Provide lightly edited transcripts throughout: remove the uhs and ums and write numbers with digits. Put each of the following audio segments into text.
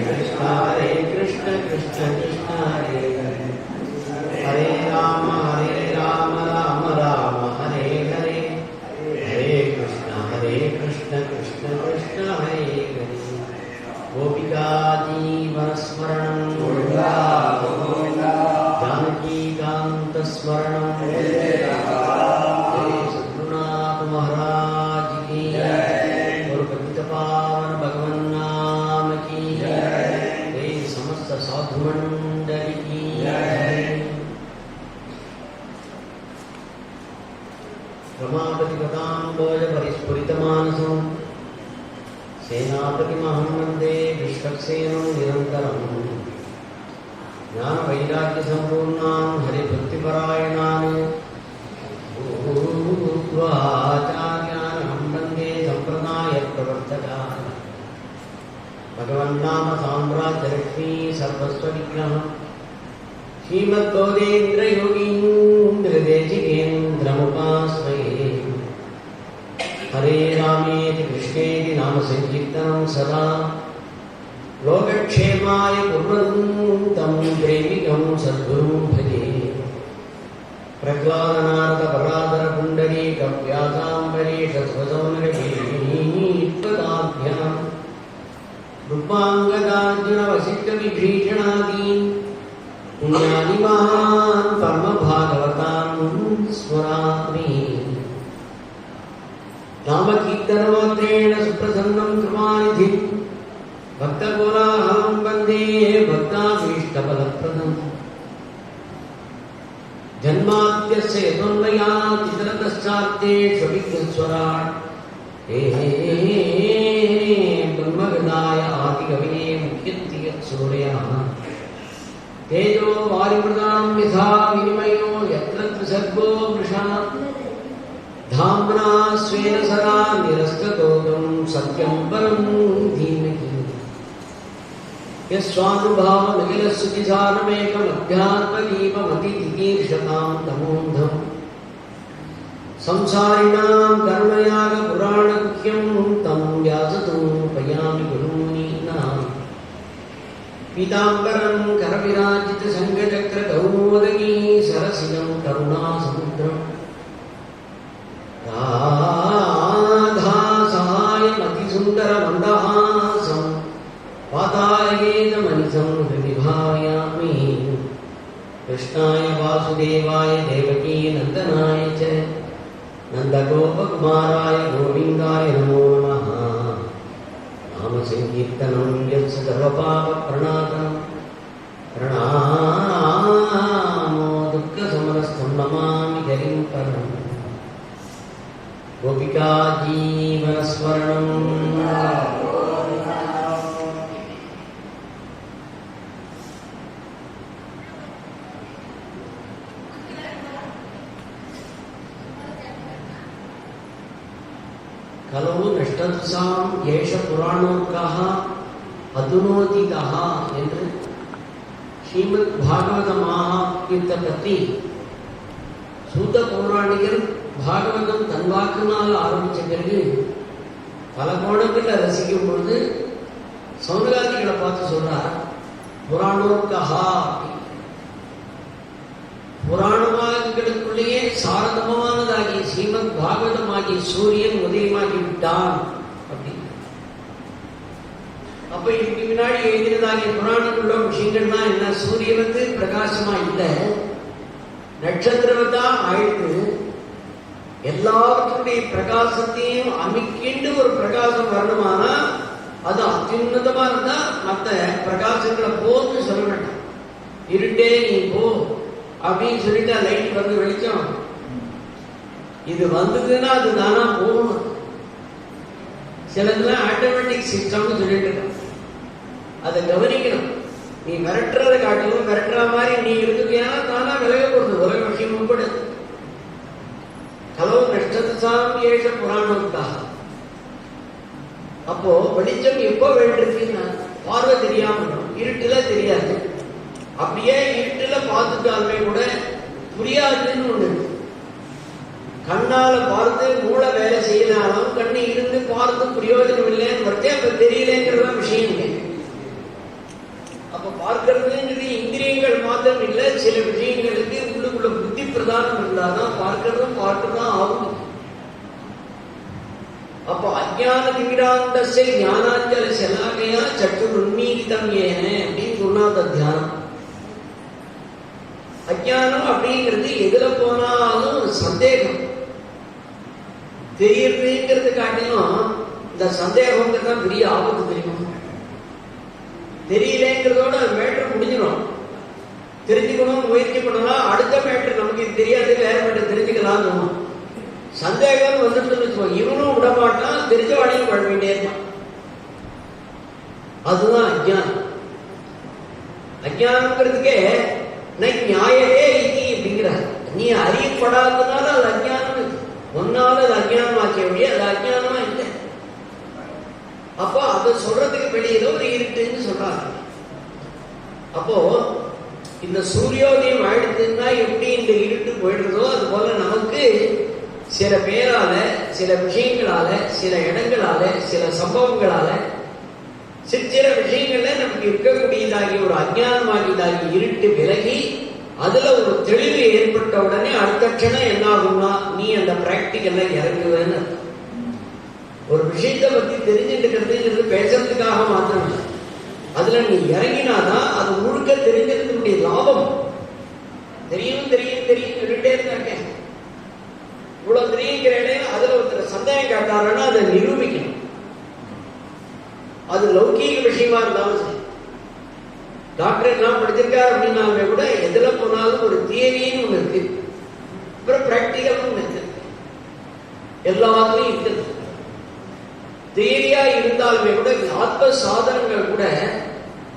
कृष्ण कृष्ण कृष्ण हरे हरे, हरे राम राम राम हरे हरे, हरे कृष्ण कृष्ण कृष्ण हरे हरे। गोपिका जीवनस्मरणं जानकीकान्तस्मरणं, जय सद्गुरुनाथ महाराज की जय, और पतितपावन भगवान नाम की जय, जय समस्त साधु मंडली की जय। रमापतिपदाम्बोज परिस्फुरितमानसं सेनापतिमहं वन्दे विश्वक्सेनं निरन्तरम्। ज्ञानवैराग्यसम्पूर्णान् हरिभक्तिपरायणान् पूर्वाचार्यान् वन्दे सम्प्रदायप्रवर्तकान्। भगवन्नाम साम्राज्यलक्ष्मी सर्वस्वविघ्नः श्रीमद्गोदेन्द्रयोगीन्द्रदेशिकेन्द्रमुपास्महे। हरे रामेति कृष्णेति नाम संकीर्तनं सदा लोकक्षेमाय कुर्वन्तं प्रेमिकं सद्गुरुं भजे। प्रह्लादनारदपरादरपुण्डरीकव्यासाम्बरीषध्वजौनरभीष्पदाभ्यां रूपाङ्गदार्जुनवसिष्ठविभीषणादीन् पुण्यादिमान् परमभागवतान् स्मरामि। नामकीर्तनमात्रेण सुप्रसन्नं कृपानिधिं भक्तकोलाहलं वन्दे भक्ताभीष्टफलप्रदम्। जन्माद्यस्य यतोऽन्वयात् इतरतश्चार्तेष्वभिघ्नस्वराट् ब्रह्मगदाय आदिकवये मुह्यन्ति यत्सूरयः। तेजो वारिमृदां यथा विनिमयो यत्र त्रिसर्गो मृषा, धाम्ना स्वेन सदा निरस्ततोऽहं सत्यं परं धीमहि। यस्वानुभावमखिलश्रुतिसारमेकमध्यात्मदीपमतितितीर्षतां तमोऽन्धं संसारिणां कर्मयागपुराणगुह्यं तं व्यासतोपयामि गुरूणीनाम्। पीताम्बरं करविराजितशङ्खचक्रकौमोदगी सरसिजं करुणासमुद्रम् राधा सहायमतिसुन्दरमन्दहासं पातालयेतमनिसं हृदि भावयामि। कृष्णाय वासुदेवाय देवकी नन्दनाय च नन्दगोपकुमाराय गोविन्दाय नमो नमः। नाम संकीर्तनं यस्य सर्वपापप्रणाशनं, प्रणामो दुःखशमनस्थं नमामि हरिं परम्। गोपिका जीवनस्मरणं खलु नष्टदशां एष पुराणोक्तः अधुनोदितः என்று ஸ்ரீமத் பாகவத மகாத்மியத்தை பற்றி சூத பௌராணிகர் பாகவதம் தன் வாக்குனால் ஆரம்பித்த பிறகு பல கோணங்களில் ரசிக்கும் பொழுது சௌனகாதிகளை பார்த்து சொல்றார் புராணோக்கஹா. புராணவாக்குகளுக்குள்ளேயே சாரதமானதாகி ஸ்ரீமத் பாகவதமாகி சூரியன் உதயமாகி விட்டான் அப்படி. அப்ப இதுக்கு முன்னாடி எழுதினதாகிய புராணங்களுள்ள விஷயங்கள்லாம் என்ன? சூரியனுக்கு பிரகாசமா இல்லை, நட்சத்திரத்தான் ஆயிடுத்து. எல்லாவற்றுடைய பிரகாசத்தையும் அமைக்கிண்டு ஒரு பிரகாசம் வரணுமானா அது அத்யுன்னதமா இருந்தா மற்ற பிரகாசங்களை போன்னு சொல்ல வேண்டாம். இருட்டே நீ போ அப்படின்னு சொல்லிட்டா லைட் வந்து வெளிச்சம். இது வந்ததுன்னா அது தானா போகணும். சிலதுலாம் ஆட்டோமேட்டிக் சிஸ்டம்னு சொல்லிட்டு இருக்கோம், அதை கவனிக்கணும். நீ மிரட்டுறதை காட்டிலும் மிரட்டுற மாதிரி நீ இருந்துக்கியா தானா விலக போடுது உலக விஷயம் கூட. கலவு நஷ்டதாம் ஏஷ புராணோக்தாக. அப்போ வெளிச்சம் எப்போ வேண்டிருக்குன்னா பார்வை தெரியாம இருட்டுல தெரியாது. அப்படியே இருட்டுல பார்த்துட்டாலுமே கூட புரியாதுன்னு ஒண்ணு. கண்ணால பார்த்து மூளை வேலை செய்யனாலும் கண்ணு இருந்து பார்த்து பிரயோஜனம் இல்லைன்னு வச்சே அப்ப தெரியலங்கிறதா விஷயம். பார்க்கறதுங்கிறது இந்திரியங்கள் மாத்திரம் இல்லை, சில விஷயங்களுக்கு உள்ளுக்குள்ள புத்தி பிரதானம் இருந்தாதான் பார்க்கறதும் பார்க்கதான் ஆகும். அப்போ அஜ்ஞான திமிராந்தஸ்ய ஞானாஞ்சல சலாகையா சற்றுர் உன்மீலிதம் ஏன அப்படின்னு சொன்னாத தியானம். அஜ்ஞானம் அப்படிங்கிறது எதுல போனாலும் சந்தேகம் தெரியறதுங்கிறது காட்டிலும் இந்த சந்தேகங்கிறது தான் பெரிய ஆபத்து. தெரியும், தெரியலங்கிறதோட மேட்டர் முடிஞ்சிடும். தெரிஞ்சுக்கணும் முயற்சி பண்ணலாம், அடுத்த மேட்டர் நமக்கு தெரியாது வேற மேட்டர் தெரிஞ்சுக்கலாம் தோணும். சந்தேகம் வந்துட்டு வச்சுக்கோங்க, இவனும் விட மாட்டான், தெரிஞ்ச வாழையும் பழகிட்டே இருப்பான். அதுதான் அஜ்ஞானம். அஜ்ஞானங்கிறதுக்கே நியாயவே இது அப்படிங்கிறார். நீ அறியப்படாததுனால அது அஜ்ஞானம், ஒன்னால அது அஜ்ஞானம் ஆக்கிய வழியே அது அஜ்ஞானமா இல்லை. அப்போ அதை சொல்றதுக்கு வெளியில ஒரு இருட்டுன்னு சொல்றாங்க. அப்போ இந்த சூரியோதயம் ஆயிடுதுன்னா எப்படி இந்த இருட்டு போயிடுறதோ அது போல நமக்கு சில பேரால, சில விஷயங்களால, சில இடங்களால, சில சம்பவங்களால, சில விஷயங்கள்ல நமக்கு இருக்கக்கூடியதாகி ஒரு அஞ்ஞானமாகியதாகி இருட்டு விலகி அதுல ஒரு தெளிவு ஏற்பட்ட உடனே அடுத்த க்ஷணம் என்ன ஆகும்னா நீ அந்த பிராக்டிக்கல்ல இறங்குவேன்னு. ஒரு விஷயத்தை பத்தி தெரிஞ்சுட்டு பேசுறதுக்காக மாத்திரம் இல்லை, அதுல நீ இறங்கினாதான் அது முழுக்க தெரிஞ்சிருக்கக்கூடிய லாபம். தெரியும் தெரியும் தெரியும் சொல்லிட்டே இருந்தாங்க, இவ்வளவு தெரியுங்கிற இடையில அதுல ஒருத்தர் சந்தேகம் காட்டாருன்னா அதை நிரூபிக்கணும். அது லௌகீக விஷயமா இருந்தாலும் சரி, டாக்டர் என்ன படிச்சிருக்காரு அப்படின்னாலுமே கூட எதுல போனாலும் ஒரு தியரின்னு ஒண்ணு இருக்கு, அப்புறம் பிராக்டிக்கல் ஒண்ணு இருக்கு, எல்லாத்துலயும் இருக்குது. தியரியா இருந்தாலுமே கூட ஆத்ம சாதனங்கள் கூட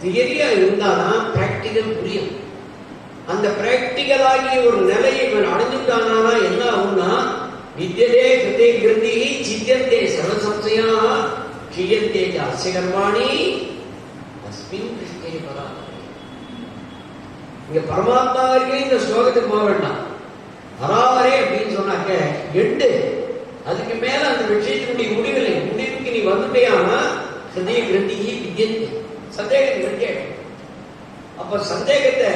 தியரியா இருந்தாதான் பிராக்டிக்கல் புரியும். அந்த பிராக்டிக்கலாகி ஒரு நிலையை அடைஞ்சுட்டானா என்ன ஆகும்னா வித்யதே கிருதே கிருதி சித்தியந்தே சர்வசம்சயா கியந்தே அஸ்யகர்மாணி அஸ்மின் கிருஷ்ணே பரா. இங்க பரமாத்மா வரைக்கும் இந்த ஸ்லோகத்துக்கு போக வேண்டாம். அராவரே அப்படின்னு சொன்னாக்க எட்டு, அதுக்கு மேல அந்த விஷயத்தினுடைய முடிவில்லை. முடிவுக்கு நீ வந்துட்டேயானா கிருதே கிருதி வித்யந்தே சந்தேகம் கிருத்தியாயிடும். அப்ப சந்தேகத்தை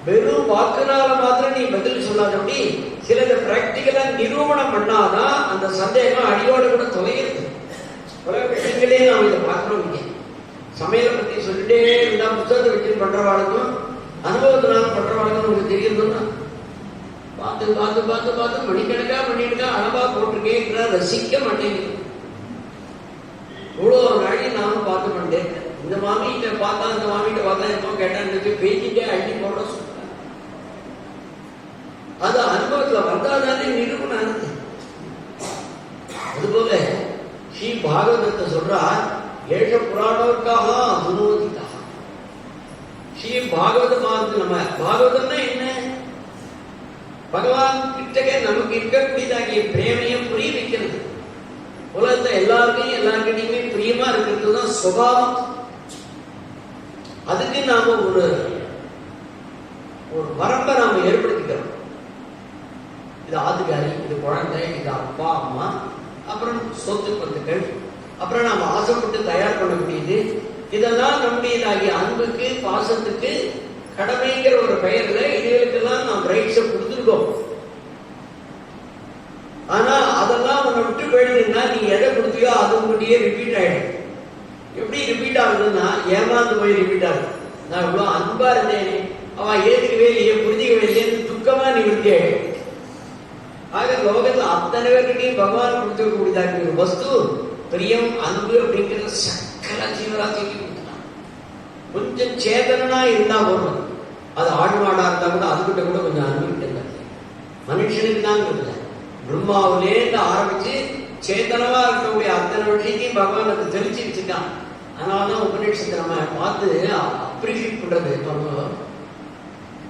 வெறும் வாக்குனால மாத்திரம் நீ பதில் சொல்லாதபடி சிலதை பிராக்டிக்கலா நிரூபணம் பண்ணாதான் அந்த சந்தேகம் அடியோட கூட தொலைகிறது. பல விஷயங்களே நாம் இதை பார்க்கிறோம். இங்க சமையலை பத்தி சொல்லிட்டே இருந்தா புத்தகத்தை வச்சு பண்றவாளுக்கும் அனுபவத்தினால பண்றவாளுக்கும் உங்களுக்கு தெரியுதுன்னா பார்த்து பார்த்து பார்த்து பார்த்து மணிக்கணக்கா பண்ணிட்டு அளவா போட்டிருக்கேன், ரசிக்க மாட்டேங்குது. இவ்வளோ நாளை நானும் பார்த்து பண்ணேன். இந்த மாமிகிட்ட பார்த்தா இந்த மாமிகிட்ட பார்த்தா எப்போ கேட்டான்னு பேசிட்டே அள்ளி போட சொல்றேன். அது அனுபவத்துல வந்தாதானே நிரூபணம். அதுபோல ஸ்ரீ பாகவதத்தை சொல்றார், ஏஷ புராணோக்காக அனுமதிக்காக. ஸ்ரீ பாகவதமானது நம்ம பாகவதம்னா என்ன? பகவான் கிட்டக்க நமக்கு இருக்கக்கூடியதாகிய பிரேமையை புரிய வைக்கிறது. உலகத்தை எல்லாருக்கையும் எல்லாருக்கிட்டையுமே பிரியமா இருக்கிறது தான் சுபாவம். அதுக்கு நாம ஒரு வரம்பை நாம ஏற்படுத்திக்கிறோம். இது ஆத்துக்காரி, இது குழந்தை, இது அப்பா அம்மா, அப்புறம் சொத்து பத்துக்கள், அப்புறம் நாம ஆசைப்பட்டு தயார் பண்ணக்கூடியது, இதெல்லாம் நம்முடையதாகிய அன்புக்கு பாசத்துக்கு கடமைங்கிற ஒரு பெயர்ல இதுகளுக்கெல்லாம் நாம் ரைட்ஸை கொடுத்துருக்கோம். ஆனா அதெல்லாம் உன்னை விட்டு போயிடுதுன்னா நீ எதை கொடுத்தியோ அது உங்கள்கிட்டயே ரிப்பீட் ஆயிடும். எப்படி ரிப்பீட் ஆகுதுன்னா ஏமாந்து போய் ரிப்பீட் ஆகுது. நான் இவ்வளவு அன்பா இருந்தேனே, அவன் ஏத்துக்கவே இல்லையே, புரிஞ்சிக்கவே இல்லையே, துக்கமா நிவர்த்தி ஆயிடும். ஆக லோகத்துல அத்தனை பேர்கிட்டையும் பகவான் கொடுத்துக்கூடியதாக ஒரு வஸ்து பிரியம் அன்பு அப்படிங்கிறது சக்கர ஜீவராசிக்கு கொடுத்துட்டான். கொஞ்சம் சேதனா இருந்தா போதும். அது ஆடு மாடா இருந்தா கூட அதுகிட்ட கூட கொஞ்சம் அன்பு கிட்ட மனுஷனுக்கு தான் இல்லை. பிரம்மாவிலேருந்து ஆரம்பிச்சு சேதனமா இருக்கக்கூடிய அத்தனை விஷயத்தையும் பகவான் அதை தெளிச்சு வச்சுட்டான். அதனாலதான் உபநிஷத்தை நம்ம பார்த்து அப்ரிஷியேட் பண்றது.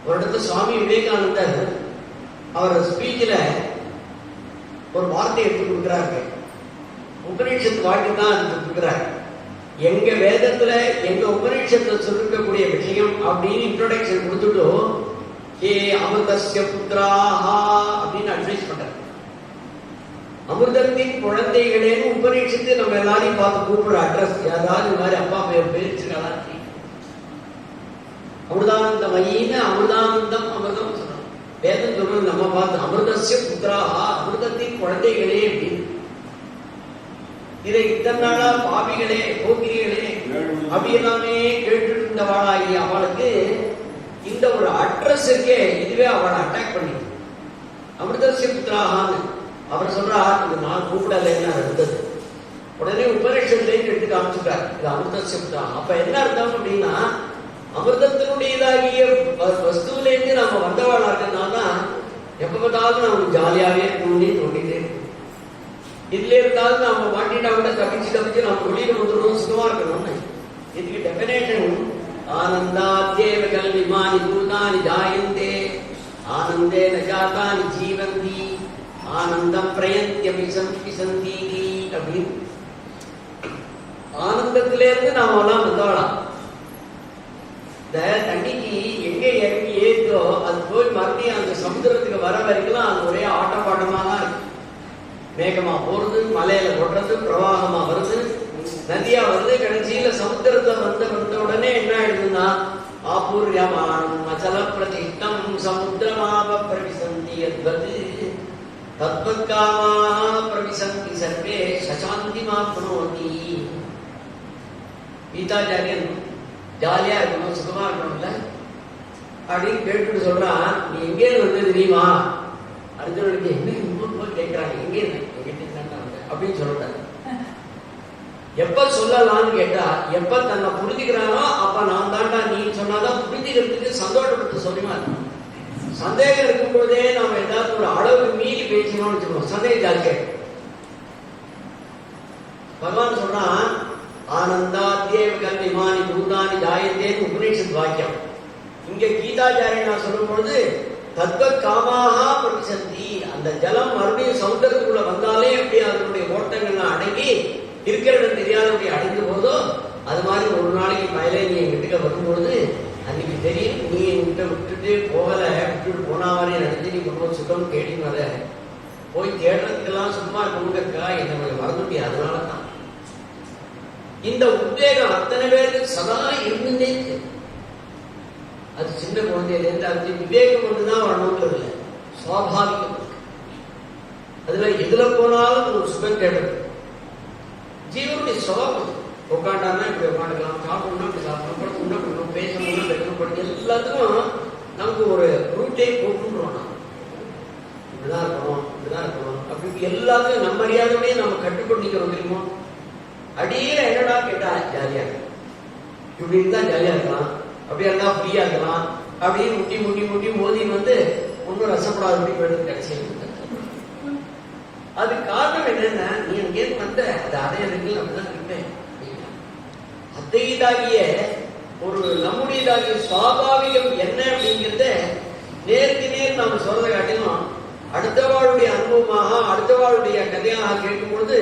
ஒரு இடத்துல சுவாமி விவேகானந்தர் அவர் ஸ்பீச்சில் ஒரு வார்த்தை எடுத்து கொடுக்குறாரு. உபநிஷத்து வாட்டி தான் எடுத்து கொடுக்குறாரு. எங்க வேதத்துல எங்க உபநிஷத்தை சொல்லிருக்கக்கூடிய விஷயம் அப்படின்னு இன்ட்ரோடக்ஷன் கொடுத்துட்டு ஏ அமிர்தஸ்ய புத்திராஹா அப்படின்னு அட்வைஸ் பண்றாரு. அமிர்தத்தின் குழந்தைகளேன்னு உபநிஷத்து நம்ம எல்லாரையும் பார்த்து கூப்பிடுற அட்ரஸ். யாராவது இந்த மாதிரி அப்பா பேர் பேரிச்சுக்கலாம். அமிர்தானந்தமயின்னு அமிர்தானந்தம் அமிர்தம் சொல்றோம். வேதம் சொல்றது நம்ம பார்த்து அமிர்தசிய புத்திராஹா, அமிர்தத்தின் குழந்தைகளே அப்படின்னு. இதை இத்தனை நாளா பாவிகளே போக்கிரிகளே அப்படி எல்லாமே கேட்டு இருந்தவாளாகி அவளுக்கு இந்த ஒரு அட்ரஸ் இருக்கே, இதுவே அவளை அட்டாக் பண்ணி அமிர்தசிய புத்திராகான்னு அவர் சொல்றார். இது நான் கூப்பிடலைன்னு இருந்தது. உடனே உபநிஷத்துலேருந்து எடுத்து காமிச்சுட்டார், இது அமிர்தசிய புத்திராகம். அப்ப என்ன அர்த்தம் அப்படின்னா, அமிர்தத்தினுடையதாகிய வஸ்துவிலேருந்து நம்ம வந்தவாளா இருக்கிறதுனால எப்ப பார்த்தாலும் நமக்கு ஜாலியாவே தோண்டிட்டே இருக்கும். இதுல இருந்தாலும் நம்ம மாட்டிட்டா கூட தப்பிச்சு நம்ம வெளியில வந்துடும், சுகமா இருக்கணும்னு. இதுக்கு டெபினேஷன் ஆனந்தாத்யேவ கல்விமானி பூதானி ஜாயந்தே ஆனந்தே நஜாதானி ஜீவந்தி ஆனந்தம் பிரயந்தியபி சந்தி அப்படின்னு. ஆனந்தத்திலிருந்து நாம எல்லாம் வந்தவளாம். இந்த தண்ணிக்கு எங்க இறங்கி ஏதோ அது போய் மறுபடியும் அந்த சமுத்திரத்துக்கு வர வரைக்கும் அது ஒரே ஆட்டம் பாட்டமா தான் இருக்கு. மேகமா போறது, மலையில கொட்டுறது, பிரவாகமா வருது, நதியா வருது. கடைசியில சமுத்திரத்தை வந்த உடனே என்ன ஆயிடுதுன்னா ஆபூர்யமானம் அச்சல பிரதிஷ்டம் சமுத்திரமாவ பிரவிசந்தி என்பது தத்வத்காமாக பிரவிசந்தி சர்வே சசாந்தி மாப்னோதி. கீதாச்சாரியன் ஜாலியா இருக்கணும், சுகமா இருக்கணும்ல அப்படின்னு கேட்டுட்டு சொல்றான். நீ எங்கே வந்து தெரியுமா? அர்ஜுனனுக்கு என்ன இன்னொரு போய் கேட்கிறாங்க, எங்கே அப்படின்னு சொல்றாரு. எப்ப சொல்லலாம்னு கேட்டா, எப்ப தன்னை புரிஞ்சுக்கிறானோ அப்ப நான் தாண்டா நீ சொன்னாதான் புரிஞ்சுக்கிறதுக்கு சந்தோஷப்பட்டு சொல்லுமா. சந்தேகம் இருக்கும் போதே நாம ஏதாவது ஒரு அளவுக்கு மீறி பேசணும்னு வச்சுக்கணும், சந்தேகம் ஜாலியா. பகவான் சொல்றான் ஆனந்தாத்யேவ கல்விமானி பூதானி ஜாயந்தேன்னு உபநிஷத் வாக்கியம். இங்க கீதாச்சாரியன் நான் சொல்லும் பொழுது தத்வத் காமாக பிரவிசந்தி, அந்த ஜலம் மறுபடியும் சமுத்திரத்துக்குள்ள வந்தாலே எப்படி அதனுடைய ஓட்டங்கள்லாம் அடங்கி இருக்கிற இடம் தெரியாதபடி அடைந்து போதோ, அது மாதிரி ஒரு நாளைக்கு பயலே நீ எங்கிட்ட வரும்பொழுது அன்னைக்கு தெரியும் நீ என்கிட்ட விட்டுட்டு போகல, விட்டுட்டு போனாவாரே நடந்து நீ ரொம்ப சுகம் தேடி வர போய் தேடுறதுக்கெல்லாம் சும்மா இருக்கணுங்கக்கா என்னை மறந்துட்டியா. அதனாலதான் இந்த உத்வேகம் அத்தனை பேருக்கு சதா இருந்துட்டே இருக்கு. அது சின்ன குழந்தையிலேருந்து அது விவேகம் ஒன்றுதான் வரணும்ன்றது இல்லை, சுவாபாவிகம். அதுல எதுல போனாலும் ஒரு சுகம் தேடுறது ஜீவனுடைய சுவாபம். உட்காண்டானா இப்படி உட்காந்துக்கலாம், சாப்பிடணும்னா இப்படி சாப்பிடணும், படுத்தணும்னா பண்ணணும், பேசணும்னா பேசணும், படிக்கணும், எல்லாத்துக்கும் நமக்கு ஒரு ரூட்டே போட்டுன்றோம். இப்படிதான் இருக்கணும், இப்படிதான் இருக்கணும் அப்படி எல்லாத்தையும் நம்ம அறியாதோடய நம்ம கட்டுப்பட்டு தெரியுமோ. அடியில என்னடா கேட்டா ஜாலியா இருக்கு, இப்படின்னு தான் ஜாலியா இருக்கலாம், அப்படியா இருந்தா ஃப்ரீயா இருக்கலாம் அப்படின்னு முட்டி முட்டி முட்டி மோதி வந்து ஒன்னும் ரசப்படாதபடி போயிடுது கடைசியில். அது காரணம் என்னன்னா, நீ அங்கே வந்த அது அடையிறீங்க அப்படிதான் இருப்பேன். அத்தையதாகிய ஒரு நம்முடையதாகிய சுவாபாவிகம் என்ன அப்படிங்கிறத நேருக்கு நேர் நாம சொல்றதை காட்டிலும் அடுத்தவாளுடைய அனுபவமாக அடுத்தவாளுடைய கதையாக கேட்கும் பொழுது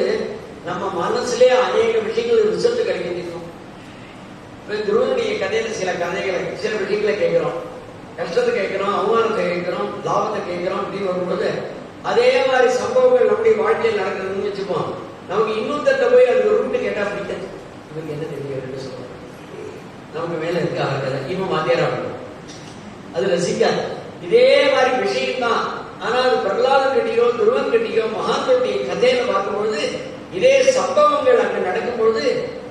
நம்ம மனசுலேயே அநேக விஷயங்கள் ரிசல்ட் கிடைக்கும். துருவனுடைய கதையில சில கதைகளை சில விஷயங்களை கேட்கிறோம், கஷ்டத்தை கேட்கிறோம், அவமானத்தை கேட்கிறோம், லாபத்தை கேட்கிறோம் அப்படின்னு வரும்போது அதே மாதிரி சம்பவங்கள் நம்முடைய வாழ்க்கையில் நடக்கிறதுன்னு வச்சுப்போம். நமக்கு இன்னொருத்த போய் அது ஒரு கேட்டா பிடிக்காது. இவருக்கு என்ன தெரியும் சொல்லுவாங்க, நமக்கு மேல இருக்க ஆகல இன்னும் வாத்தியாரா அது ரசிக்காது. இதே மாதிரி விஷயம்தான். ஆனா அது பிரகலாதன் கட்டியோ துருவன் கட்டியோ மகான்களுடைய கதையில பார்க்கும்பொழுது இதே சம்பவங்கள் அங்க நடக்கும் பொழுது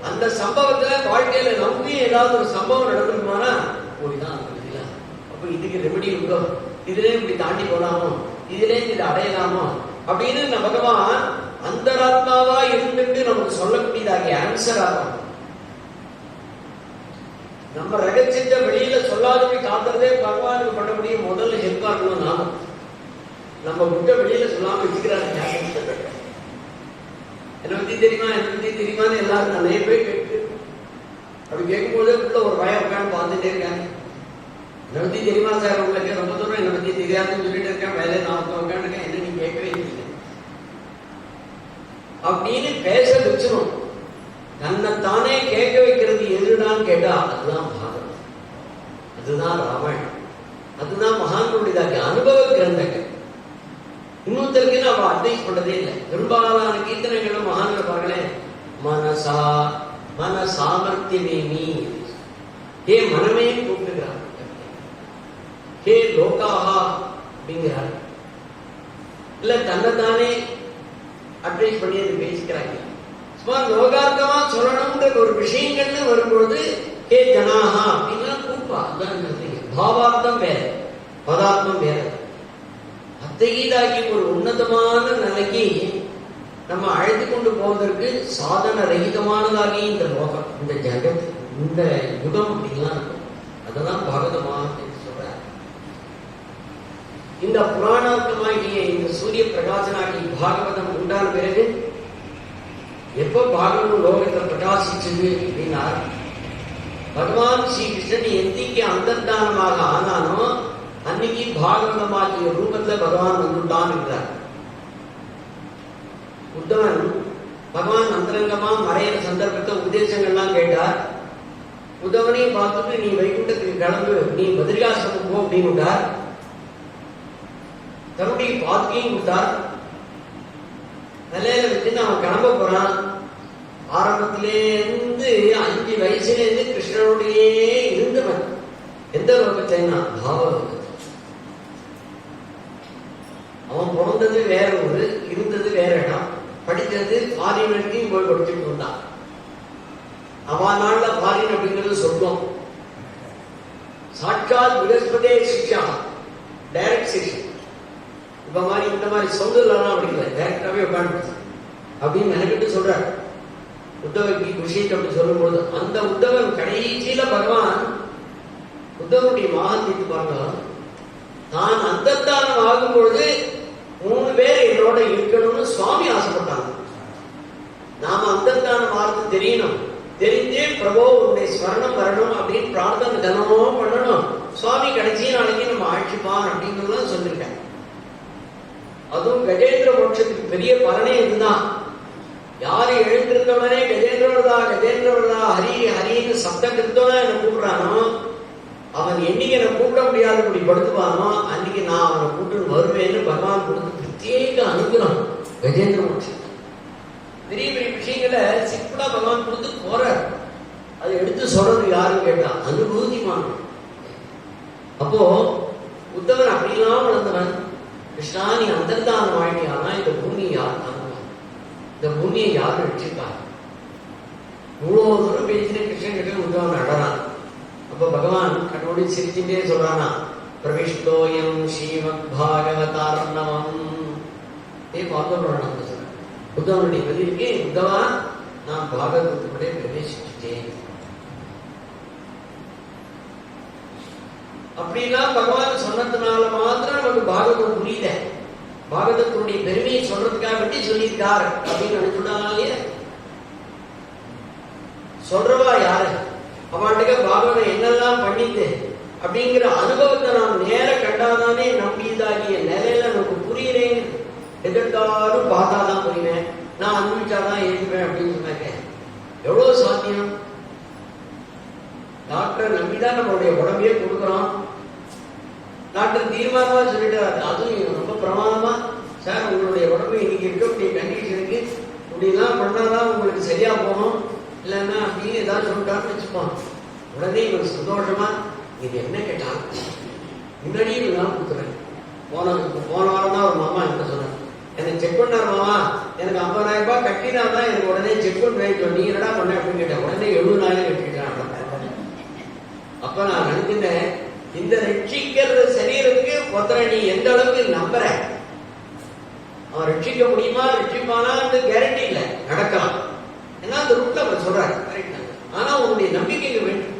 அந்த சம்பவத்துல வாழ்க்கையில நம்பியும் ஏதாவது ஒரு சம்பவம் நடக்கணுமானா போய்தான் இருக்குல்ல. அப்ப இதுக்கு ரெமெடி உண்டோ, இதுல இப்படி தாண்டி போலாமோ, இதுல இதை அடையலாமோ அப்படின்னு பகவான் அந்தராத்மாவா இருந்துட்டு நமக்கு சொல்லக்கூடியதாகிய ஆன்சர் ஆகும். நம்ம ரகசியத்தை வெளியில சொல்லாதபடி காத்துறதே பகவானுக்கு பண்ணக்கூடிய முதல்ல ஹெல்ப்பா இருக்கணும். நாம நம்ம முட்டை வெளியில சொல்லாம வச்சுக்கிறாங்க. என்னை பத்தி தெரியுமா, என்னை பத்தி தெரியுமான்னு எல்லாரும் நிறைய பேர் கேட்டு அப்படி கேட்கும்போது உள்ள ஒரு பயம் உட்காந்து பார்த்துட்டே இருக்காங்க. என்னை பத்தி தெரியுமா சார் உங்களுக்கு, ரொம்ப தூரம் என்னை பத்தி தெரியாதுன்னு சொல்லிட்டு இருக்கேன், வேலையை நான் உட்காந்துருக்கேன், என்ன நீங்க கேட்கவே இல்லை அப்படின்னு பேச வச்சிடும். தன்னைத்தானே கேட்க வைக்கிறது எதுடான்னு கேட்டா அதுதான் பாரதம், அதுதான் ராமாயணம், அதுதான் மகான்களுடையதாகிய அனுபவ கிரந்தங்கள். இன்னொருத்தருக்கு நம்ம அட்வைஸ் பண்றதே இல்லை. பெரும்பாலான கீர்த்தனைகளும் மகான்கள் பாருங்களேன், மனசா மன சாமர்த்தியமே நீ ஏ மனமே கூப்பிட்டுக்கிறான். ஹே லோகாஹா அப்படிங்கிறார். இல்ல தன்னைத்தானே அட்வைஸ் பண்ணி அது பேசிக்கிறாங்க. சும்மா லோகார்த்தமா சொல்லணும்ன்ற ஒரு விஷயங்கள்னு வரும்பொழுது ஹே ஜனாஹா அப்படின்னா கூப்பா. பாவார்த்தம் வேற, பதார்த்தம் வேற. அத்தகையதாகி ஒரு உன்னதமான நிலைக்கு நம்ம அழைத்து கொண்டு போவதற்கு சாதன ரகிதமானதாகி இந்த லோகம், இந்த ஜகத், இந்த யுகம் அப்படின்லாம் இருக்கும். அதெல்லாம் பாகவதமா சொல்ற. இந்த புராணார்த்தமாகிய இந்த சூரிய பிரகாசனாகி பாகவதம் உண்டான பிறகு எப்ப பாகவதம் லோகத்தை பிரகாசிச்சது அப்படின்னா, பகவான் ஸ்ரீகிருஷ்ணன் எந்திக்கு அந்தர்தானமாக ஆனானோ அன்னைக்கு பாகவதமாகிய ரூபத்துல பகவான் வந்துட்டான் என்றார். உத்தவன் பகவான் அந்தரங்கமா மறையிற சந்தர்ப்பத்தை உபதேசங்கள்லாம் கேட்டார். உத்தவனையும் பார்த்துட்டு நீ வைகுண்டத்துக்கு கிளம்பு, நீ பத்ரிகாசிரமம் போ அப்படின்னு தன்னுடைய பாதுகையும் கொடுத்தார். நிலையில வச்சுன்னு அவன் கிளம்ப போறான். ஆரம்பத்திலேருந்து 5 வயசுலேருந்து கிருஷ்ணனுடையே இருந்தவன். எந்த லோகத்தைன்னா பாவலோகத்தை. அவன் பிறந்தது வேற ஊரு, இருந்தது வேற இடம், படித்தது ஃபாரின் வரைக்கும் போய் படிச்சுட்டு இருந்தான். அவன் நாள்ல ஃபாரின் அப்படிங்கிறது சொல்லுவோம். சாட்சாத் பிரகஸ்பதே சிக்ஷா, டைரக்ட் சிக்ஷன். இப்ப மாதிரி இந்த மாதிரி சொந்தலாம் அப்படிங்கல, டைரக்டாவே உட்காந்து அப்படின்னு நினைக்கிட்டு சொல்றாரு. உத்தவருக்கு விஷயத்தை அப்படி சொல்லும்போது அந்த உத்தவன் கடைசியில பகவான் உத்தவனுடைய மகாந்திக்கு பாருங்க, தான் அந்தர்தானம் ஆகும் பொழுது 3 பேர் என்னோட இருக்கணும்னு சுவாமி ஆசைப்பட்டாங்க. நாம அந்தர்தானம் ஆகிறது தெரியணும், தெரிஞ்சே பிரபோ உன்னுடைய ஸ்மரணம் வரணும் அப்படின்னு பிரார்த்தனை தினமும் பண்ணணும். சுவாமி கடைசி நாளைக்கு நம்ம ஆட்சிப்பான் அப்படிங்கிறதுலாம் சொல்லியிருக்கேன். அதுவும் கஜேந்திர மோட்சத்துக்கு பெரிய பலனே இதுதான். யாரு எழுந்திருந்தவனே கஜேந்திரவர்தா கஜேந்திரவர்தா ஹரி ஹரின்னு சப்தம் கிருத்தோனா என்ன கூப்பிடுறானோ, அவன் என்னைக்கு என்ன கூப்பிட முடியாதபடி படுத்துவானோ அன்னைக்கு நான் அவனை கூப்பிட்டு வருவேன்னு பகவான் கொடுத்து பிரத்யேக அனுகிரகம் கஜேந்திர மோட்சம். பெரிய பெரிய விஷயங்களை சிம்பிளா பகவான் கொடுத்து போறார். அதை எடுத்து சொல்றது யாருன்னு கேட்டா அனுபூதிமான. அப்போ உத்தவன் அப்படிலாம் வளர்ந்தவன். கிருஷ்ணா நீ அந்தர்தானம் ஆயிட்டியானா இந்த பூமியை யார் தாங்குவான்? இந்த பூமியை யாரும் ரட்சிப்பார்? இவ்வளோ தூரம் பேசின கிருஷ்ணன் கிட்ட உத்தவன் அடறான். அப்ப பகவான் கண்ணோடி சிரிச்சுட்டே சொல்றானா, பிரவிஷ்டோயம் ஸ்ரீமத் பாகவதார்ணவம். பார்க்க சொல்றேன். உத்தவனுடைய பதிலுக்கு, உத்தவா நான் பாகவதத்துக்குள்ளே பிரவேசிச்சுட்டேன். அப்படிலாம் பகவான் சொன்னதுனால மாத்திரம் நமக்கு பாகவதம் புரியல. பாகவதத்தினுடைய பெருமையை சொல்றதுக்காக வேண்டி சொல்லியிருக்கார் அப்படின்னு நினைச்சுட்டாலே சொல்றவா யாரு? அவன்கிட்ட பாகவதம் என்னெல்லாம் பண்ணிட்டு அப்படிங்கிற அனுபவத்தை நாம் நேர கண்டாதானே நம்பியதாகிய நிலையில நமக்கு புரியுறேன். எதிர்த்தாலும் பார்த்தாதான் புரியுவேன், நான் அனுபவிச்சாதான் ஏற்றுவேன் அப்படின்னு சொன்னாங்க. எவ்வளவு சாத்தியம்? டாக்டரை நம்பிதான் நம்மளுடைய உடம்பையே கொடுக்குறோம். டாக்டர் தீர்மானமா சொல்லிட்டாரு, அதுவும் ரொம்ப பிரமாதமா, சார் உங்களுடைய உடம்பு இன்னைக்கு இருக்கக்கூடிய கண்டிஷனுக்கு இப்படிலாம் பண்ணாதான் உங்களுக்கு சரியா போகணும், இல்லைன்னா அப்படின்னு ஏதாவது சொல்லிட்டாருன்னு வச்சுப்போம். உடனே இவன் சந்தோஷமா இது என்ன கேட்டாலும் முன்னாடியே நான் கொடுத்துறேன். போன வாரம் தான் ஒரு மாமா என்ன சொன்னார், எனக்கு செக் பண்ணார் மாமா, எனக்கு 50,000 ரூபாய் கட்டினாதான் எனக்கு உடனே செக் பண்ணுவேன். நீ என்னடா பண்ண அப்படின்னு கேட்டேன். உடனே 70,000 கட்டிட்டான். அப்ப நான் நினைக்கிறேன், இந்த ரட்சிக்கிறது சரீரத்துக்கு ஒருத்தரை நீ எந்த அளவுக்கு நம்புற, அவன் ரட்சிக்க முடியுமா ரட்சிப்பானா கேரண்டி இல்லை, நடக்கலாம். ஏன்னா அந்த ரூட்ல அவர் சொல்றாரு, ஆனா உன்னுடைய நம்பிக்கைக்கு வேண்டும்.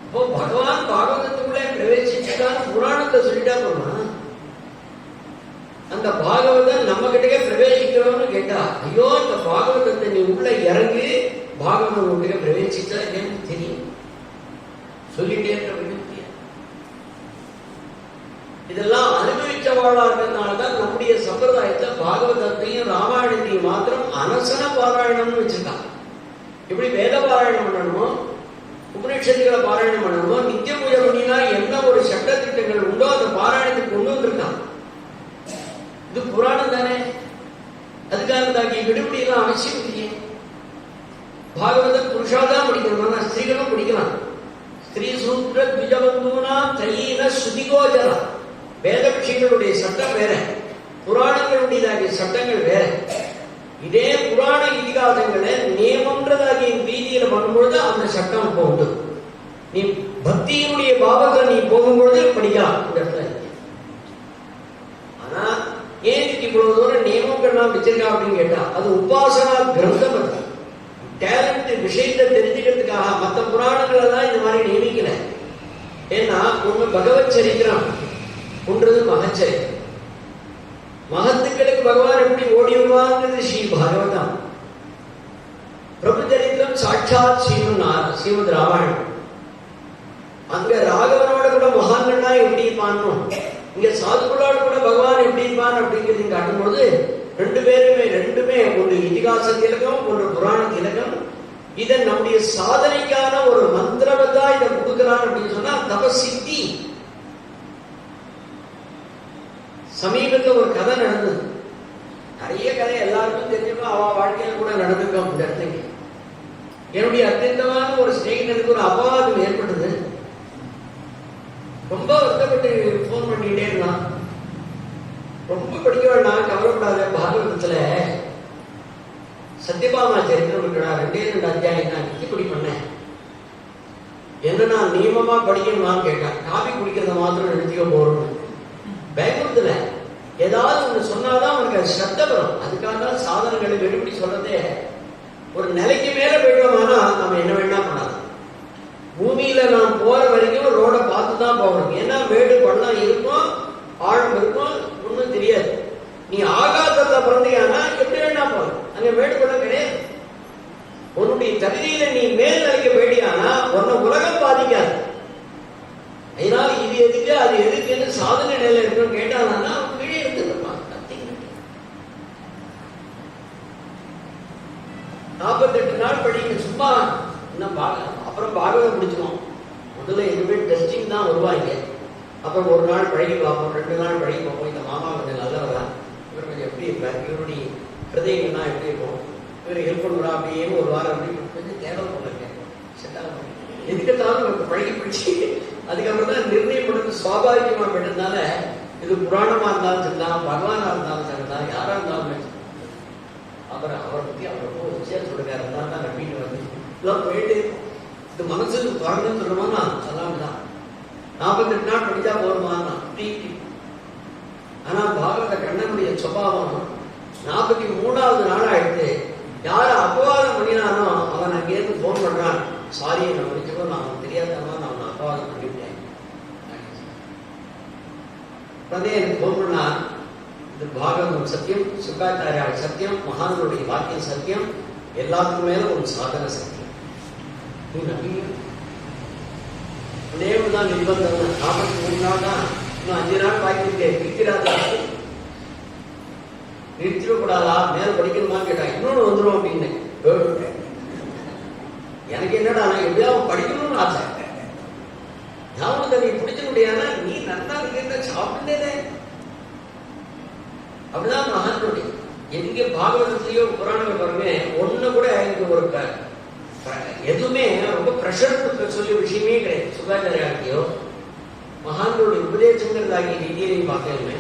இப்போ பகவான் பாகவதத்துக்குள்ளே பிரவேசிச்சுதான் புராணத்தை சொல்லிட்டா போனா, அந்த பாகவதன் நம்ம கிட்டே பிரவேசிக்கிறோம்னு கேட்டா, ஐயோ இந்த பாகவதத்தை நீ உள்ள இறங்கி பாகவதன் உள்ள பிரவேசிச்சா என்னன்னு தெரியும் சொல்லிட்டே இருக்க விரும்பிய. இதெல்லாம் அனுபவிச்சவாளா இருக்கிறதுனாலதான் நம்முடைய சம்பிரதாயத்தை பாகவதத்தையும் ராமாயணத்தையும் மாத்திரம் அனசன பாராயணம்னு வச்சிருக்காங்க. எப்படி வேத பாராயணம் பண்ணணுமோ, உபநிஷத்துக்களை பாராயணம் பண்ணணுமோ, நித்திய பூஜை பண்ணினா என்ன ஒரு சட்ட திட்டங்கள் உண்டோ அந்த பாராயணத்துக்கு கொண்டு வந்திருக்காங்க. இது புராணம் தானே, அதுக்காக தாக்கி விடுபடி எல்லாம் அவசியம் இல்லையே. பாகவதம் புருஷாதான் படிக்கணும், ஸ்திரீகளும் படிக்கலாம். ஸ்திரீ சூத்திர திஜபந்தூனா தையின சுதிகோஜரா. வேத விஷயங்களுடைய சட்டம் வேற, புராணங்களுடையதாகிய சட்டங்கள் வேற. இதே புராண இதிகாசங்களை நியமன்றதாகிய ரீதியில பண்ணும்பொழுது அந்த சட்டம் இப்போ உண்டு. நீ பக்தியினுடைய பாவத்தில் நீ போகும்பொழுது படிக்கலாம் இந்த இடத்துல. ஆனா ஏன் இவ்வளவு தூரம் நியமங்கள்லாம் வச்சிருக்கா அப்படின்னு கேட்டா, அது உபாசனா கிரந்தம். அது டேலண்ட் விஷயத்தை தெரிஞ்சுக்கிறதுக்காக மற்ற புராணங்களை தான் இந்த மாதிரி நியமிக்கல. ஏன்னா ஒண்ணு பகவத் சரித்திரம், ஒன்றது மகச்சரித்திரம். மகத்துக்களுக்கு பகவான் எப்படி ஓடி வருவாங்கிறது ஸ்ரீ பாகவதம். பிரபு சரித்திரம் சாட்சாத் ஸ்ரீமத் ராமாயணம். அங்க ராகவனோட கூட மகான்கள்னா எப்படி இருப்பான்னு, இங்க சாதுக்களோட கூட பகவான் எப்படி இருப்பான் அப்படிங்கிறது காட்டும்போது ரெண்டுமே ஒரு இதிகாச திலகம், ஒரு புராண திலகம். இதை நம்முடைய சாதனைக்கான ஒரு மந்திரவதா இதை கொடுக்கிறான் அப்படின்னு சொன்னா தபசித்தி. சமீபத்தில் ஒரு கதை நடந்தது. நிறைய கதை எல்லாருக்கும் தெரிஞ்சுக்கும், அவ வாழ்க்கையில கூட நடந்திருக்கோம். இந்த இடத்துக்கு என்னுடைய அத்தியந்தமான ஒரு ஸ்நேகிதனுக்கு ஒரு அபவாதம் ஏற்பட்டது. ரொம்ப வருத்தப்பட்டு போன் பண்ணிட்டே இருந்தான். ரொம்ப படிக்க வேண்டாம், கவலைப்படாத, பாகவதத்துல சத்யபாமா சரித்திரம் இருக்கா, 2 அத்தியாயம் நான் நித்திப்படி பண்ணேன். என்ன நான் நியமமா படிக்கணுமான்னு கேட்டான். காபி குடிக்கிறத மாத்திரம் நிறுத்திக்க போறோம். பயமுறுத்தல, ஏதாவது ஒண்ணு சொன்னாதான் அவனுக்கு அது சத்த வரும். அதுக்காக தான் சாதனங்களை வெளிப்படி சொல்றதே. ஒரு நிலைக்கு மேல போயிட்டோம்னா நம்ம என்ன வேணா பண்ணலாம். பூமியில நாம் போற வரைக்கும் ரோட பார்த்து தான் போகணும். ஏன்னா மேடு பள்ளம் இருக்கும், ஆழம் இருக்கும், ஒன்றும் தெரியாது. நீ ஆகாசத்துல பிறந்தியானா எப்படி வேணா போகணும், அங்க மேடு பள்ளம் கிடையாது. உன்னுடைய தகுதியில நீ மேல் நிலைக்க வேண்டியானா உன்னை உலகம் பாதிக்காது. அதனால இது எதுக்கு அது எதுக்குன்னு சாதனை நிலையில இருக்கணும் கேட்டானா கீழே இருந்துருப்பான். 48 நாள் படிக்க சும்மா இன்னும் அப்புறம் பாகவதம் முடிச்சிடும். முதல்ல எதுவுமே டெஸ்டிங் தான் வருவாங்க. அப்புறம் ஒரு நாள் பழகி பார்ப்போம், 2 நாள் பழகி பார்ப்போம். இந்த மாமா கொஞ்சம் நல்லவரா, இவர் கொஞ்சம் எப்படி இருப்பார், இவருடைய ஹிருதயங்கள்லாம் எப்படி இருக்கும், இவர் ஹெல்ப் பண்ணுறா அப்படியே ஒரு வாரம் அப்படி கொஞ்சம் தேவை பண்ணுங்க. செட்டாக எதுக்கெல்லாம் நமக்கு பழகி பிடிச்சி அதுக்கப்புறம் தான் நிர்ணயம் பண்ணுறது சுவாபாவிகமாக போயிட்டதுனால இது புராணமா இருந்தாலும் சரிதான், பகவானா இருந்தாலும் சரிதான், யாரா இருந்தாலும் அப்புறம் அவரை பற்றி அவரை விஷயம் சொல்லுறாரு தான் நம்பிட்டு வந்து எல்லாம் போயிட்டு இது மனசுக்கு குறைஞ்சுன்னு சொல்லுவோம்னா சொல்லாம தான் 48 நாள் படிச்சா போருமா. ஆனா பாகவத கண்ணனுடைய சுபாவம் 43வது நாள் ஆயிடுத்து. யாரு அபவாதம் பண்ணினானோ அவன் அங்கேருந்து போன் பண்றான், சாரி நான் முடிச்சுக்கோ, நான் தெரியாதமா நான் அபவாதம் பண்ணிவிட்டேன். உடனே எனக்கு போன் பண்ணா, இது பாகவதம் சத்தியம், சுக்காச்சாரியா சத்தியம், மகான்களுடைய வாக்கியம் சத்தியம், எல்லாத்துக்கும் மேல ஒரு சாதன சத்தியம். நீ நம்பிக்கை தான் நிர்பந்தம். 43 நாள் தான், இன்னும் 5 நாள் பாய்க்கிருக்கேன், நிறுத்திடாதா, நிறுத்திடக்கூடாதா, மேல படிக்கணுமான்னு கேட்டா. இன்னொன்னு வந்துடும் அப்படின்னு எனக்கு என்னடா நான் எப்படியாவது படிக்கணும்னு ஆசை. ஞாபகத்தை நீ பிடிச்ச முடியாத, நீ நல்லா இருக்க சாப்பிட்டே. அப்படிதான் மகான்களுடைய எங்க பாகவதத்திலேயோ புராணங்கள் பாருங்க, ஒண்ணு கூட இங்க ஒரு எதுவுமே ரொம்ப பிரஷர் கொடுக்க சொல்லிய விஷயமே கிடையாது. சுகாச்சாரியாகியோ மகான்களுடைய உபதேசங்கிறதாகிய ரீதியிலையும் பார்க்கலுமே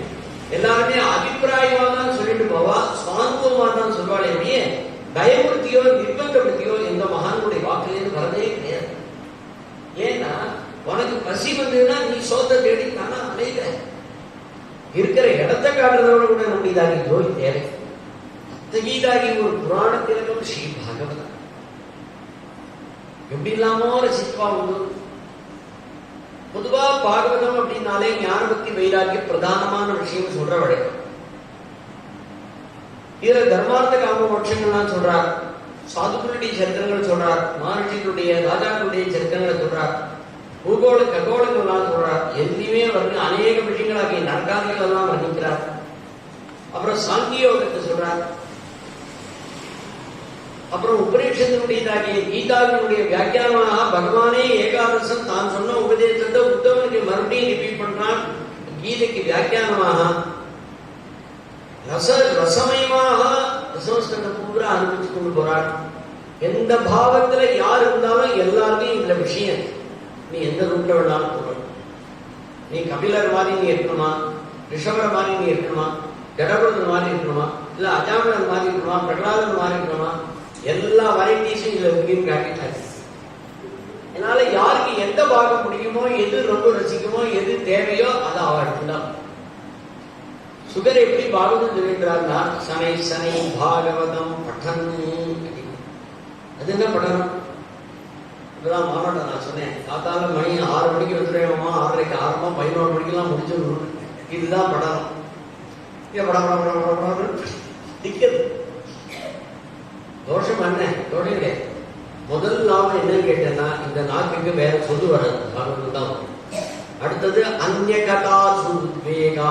எல்லாருமே அபிப்பிராயமா தான் சொல்லிட்டு போவா, சுவானுபவமா தான் சொல்வாளே, பயமுறுத்தியோ நிர்பந்தப்படுத்தியோ எந்த மகான்களுடைய வாக்குலேருந்து வரதே கிடையாது. ஏன்னா உனக்கு பசி வந்ததுன்னா நீ சோத்தை தேடி தானா அலையில இருக்கிற இடத்தை காட்டுறதோட கூட நம்முடையதாகி ஜோதி தேவை. அத்தகீதாகி ஒரு புராண திலகம் ஸ்ரீ பாகவதம் எப்படி இல்லாமோ ரசிப்பா உண்டு. பொதுவா பாகவதம் அப்படின்னாலே ஞான பக்தி வைராக்கிய பிரதானமான விஷயம் சொல்ற வழக்கம். இதுல தர்மார்த்த காம மோட்சங்கள்லாம் சொல்றார், சாதுக்களுடைய சரித்திரங்கள் சொல்றார், மகர்ஷிகளுடைய ராஜாக்களுடைய சரித்திரங்களை சொல்றார், பூகோள ககோளங்கள்லாம் சொல்றார். எதுலையுமே வந்து அநேக விஷயங்களாகிய நற்காரியங்கள் எல்லாம் வர்ணிக்கிறார். அப்புறம் சாங்கியோகத்தை சொல்றார். அப்புறம் உபநிஷத்தினுடையதாகிய கீதாவினுடைய வியாக்கியானமாக பகவானே ஏகாதசம் தான் சொன்ன உபதேசத்தை உத்தவனுக்கு மறுபடியும் ரிப்பீட் பண்றான். கீதைக்கு வியாக்கியானமாக ரசமயமாக ரசமஸ்கந்தம் பூரா அனுபவிச்சு கொண்டு போறார். எந்த பாவத்துல யார் இருந்தாலும் எல்லாருமே இந்த விஷயம் நீ எந்த ரூட்ல வேணாலும் போகணும். நீ கபிலர் மாதிரி நீ இருக்கணுமா, ரிஷபர் மாதிரி நீ இருக்கணுமா, ஜடபுரர் மாதிரி இருக்கணுமா, இல்ல அஜாமிரன் மாதிரி இருக்கணுமா, பிரகலாதன் மாதிரி இருக்கணுமா, எல்லா வெரைட்டிஸும் இதுல இருக்குன்னு காட்டிட்டாரு. அதனால யாருக்கு எந்த பாகம் பிடிக்குமோ, எது ரொம்ப ரசிக்குமோ, எது தேவையோ அதை அவ எடுத்துதான். சுகர் எப்படி பாகவதம் சொல்லிக்கிறாருன்னா, சனை சனை பாகவதம் பட்டன். அது என்ன படணும்? இப்பதான் மாநாட்டம் நான் சொன்னேன், காத்தால மணி 6 மணிக்கு வந்துடுவோமா, 6:30க்கு ஆரம்பம் 11 மணிக்கெல்லாம் முடிச்சிடணும். இதுதான் படம். படம் படம் படம் படம் படம் நிக்கிறது. தோஷம் என்ன? தோஷம் கிடையாது. முதல் லாபம் என்னன்னு கேட்டேன்னா, இந்த நாக்குக்கு வேற சொல்லு வராது, பாகவதம் தான். அடுத்தது அந்நிய கதா சுத்வேகா,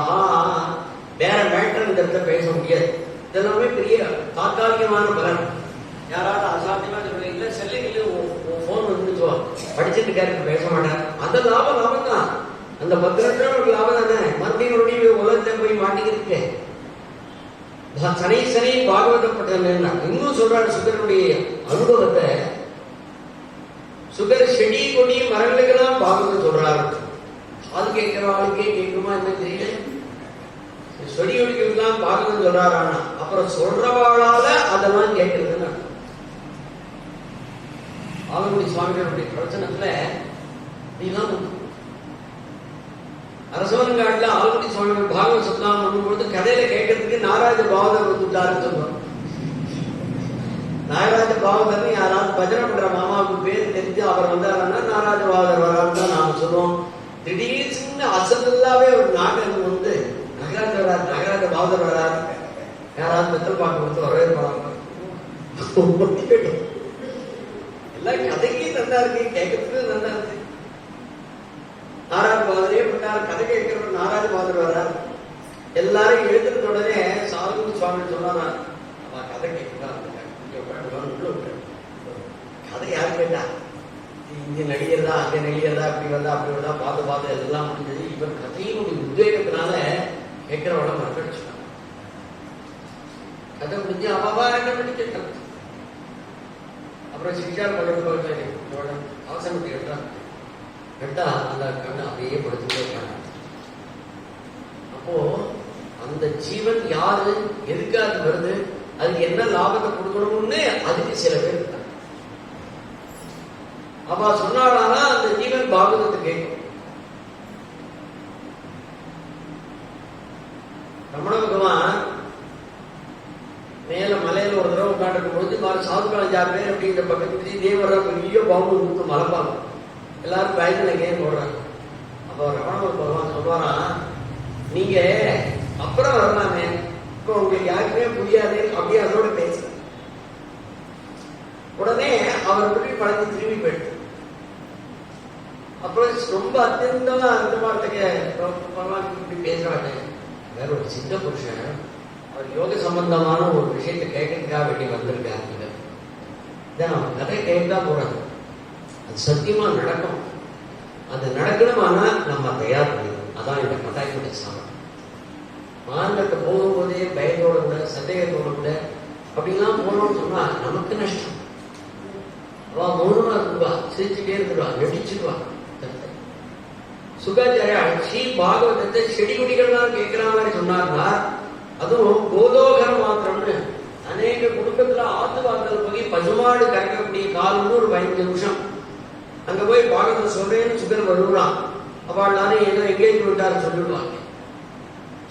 வேற மேட்டர் இந்த இடத்துல பேச முடியாது. இதெல்லாமே பெரிய தாற்காலிகமான பலன். யாராவது அசாத்தியமா இல்ல செல்லைகளே போன் வந்து படிச்சுட்டு இருக்காரு, பேச மாட்டார். அந்த லாபம் தான். அந்த 10 லட்சம் ஒரு லாபம் தானே. மந்திரியுடைய உலகத்தை போய் மாட்டிக்கிட்டு சனை சனை பாகவதப்பட்ட இன்னும் சொல்றாரு சுகருடைய அனுபவத்தை. சுகர் செடி கொடி மரங்களுக்கெல்லாம் பாகவதம் சொல்றாரு. அது கேட்கிற ஆளுக்கே கேட்குமா என்ன தெரியல. செடி கொடிக்கெல்லாம் பாகவதம் சொல்றாரானா அப்புறம் சொல்றவாளால அதெல்லாம் கேட்கறதுன்னு ஆலங்குடி சுவாமிகளுடைய பிரச்சனத்துல அரசவன்காட்டுல ஆலங்குடி சுவாமிகள் பாகவத சப்தாகம் பண்ணும்போது கதையில கேட்கறதுக்கு நாராஜ பாவதர் வந்துட்டாருன்னு சொல்லுவாங்க. நாகராஜ பாவதர்னு யாராவது பஜனை பண்ற மாமாவுக்கு பேர் தெரிஞ்சு அவர் வந்தாருன்னா நாராஜ பாவதர் வரான்னு தான் நாம சொல்லுவோம். திடீர்னு அசல்லாவே ஒரு நாடகம் வந்து நகராஜ வராது, நகராஜ பாவதர் வராது, யாராவது பெத்தல் பாக்கு கொடுத்து வரவே போறாங்க. எல்லாம் கதைக்கு நல்லா இருக்கு, கேட்கறதுக்கு நல்லா இருக்கு. நாராஜ பாதரே பண்ணார், கதை கேட்கிறவர் நாராஜ பாதர் வர்றார். எல்லாரும் எழுதுறது உடனே சாலங்குடி சுவாமி சொன்னாரா, அவன் கதை கேட்கிறான். கதை யாரு கேட்டா, இங்க நடிகர்தா அங்க நடிகர்தா, அப்படி வந்தா அப்படி வந்தா பார்த்து எல்லாம் முடிஞ்சது. இவர் கதையினுடைய உத்வேகத்தினால கேட்கிறவட மறக்கடிச்சுட்டான். கதை முடிஞ்சு அவாவா என்ன பண்ணி கேட்கறது. அப்புறம் சிகிச்சார் பள்ளி அவசரம் கேட்டான். கேட்டா அந்த கண்ணு அப்படியே படுத்துட்டே இருக்காங்க. அப்போ அந்த ஜீவன் யாரு, எதுக்கு அது வருது, அதுக்கு என்ன லாபத்தை கொடுக்கணும்னு அதுக்கு சில பேர் இருக்காங்க. அப்ப சொன்னாடானா அந்த ஜீவன் பாகவதத்தை கேட்கும். ரமண பகவான் மேல மலையில ஒரு தடவை உட்காந்துருக்கும் பொழுது சாதுகால 5-6 பேர் அப்படிங்கிற பக்கத்து தேவர பெரிய பாம்பு கொடுத்து மலைப்பாங்க. எல்லாரும் பயத்துல கேம் போடுறாங்க. அப்போ ரமண பகவான் சொல்றாராம், நீங்க அப்புறம் வரலாமே, இப்போ உங்களுக்கு யாருக்குமே புரியாது அப்படியே அதோட பேச. உடனே அவர் போய் பழங்கி திரும்பி போயிட்டு அப்புறம் ரொம்ப அத்தியந்தமா அந்த வார்த்தைக்கு பகவான் இப்படி பேசுறாங்க. வேற ஒரு சித்த புருஷன் அவர் யோக சம்பந்தமான ஒரு விஷயத்தை கேட்கறதுக்காக வேண்டி வந்திருக்காங்க. இதான் அவன் கதை கேட்கா போறாங்க. அது சத்தியமா நடக்கும். அது நடக்கணுமானா நம்ம தயார் பண்ணிக்கணும். அதான் இந்த கட்டாயத்துடைய சாமம். மார்க்கத்தை போகும்போதே பயத்தோட கூட சந்தேகத்தோட கூட அப்படிலாம் போனோம்னு சொன்னா நமக்கு நஷ்டம். அவ மௌனமா இருக்குவா, சிரிச்சுட்டே இருந்துருவா, வெடிச்சுடுவா. சுகாச்சாரியா ஸ்ரீ பாகவதத்தை செடி கொடிகள்லாம் கேட்கிற மாதிரி சொன்னார்னா, அதுவும் கோதோகரம் மாத்திரம்னு அநேக குடும்பத்துல ஆத்து வாங்கல் போய் பசுமாடு கறக்கக்கூடிய காலம்னு ஒரு 15 நிமிஷம் அங்க போய் பாகவதம் சொல்றேன்னு சுகர் வருவான். அவள் நானே ஏதோ எங்கேஜ் விட்டாரு சொல்லிடுவாங்க.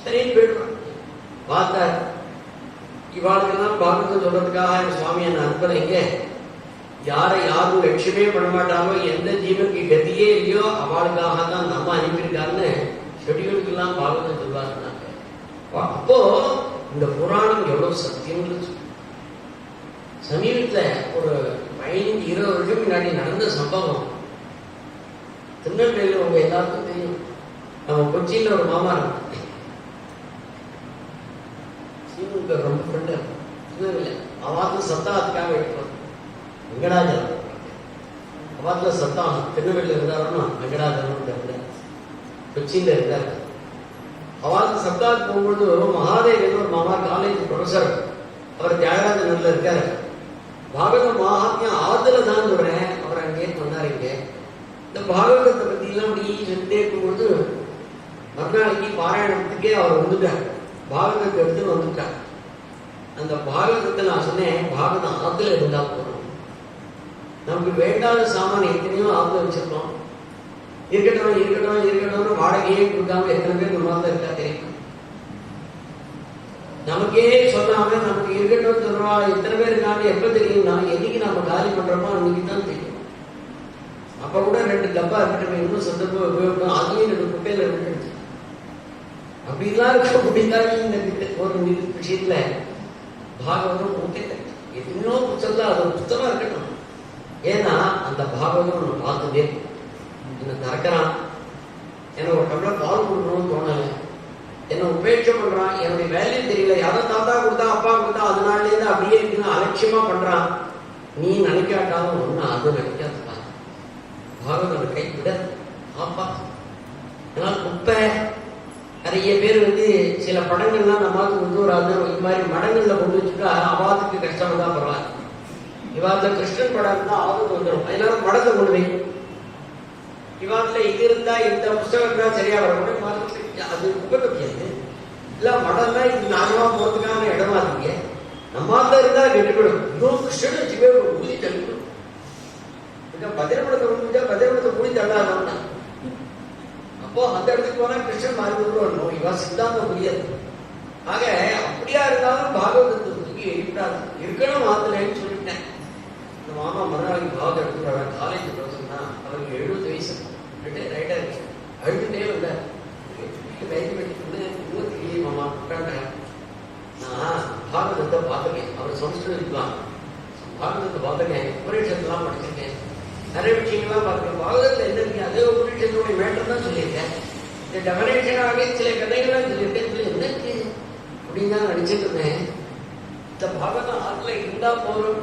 சரின்னு போயிடுவான். பார்த்தார், இவாளுக்கெல்லாம் பாகவதம் சொல்றதுக்காக சுவாமி என்ன அனுப்பலைங்க. யாரை யாரும் லட்சியமே பண்ண மாட்டாரோ, எந்த ஜீவனுக்கு கதியே இல்லையோ அவளுக்காக தான் நம்ம அனுப்பியிருக்காருன்னு செடிகளுக்கெல்லாம் பாகவதம் சொல்வாருன்னாங்க. அப்போ இந்த புராணம் எவ்வளவு சத்தியம். சமீபத்துல ஒரு 15-20 வருஷம் முன்னாடி நடந்த சம்பவம். திருநெல்வேலியில் உங்க எல்லாருக்கும் தெரியும். நம்ம கொச்சியில ஒரு மாமா இருக்கு, ரொம்ப ஃப்ரெண்டு. திருநெல்வேலி அவாத்துல சத்தாத்துக்காக எடுப்பாங்க. வெங்கடாஜலம் அவாத்துல சத்தாம் திருநெல்வேலியில் இருந்தாருன்னா வெங்கடாஜலம் கொச்சியில இருந்தாரு. அவாத்து சப்தாவுக்கு போகும்பொழுது மகாதேவன் ஒரு மாமா காலேஜ் ப்ரொஃபசர், அவர் தியாகராஜன்ல இருக்காரு. பாகவத மகாத்மியம் ஆத்துல தான் சொல்றேன். அவர் அங்கே வந்தார். இங்கே இந்த பாகவதத்தை பத்தி எல்லாம் அப்படி சொல்லிட்டே இருக்கும்போது மறுநாளைக்கு பாராயணத்துக்கே அவர் வந்துட்டார். பாகவதத்தை எடுத்துன்னு வந்துட்டார். அந்த பாகவதத்தை நான் சொன்னேன், பாகவதம் ஆத்துல இருந்தா போறோம். நமக்கு வேண்டாத சாமான் எத்தனையோ ஆத்துல வச்சிருக்கோம். இருக்கட்டும் இருக்கட்டும் இருக்கட்டும் வாடகையே கொடுக்காம எத்தனை பேர் நம்ம தான் இருக்கா தெரியும். நமக்கே சொல்லாம நமக்கு இருக்கட்டும் சொல்றோம். எத்தனை பேர் இருக்காங்க எப்ப தெரியும்னா என்னைக்கு நம்ம காலி பண்றோமோ அன்னைக்கு தான் தெரியும். அப்ப கூட 2 டப்பா இருக்கட்டும், இன்னும் சந்தர்ப்பம் உபயோகம், அதுலயும் 2 குப்பையில விட்டுருச்சு. அப்படிலாம் இருக்க முடியாது. இந்த ஒரு விஷயத்துல பாகவதம் எத்தனையோ புத்தகம் அது புத்தகம் இருக்கட்டும். ஏன்னா அந்த பாகவதம் நம்ம பார்த்துட்டே என்ன திறக்கிறான். எனக்கு ஒரு டம்ளர் பால் கொடுக்கணும்னு தோணலை, என்ன உபேட்சை பண்றான், என்னுடைய வேல்யூ தெரியல, யாரோ தாத்தா கொடுத்தா அப்பா கொடுத்தா அதனாலேருந்து அப்படியே இருக்குன்னு அலட்சியமா பண்றான். நீ நினைக்காட்டாலும் ஒண்ணு அது நினைக்காதுப்பா. பாகவதம் கைவிட ஆப்பா. அதனால குப்பை நிறைய பேர் சில படங்கள்லாம் நம்மளுக்கு ஒரு இது மாதிரி மடங்கள்ல கொண்டு வச்சுட்டா அவாதுக்கு கஷ்டம் தான் பரவாயில்ல. இவாத்துல கிருஷ்ணன் படம் இருந்தா ஆபத்து வந்துடும். எல்லாரும் படத்தை கொண்டு வை. இவாத்துல இது இருந்தா இந்த புத்தகம் இருந்தா சரியா வரணும். அது குப்பை வைக்காது. இல்ல மடம்னா இது நாகமா போறதுக்கான இடமா இருக்கீங்க. நம்மாத்துல இருந்தா கெட்டுக்கணும். இன்னும் கிருஷ்ணன் வச்சுக்கவே ஊதி தள்ளிக்கணும். பத்திரப்படத்தை கொண்டு பத்திரப்படத்தை கூடி தள்ளாதான். அப்போ அந்த இடத்துக்கு போனா கிருஷ்ணன் மாறி வரணும். இவா சித்தாந்தம் புரியாது. ஆக அப்படியா இருந்தாலும் பாகவதத்தை தூக்கி எழுப்பிடாது இருக்கணும் மாத்தலன்னு சொல்லிட்டேன். இந்த மாமா மறுநாளைக்கு பாகவதம் எடுத்துக்கிறாங்க. காலேஜ் சொன்னா அவருக்கு 70 வயசு ரைட்டா இருக்கு. அழுதுட்டே வந்தார். மாமா உட்காண்டேன். நான் பாகவதத்தை பார்த்துருக்கேன். அவர் சம்ஸ்கிருதம் இருக்கலாம். பாகவதத்தை பார்த்துருக்கேன். உபநிஷத்துலாம் படிச்சிருக்கேன். நிறைய விஷயங்கள்லாம் பார்க்கணும். பாகவதத்தில் என்ன இருக்கு அதே உபநிஷத்துடைய மேட்டர் தான் சொல்லியிருக்கேன். இந்த டெஃபனேஷனாகவே சில கதைகள்லாம் சொல்லியிருக்கேன். என்ன இருக்கு அப்படின்னு தான் நினைச்சிட்டு இருந்தேன். இந்த பாகவதம் ஆற்றுல இருந்தா போதும்,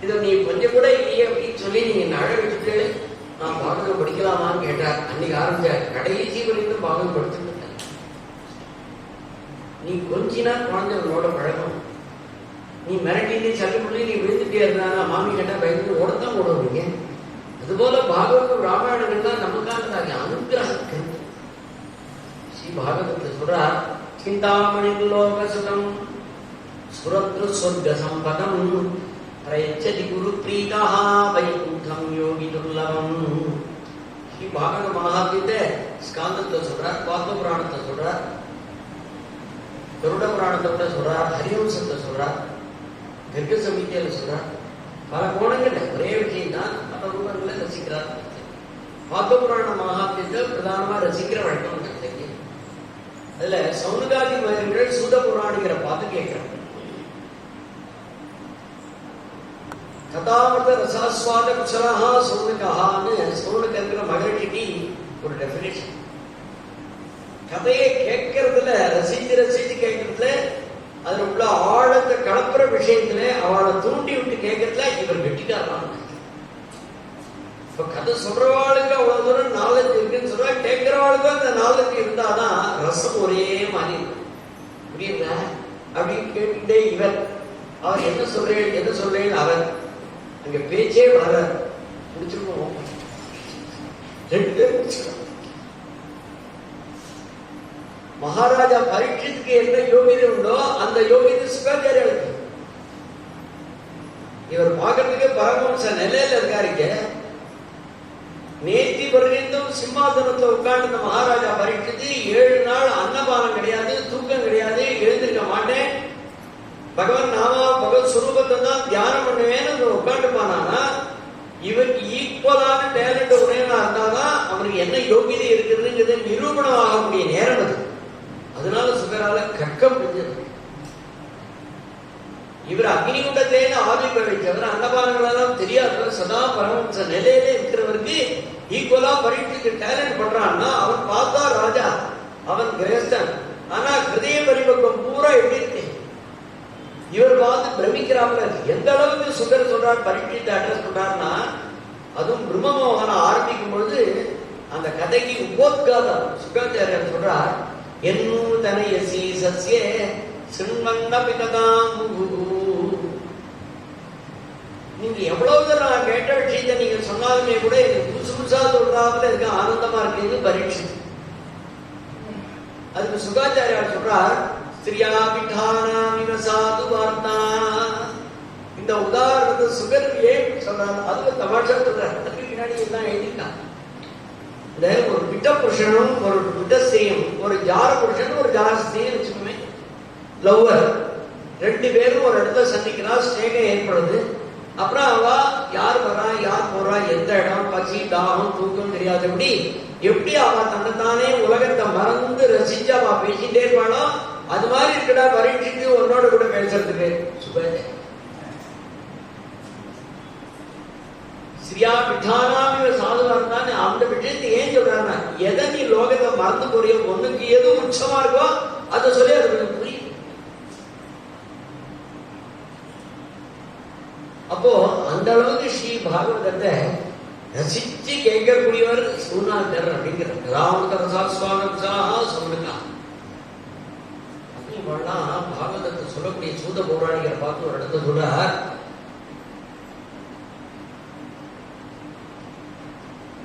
இதை நீ கொஞ்சம் கூட இல்லையே அப்படின்னு சொல்லி நீங்க நழ வச்சுட்டு நான் பாகவதம் படிக்கலாமான்னு கேட்டார். அன்னைக்கு ஆரம்பிச்சார். கடைசி வரைக்கும் பாகவதம் படிச்சுட்டு இருந்தேன். நீ கொஞ்சினா குழந்தைகளோட பழகம். நீ மிரட்டிட்டு சட்டுப்புள்ளி நீ விழுந்துட்டே இருந்தானா மாமி கேட்டா பயந்து ஓடத்தான் ஓடுவீங்க. அதுபோல பாகவதம் ராமாயணங்கள் தான் நமக்கானதாக அனுகிரகம். ஸ்ரீ பாகவதத்தை சொல்றார். சிந்தாமணி லோகசுதம் சுரத்ரு சொர்க்க சம்பதம் பிரயச்சதி குரு பிரீதா வைகுண்டம் யோகி துர்லபம். ஸ்ரீ பாகவத மகாத்மியத்தை ஸ்காந்தத்தை சொல்றார், பாத்ம புராணத்தை சொல்றார், கருட புராணத்தை கூட சொல்றார், ஹரிவம்சத்தை சொல்றார், கர்க்க சமீதியில சொல்றார். பல கோணங்கள்ல ஒரே விஷயம் தான் பல ரூபங்களை ரசிக்கிறார். பாத்ம புராண மகாத்மியத்தை பிரதானமா ரசிக்கிற வழக்கம் இருக்கு. அதுல சௌனகாதி மகன்கள் சூத புராணிங்கிற பார்த்து கேட்கிறாங்க. கதாமத ரசாஸ்வாத குசலஹா சௌனகான்னு சௌனகங்கிற மகர்ஷிக்கு ஒரு டெபினேஷன். கதையை கேட்கறதுல ரசிச்சு கேட்கறதுல அதுல உள்ள ஆழத்தை கலப்புற விஷயத்துல அவளை தூண்டி விட்டு கேட்கறதுல இவர் வெட்டிட்டாராம். இப்ப கதை சொல்றவாளுக்கு அவ்வளவு தூரம் நாலேஜ் இருக்குன்னு சொல்றா, கேட்கிறவாளுக்கும் அந்த நாலேஜ் இருந்தாதான் ரசம் ஒரே மாதிரி புரியுதா அப்படின்னு கேட்டுட்டே இவர் அவர் என்ன சொல்றேன் அவர் அங்க பேச்சே வர முடிச்சிருக்கோம். மகாராஜா பரீட்சித்துக்கு என்ன யோகிதை உண்டோ அந்த யோகிதை சுகாச்சாரியர்களுக்கு. இவர் பார்க்கறதுக்கு பரமஹம்ச நிலையில இருக்காருங்க. நேத்தி பர்யந்தம் சிம்மாசனத்துல உட்கார்ந்து மகாராஜா பரீட்சித்து 7 நாள் அன்னபானம் கிடையாது, தூக்கம் கிடையாது, எழுந்திருக்க மாட்டேன், பகவான் நாமா பகவத் சுரூபத்தை தான் தியானம் பண்ணுவேன்னு உட்காந்து போனானா இவருக்கு ஈக்குவலான டேலண்ட் உடையனா இருந்தாதான் அவருக்கு என்ன யோகிதை இருக்குதுங்கிறது நிரூபணம் ஆகக்கூடிய நேரம் அது. அதனால சுகரால கற்க முடிஞ்சது. இவர் அக்னிகுண்டத்திலேயே ஆவிப்ப வைத்தவர், அன்னபானங்கள் எல்லாம் தெரியாதவர், சதா பரமஹம்ச நிலையில இருக்கிறவருக்கு ஈக்குவலா பரீட்சித்து டேலண்ட் பண்றான்னா அவன் பார்த்தா ராஜா, அவன் கிரகஸ்தன். ஆனா ஹிருதய பரிபக்கம் பூரா எப்படி இருக்கு இவர் பார்த்து பிரமிக்கிறாப்புல இருக்கு. எந்த அளவுக்கு சுகர் சொல்றார் பரீட்சித்து அட்ரஸ் பண்றாருன்னா, அதுவும் பிரம்மமோகன ஆரம்பிக்கும் பொழுது அந்த கதைக்கு உபோத்காதம் சுகாச்சாரியர் சொல்றார். என்னும் தனயசி சஸ்யே சின்மன்ன பிததாம் நீங்க எவ்வளவு நான் கேட்ட விஷயத்தை நீங்க சொன்னாலுமே கூட எனக்கு புதுசு புதுசா சொல்றாப்புல இருக்க ஆனந்தமா இருக்குன்னு பரீட்சித்து. அதுக்கு சுகாச்சாரியார் சொல்றார், ஸ்திரியா பிட்டானாமிவ சாது வார்த்தா. இந்த உதாரணத்தை சுகர் ஏன் சொல்றாரு, அதுக்கு தமாஷா சொல்றாரு. அதுக்கு பின்னாடி எல்லாம் எழுதிட்டான். இந்த ஒரு பிட்ட புருஷனும் ஒரு பிட்ட ஸ்திரீயும், ஒரு ஜார புருஷனும் ஒரு ஜார ஸ்திரீயும் வச்சுக்கோமே, லவ்வர் ரெண்டு பேரும் ஒரு இடத்துல சந்திக்கிறா, ஸ்நேகம் ஏற்படுது. அப்புறம் அவ யார் வரா யார் போறா, எந்த இடம், பசி தாகம் தூக்கம் தெரியாதபடி எப்படி அவ தன்னைத்தானே உலகத்தை மறந்து ரசிச்சு அவ பேசிட்டே இருப்பாளோ அது மாதிரி இருக்கடா பரீட்சித்து உன்னோட கூட பேசுறதுக்கு. சுபேஜ ஸ்ரீயா பிட்டானாம சாதுவா இருந்தான்னு அந்த விஷயத்தை ஏன் சொல்றாங்க, எதை நீ லோகத்தை மறந்து போறியோ, ஒண்ணுக்கு எது உச்சமா இருக்கோ அதை சொல்லி அது புரியும். அப்போ அந்த அளவுக்கு ஸ்ரீ பாகவதத்தை ரசிச்சு கேட்கக்கூடியவர் சூனாதர் அப்படிங்கிற ராமதரசா சுவாமிசா சொல்லுங்க. அப்படிலாம் பாகவதத்தை சொல்லக்கூடிய சூத பௌராணிகரை பார்த்து ஒரு இடத்த சொல்றார்,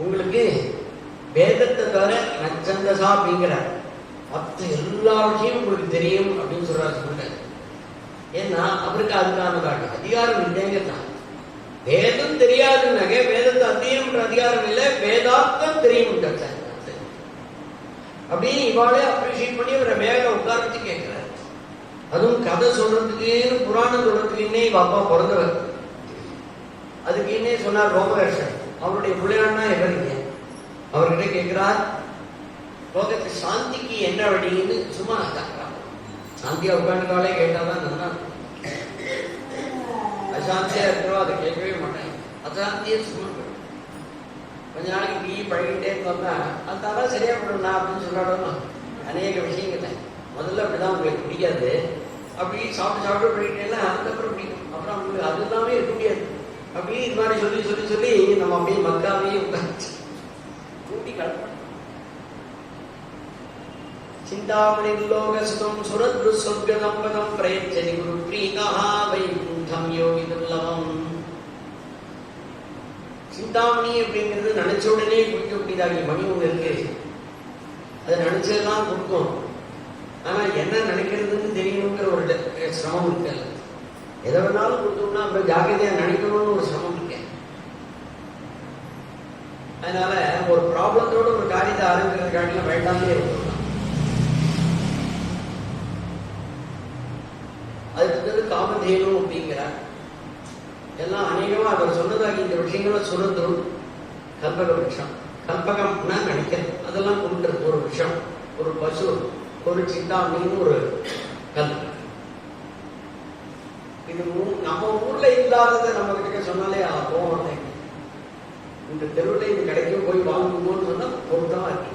உங்களுக்கு வேதத்தை தவிர நச்சந்தசா அப்படிங்கிறார், மற்ற எல்லா விஷயம் உங்களுக்கு தெரியும் அப்படின்னு சொல்றாரு. சொல்றாரு ஏன்னா அவருக்கு அதுக்கான அதிகாரம் இல்லைங்கத்தான். வேதம் தெரியாதுன்னாங்க, வேதத்தை அத்தியம்ன்ற அதிகாரம் இல்லை, வேதாந்தம் தெரியும். அப்படின்னு இவாளே அப்ரிஷியேட் பண்ணி அவரை மேல உட்கார வச்சு கேட்கிறாரு. அதுவும் கதை சொல்றதுக்குன்னு புராணம் சொல்றதுக்குன்னே இவ அப்பா பிறந்தவர். அதுக்கு இன்னே சொன்னார் ரோமகர்ஷன், அவருடைய பிள்ளையாண்ணா எவருங்க, அவர்கிட்ட கேட்கிறார் லோகத்து சாந்திக்கு என்ன வழின்னு. சும்மா சாந்தியா உட்காந்துக்காலே கேட்டாதான் நல்லா, அசாந்தியா இருக்கிறோம் அதை கேட்கவே மாட்டேன். அசாந்தியே சும்மா கொஞ்ச நாளைக்கு டீ பழகிட்டே இருந்தோம்னா அதெல்லாம் சரியா பண்ணணும்னா அப்படின்னு சொல்லாடணும். அநேக விஷயங்கள்ல முதல்ல அப்படிதான் உங்களுக்கு பிடிக்காது, அப்படி சாப்பிட்டு சாப்பிட்டு பழகிட்டேன்னா அதுக்கப்புறம் பிடிக்கும். அப்புறம் உங்களுக்கு அது எல்லாமே இருக்க முடியாது. அப்படி இது மாதிரி சொல்லி சொல்லி சொல்லி நம்ம அப்படியே மக்காவே உட்காந்து கூட்டி கலப்போம். சிந்தாமணிலோகசுதம் சுரத்ரு சொர்க்கதம்பதம் பிரயச்சதி குரு பிரீதா வைகுண்டம் யோகி துர்லபம். சிந்தாமணி அப்படிங்கிறது நினைச்ச உடனே குடிக்கக்கூடியதாகி மணி ஒன்று இருக்கு, அதை நினைச்சதெல்லாம் கொடுக்கும். ஆனா என்ன நினைக்கிறதுன்னு தெரியணுங்கிற ஒரு சிரமம் இருக்கு. எதை வேணாலும் கொடுத்தோம்னா அப்புறம் ஜாக்கிரதையா நினைக்கணும்னு ஒரு சிரமம் இருக்கு. அதனால ஒரு ப்ராப்ளத்தோட ஒரு காரியத்தை ஆரம்பிக்கிறதுக்காக வேண்டாமே இருக்கணும். அதுக்கு காமதேனு அப்படிங்கிறார். எல்லாம் அநேகமா அவர் சொன்னதாகி இந்த விஷயங்கள சுரந்துரும். கல்பக விஷம், கல்பகம்னா நினைக்கிறது, அதெல்லாம் கொடுக்கிறது ஒரு விஷம், ஒரு பசு, ஒரு சிந்தாமணின்னு ஒரு கல். இது நம்ம ஊர்ல இல்லாததை நம்ம கிட்ட சொன்னாலே போவாங்க. இந்த தெருவில் இது கிடைக்கும் போய் வாங்குவோம்னு சொன்னா பொருத்தமா இருக்கு.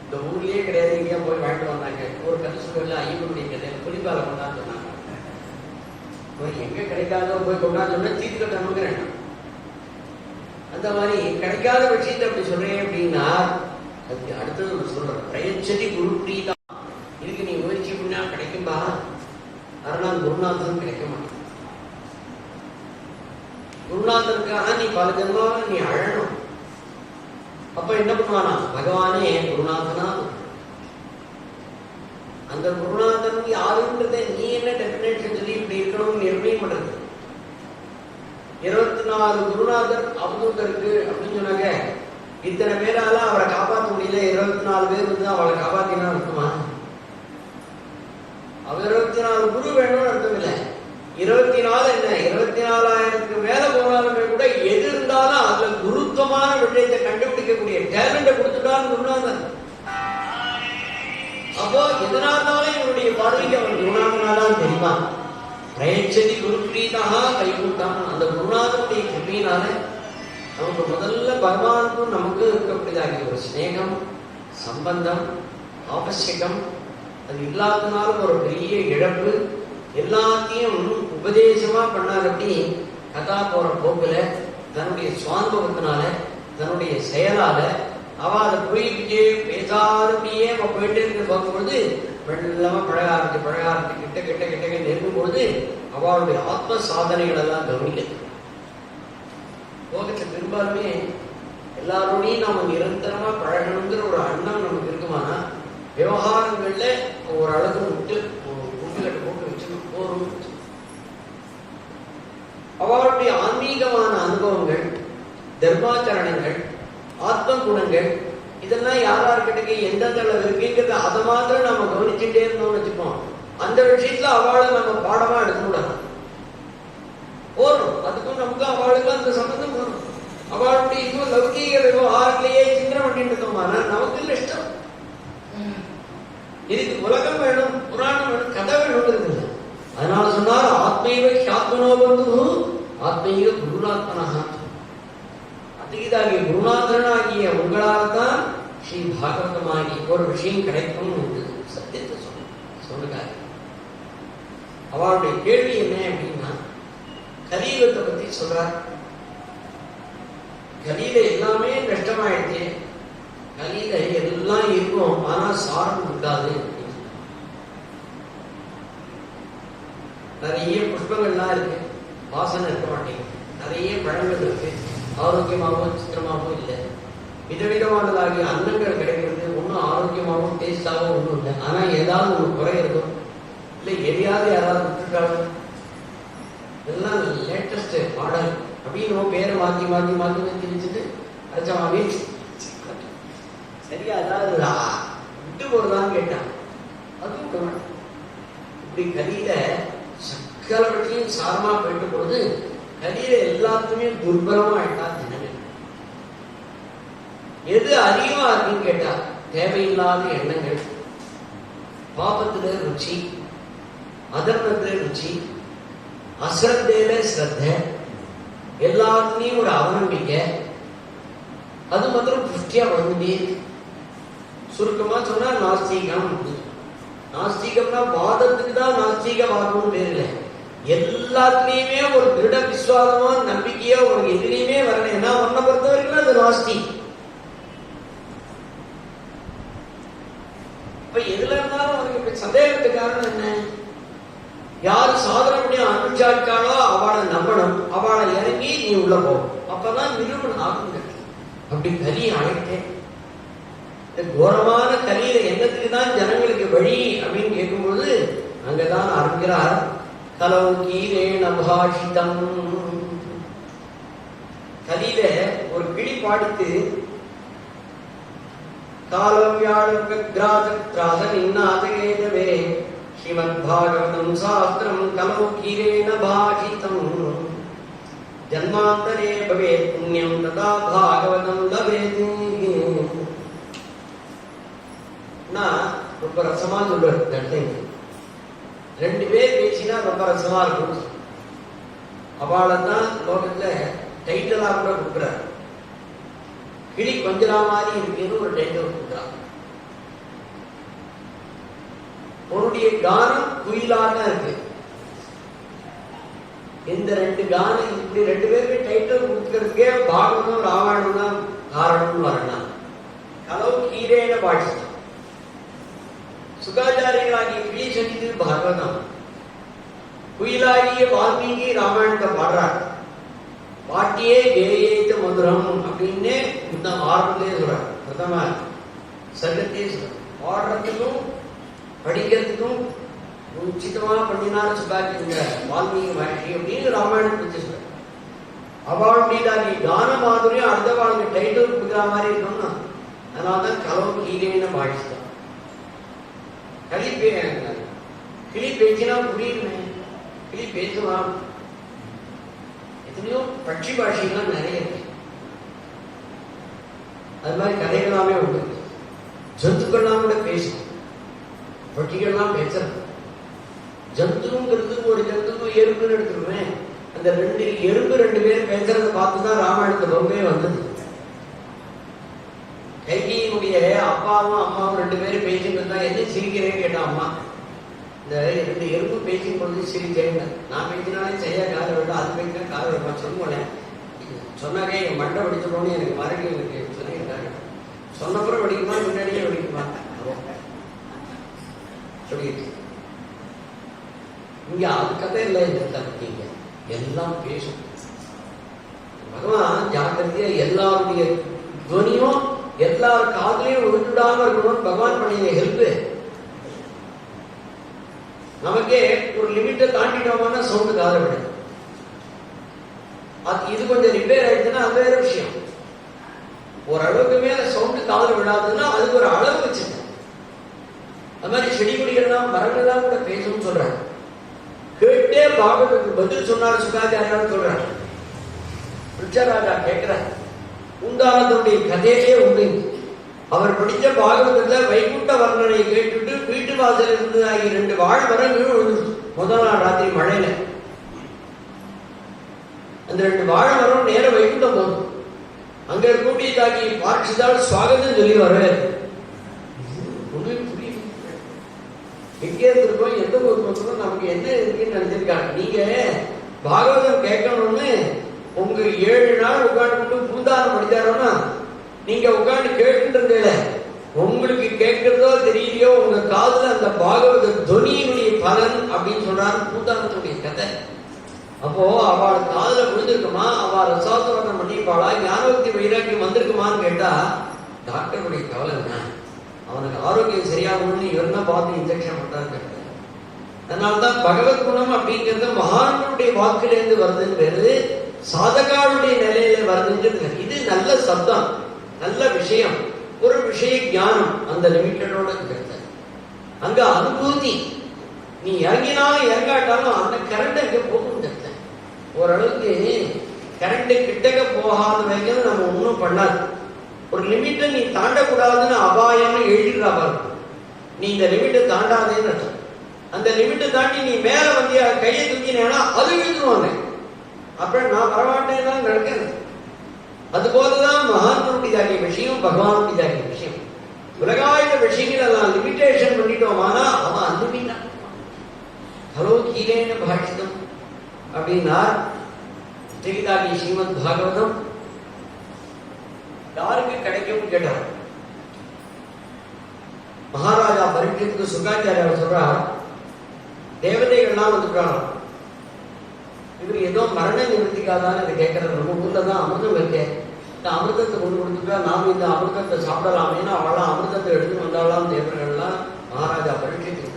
இந்த ஊர்லயே கிடையாது, எங்கேயா போய் வாங்கிட்டு வந்தாங்க. ஒரு கதை சொல்ல ஐயனுடைய கதை புலிபால கொண்டாந்து சொன்னாங்க. எங்க கிடைக்காதோ போய் கொண்டாந்து சொன்னா தீர்த்து கட்டணுங்கிறேன். அந்த மாதிரி கிடைக்காத விஷயத்தை அப்படி சொல்றேன் அப்படின்னா அதுக்கு அடுத்தது நம்ம சொல்றோம் பிரயச்சதி குரு பிரீதா. இதுக்கு நீ முயற்சி பண்ணா கிடைக்கும்பா, அருணான் குருநாதன் கிடைக்க மாட்டேன். குருநாதனுக்காக நீ பல ஜென்மாவை நீ அழணும். அப்ப என்ன பண்ணுவானா, பகவானே குருநாதனா. அந்த குருநாதன் யாருன்றதை நீ என்ன டெபினேஷன் சொல்லி இப்படி இருக்கணும்னு நிர்ணயம் பண்றது. 24 குருநாதர் அவதூதருக்கு அப்படின்னு சொன்னாங்க. இத்தனை பேரால அவரை காப்பாற்ற முடியல, 24 பேர் வந்து அவளை காப்பாத்தினா இருக்குமா? அவர் 24 குரு வேணும்னு அர்த்தம் இல்லை. 24 என்ன 24,000க்கு மேல போனாலுமே கூட எது இருந்தாலும் அதுல குருத்துவமான விஷயத்தை கண்டுபிடிக்கக்கூடிய டேலண்ட கொடுத்துட்டான்னு குருநாதன். அப்போ எதனாலும் இவருடைய பார்வைக்கு அவர் குருநாதனாதான் தெரியுமா? பிரயச்சதி குரு பிரீதா கைகூட்டம். அந்த குருநாதனுடைய கிருபையினால நமக்கு முதல்ல பகவானுக்கும் நமக்கு இருக்கக்கூடியதாகிய ஒரு ஸ்நேகம், சம்பந்தம் அவசியம். அது இல்லாததுனால ஒரு பெரிய இழப்பு. எல்லாத்தையும் உபதேசமா பண்ணாதபடி கதா போற போக்குல தன்னுடைய சுவானுபவத்தினால தன்னுடைய செயலால அவ அதை புரியிட்டே பேசாதபடியே அவ போயிட்டே இருக்க பார்க்கும்பொழுது வெள்ளமா பழக ஆரம்பிச்சு கிட்ட கிட்ட கிட்ட நெருங்கும் பொழுது அவளுடைய ஆத்ம சாதனைகள் எல்லாம் கவனிக்க லோகத்துல பெரும்பாலுமே எல்லாரோடையும் நாம நிரந்தரமா பழகணுங்கிற ஒரு எண்ணம் நமக்கு இருக்குமானா விவகாரங்கள்ல ஓரளவுக்கு முட்டுக்கட்டை போட்டு வச்சுக்கணும் போரும். அவளுடைய ஆன்மீகமான அனுபவங்கள், தர்மாச்சரணங்கள், ஆத்ம குணங்கள் இதெல்லாம் யாரார்கிட்ட எந்தெந்த அளவு இருக்குங்கிறத அதை மாத்திரம் நம்ம கவனிச்சுட்டே இருந்தோம்னு வச்சுப்போம். அந்த விஷயத்துல அவளை நம்ம பாடமா எடுக்க கூடாது. போறோம் அதுக்கும் நமக்கும் அவளுக்கும் அந்த சம்பந்தம் வரும். அவளுடைய இதுவும் லௌகீக விவகாரத்திலேயே சிந்தனை பண்ணிட்டு இருக்கோம்னா நமக்கு இல்லை இஷ்டம். இதுக்கு உலகம் வேணும், புராணம் வேணும், கதை வேணுங்கிறது இல்லை. அதனால சொன்னார் ஆத்மீக சாத்மனோ பந்து ஆத்மீக குருநாத்மனா. அதுதாகிய குருநாதனாகிய உங்களால் தான் ஸ்ரீ பாகவதமாகி ஒரு விஷயம் கிடைக்கும் என்று சத்தியத்தை சொல்லுகிறார். அவளுடைய கேள்வி என்ன அப்படின்னா கலியுகத்தை பத்தி சொல்றார். கலியில எல்லாமே நஷ்டமாயிடுச்சு, கலியில எல்லாம் இருக்கும் ஆனா சாரம் இருக்காது. நிறைய புஷ்பங்கள்லாம் இருக்கு, வாசனை இருக்க மாட்டேங்குது. நிறைய பழங்கள் இருக்கு, ஆரோக்கியமாகவும் சித்திரமாகவும் இல்லை. விதவிதமானதாகிய அன்னங்கள் கிடைக்கிறது, ஒன்றும் ஆரோக்கியமாகவும் டேஸ்டாகவும் ஒன்றும் இல்லை. ஆனா ஏதாவது ஒரு குறை இருக்கும், இல்லை எதையாவது யாராவது விட்டுட்டாலும் இதெல்லாம் லேட்டஸ்ட் மாடல் அப்படின்னு பேரை மாற்றி மாற்றி மாற்றி மாற்றி வச்சுட்டு அரைச்சமாவே சரியா ஏதாவது விட்டு போறதான்னு கேட்டான். அதுவும் இப்படி கலியில சக்கரவற்றியும் சாரமா போயிட்டு போது கலியில எல்லாத்துக்குமே துர்பலமா ஆயிட்டா ஜனங்கள். எது அதிகமா இருக்குன்னு கேட்டா தேவையில்லாத எண்ணங்கள், பாபத்துல ருச்சி, அதர்மத்துல ருச்சி, அஸ்ரத்தையில ஸ்ரத்த, எல்லாத்துலயும் ஒரு அவநம்பிக்கை, அது மாத்திரம் புஷ்டியா வளர்ந்துட்டே இருக்கு. சுருக்கமா சொன்னா நாஸ்திகம். நாஸ்திகம்னா வாதத்துக்கு தான் நாஸ்திகவாதம்னு பேர் இல்லை. எல்லாத்துலயுமே ஒரு திருட விசுவாசமோ நம்பிக்கையோ உனக்கு எதுலையுமே வரல. ஏன்னா உன்னை பொறுத்த வரைக்கும் அது நாஸ்தி. இப்ப எதுல இருந்தாலும் உனக்கு சந்தேகத்துக்கு காரணம் என்ன? யாரு சாதனை பண்ணி அனுப்பிச்சாட்டாலோ அவளை நம்பணும், அவளை இறங்கி நீ உள்ள போகும். அப்பதான் நிரூபணம் ஆகும். அப்படி கலி ஆயிட்டேன். கோரமான கலியில என்னத்துக்கு தான் ஜனங்களுக்கு வழி அப்படின்னு கேட்கும்போது அங்கதான் ஆரம்பிக்கிறார். கலவு கீரேண பாஷிதம். கலியில ஒரு கிளி பாடித்து காலம் யாழ் நின்னாதேதவே ஸ்ரீமத் பாகவதம் சாஸ்திரம் கலவு கீரேண பாஷிதம் ஜன்மாந்தரே பவேத் புண்ணியம் ததா பாகவதம் லபேத். ரொம்ப ரசமா சொல்றாரு. ரெண்டு பேர் பேசினா ரொம்ப ரசமா இருக்கும். அவளை தான் லோகத்துல டைட்டிலா கூட கொடுக்குறாரு. கிளி கொஞ்சலா மாதிரி இருக்குன்னு ஒரு டைட்டில் கொடுக்குறாங்க. உன்னுடைய கானம் குயிலாக இருக்கு. இந்த ரெண்டு கானம் இப்படி ரெண்டு பேருக்கு டைட்டில் கொடுக்கறதுக்கே பாகவதம் ராமாயணம் தான் காரணம் வரணும். கலவு கீரேன பாஷிதம். சுகாச்சாரியர்களாகிய கிளி சொல்லிது பாகவதம், குயிலாகிய வால்மீகி ராமாயணத்தை பாடுறார். பாட்டியே கேயேத்த மதுரம் அப்படின்னு இந்த ஆரம்பத்திலே சொல்றார். பிரதம சர்க்கத்தையே சொல்றார். பாடுறதுக்கும் படிக்கிறதுக்கும் உச்சிதமா பண்ணினார் சுகாச்சாரிய வால்மீகி மகர்ஷி அப்படின்னு ராமாயணம் பற்றி சொல்றார். அவளுடைய கான மாதுரியம் அடுத்த வாழ்க்கை டைட்டில் கொடுக்குற மாதிரி இருக்கணும்னா அதனால்தான் கலவு கீரேன பாஷிதம். கிளி பேச்சினா புரியுமே, கிளி பேசலாம். எத்தனையோ பட்சி பாஷைகள்லாம் நிறைய இருக்கு. அது மாதிரி கதைகளாமே உண்டு. ஜந்துக்கள்லாம் கூட பேசும், பட்சிகள்லாம் பேசுறது. ஜந்துங்கிறது ஒரு ஜந்துக்கும் எறும்புன்னு எடுத்துருவேன். அந்த ரெண்டு எறும்பு ரெண்டு பேரும் பேசுறதை பார்த்துதான் ராமாயணத்து ரொம்பவே வந்தது. கைகியினுடைய அப்பாவும் அம்மாவும் ரெண்டு பேரும் பேசிட்டு இருந்தா என்ன சிரிக்கிறேன்னு கேட்டான் அம்மா. இந்த ரெண்டு எறும்பு பேசிக்கும் பொழுது சிரிச்சேன்னு. நான் பேசினாலே செய்ய கால விட, அது பேசினா கால விடமா சொல்லுவேன். சொன்னாலே என் மண்டை வெடிச்சிடணும்னு எனக்கு மறைக்க எனக்கு சொல்லியிருக்காங்க. சொன்னப்புறம் வெடிக்குமா முன்னாடியே வெடிக்குமா சொல்லிட்டு இங்க அது கதை இல்லை. இந்த கதைங்க எல்லாம் பேசும். பகவான் ஜாக்கிரதையா எல்லாருடைய துவனியும் எல்லார் காதலையும் விட்டுடாம இருக்கணும்னு பகவான் பண்ணிய ஹெல்ப். நமக்கே ஒரு லிமிட்டை தாண்டிட்டோம்னா சவுண்டு காதல விட, இது கொஞ்சம் ரிப்பேர் ஆயிடுச்சுன்னா அது வேற விஷயம். ஓரளவுக்கு மேல சவுண்டு காதல விடாதுன்னா அதுக்கு ஒரு அளவு வச்சுங்க. அது மாதிரி செடி கொடிகள்லாம் மரங்கள்லாம் கூட பேசணும்னு சொல்றாங்க. கேட்டே பாகவதற்கு பதில் சொன்னார் சுகாச்சாரியான்னு சொல்றாங்க. ரிச்சராஜா கேட்கிறார், உண்டானதுடைய கதையே உண்டு. அவர் படித்த பாகவதத்துல வைகுண்ட வர்ணனை கேட்டுட்டு வீட்டு வாசல் இருந்து ஆகிய 2 வாழை மரம் விழுந்துச்சு. முதல் நாள் ராத்திரி மழையில அந்த 2 வாழை மரம் நேர வைகுண்டம் போதும். அங்க இருக்கக்கூடியதாகி பார்க்ஷிதால் சுவாகதம் சொல்லி வரவே புரியுது. எங்கே இருந்திருக்கோம், எந்த ஊருக்கு நமக்கு என்ன இருக்குன்னு நினைச்சிருக்காங்க. நீங்க பாகவதம் கேட்கணும்னு உங்க 7 நாள் உட்காந்து பூந்தாரம் படிச்சாரோன்னா நீங்க உட்காந்து கேட்டுன்றதுல உங்களுக்கு கேட்கிறதோ தெரியலையோ உங்க காதுல அந்த பாகவத துவனியினுடைய பலன் அப்படின்னு சொல்றாரு பூந்தாரத்துடைய கதை. அப்போ அவள் காதுல விழுந்திருக்குமா, அவள் ரசாசுவரணம் பண்ணிப்பாளா, ஞானவக்தி வைராக்கியம் வந்திருக்குமான்னு கேட்டா டாக்டருடைய கவலை என்ன, அவனுக்கு ஆரோக்கியம் சரியாகணும்னு இவர்னா பார்த்து இன்ஜெக்ஷன் பண்றாரு. அதனால்தான் பகவத் குணம் அப்படிங்கிறது மகான்களுடைய வாக்கிலிருந்து வருதுன்னு வருது, சாதகாவுடைய நிலையில வருதுன்றது. இது நல்ல சப்தம், நல்ல விஷயம், ஒரு விஷய ஞானம் அந்த லிமிட்டடோட இருக்கிறது. அங்க அனுபூதி நீ இறங்கினாலும் இறங்காட்டாலும் அந்த கரண்ட் அங்க போகும். ஓரளவுக்கு கரண்ட் கிட்டக்க போகாத வரைக்கும் நம்ம ஒன்றும் பண்ணாது. ஒரு லிமிட்டை நீ தாண்டக்கூடாதுன்னு அபாயம்னு எழுதிடுறா பாருங்க. நீ இந்த லிமிட்டை தாண்டாதேன்னு அர்த்தம். அந்த லிமிட்டை தாண்டி நீ மேல வந்து கையை தூக்கினேன்னா அது எழுதுவாங்க. அப்புறம் நான் வரமாட்டேன்னா நடக்கிறது. அதுபோலதான் மகான்களுடையதாகிய விஷயம், பகவானுடையதாகிய விஷயம். உலகாயுத விஷயங்களை நான் லிமிட்டேஷன் பண்ணிட்டோமானா அவன் அன்பின்னா ஹலோ கீழேன்னு பாஷிதம் அப்படின்னா ஸ்ரீதாகி ஸ்ரீமத் பாகவதம் யாருக்கு கிடைக்கும் கேட்டார். மகாராஜா பரீட்சித்துக்கு சுகாச்சாரியார் சொல்றார், தேவதைகள்லாம் வந்துட்டாங்க. இவர் ஏதோ மரண நிவர்த்திக்காதான்னு இதை கேட்கறது. நம்ம ஊர்ல தான் அமிர்தம் இருக்கேன், இந்த அமிர்தத்தை கொண்டு கொடுத்துட்டா நாம இந்த அமிர்தத்தை சாப்பிடலாமேன்னு அவெல்லாம் அமிர்தத்தை எடுத்து வந்தாலாம் தேவர்கள்லாம் மகாராஜா பரீட்சித்துக்கு.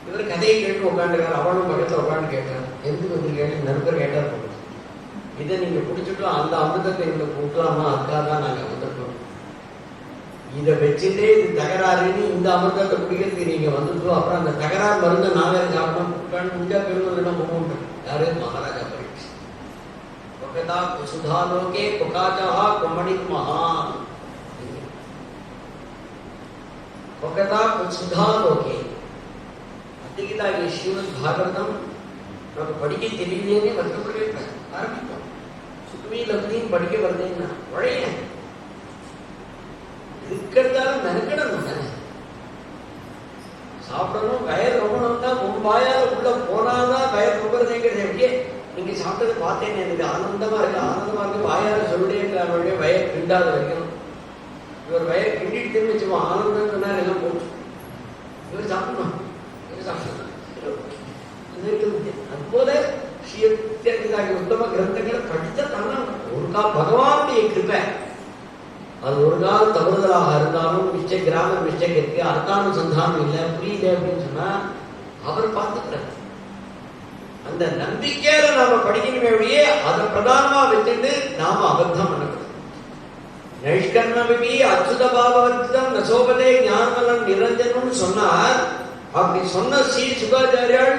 இவர் கதையை கேட்டு உட்காந்துருக்காரு. அவளும் பக்கத்தில் உட்காந்து கேட்டார், எதுக்கு வந்து கேட்டு நண்பர் கேட்டார், இதை நீங்க குடிச்சுட்டோம் அந்த அமிர்தத்தை எங்களுக்கு கொடுக்கலாமா, அதுக்காக நாங்க வந்துட்டோம். இதை வச்சுட்டே இது தகராறுன்னு இந்த அமிர்தத்தை குடிக்கிறதுக்கு நீங்க வந்துட்டோம். அப்புறம் அந்த தகராறு மருந்து நான் வேற சாப்பிட்டோம் முடிஞ்சா பெருமைதான் போகும். யாரு? மகாராஜா பரீட்சை. பொகதா சுதாலோகே பொகாச்சா கொமணி மகான். பொகதா சுதாலோகே அதிகதாகிய ஸ்ரீமத் பாகவதம் நமக்கு படிக்க தெரியலேயே வருத்தப்பட்டு ஆரம்பிப்போம். சுக்குமி லக்தியும் படிக்க வருதுன்னா உழைய இருக்கிறதால மெனக்கிடணும் தானே. சாப்பிடணும், வயர் ரொம்பணும் தான் முன்பாயால உள்ள போனாதான் வயர் ரொம்பறதுங்கிறது. எப்படியே நீங்க சாப்பிட்டது பார்த்தேன்னு எனக்கு ஆனந்தமா இருக்கு, ஆனந்தமா இருக்கு, வாயால சொல்லுடைய வயர் கிண்டாத வரைக்கும். இவர் வயர் கிண்டிட்டு திரும்பி வச்சுவோம், ஆனந்தம் சொன்னா எல்லாம் போச்சு. இவர் சாப்பிடணும், இவர் சாப்பிடணும். அதுபோல உத்தம கிரந்தங்களை படித்த தன்ன ஒரு கால் பகவானுடைய கிருபை. அது ஒரு கால் தவறுதலாக இருந்தாலும் மிஸ்டேக், கிராமர் மிஸ்டேக் இருக்கு, அர்த்தானுசந்தானம் இல்லை, புரியல அப்படின்னு சொன்னா அவர் பார்த்துக்கிறார். அந்த நம்பிக்கையில நாம படிக்கணுமே வழியே அதை பிரதானமா வச்சுட்டு நாம அபத்தம் பண்ணக்கூடாது. நைஷ்கர்ணவி அச்சுத பாபவர்த்தம் நசோபதே ஞானமலம் நிரஞ்சனும் சொன்னார். அப்படி சொன்ன ஸ்ரீ சுகாச்சாரியால்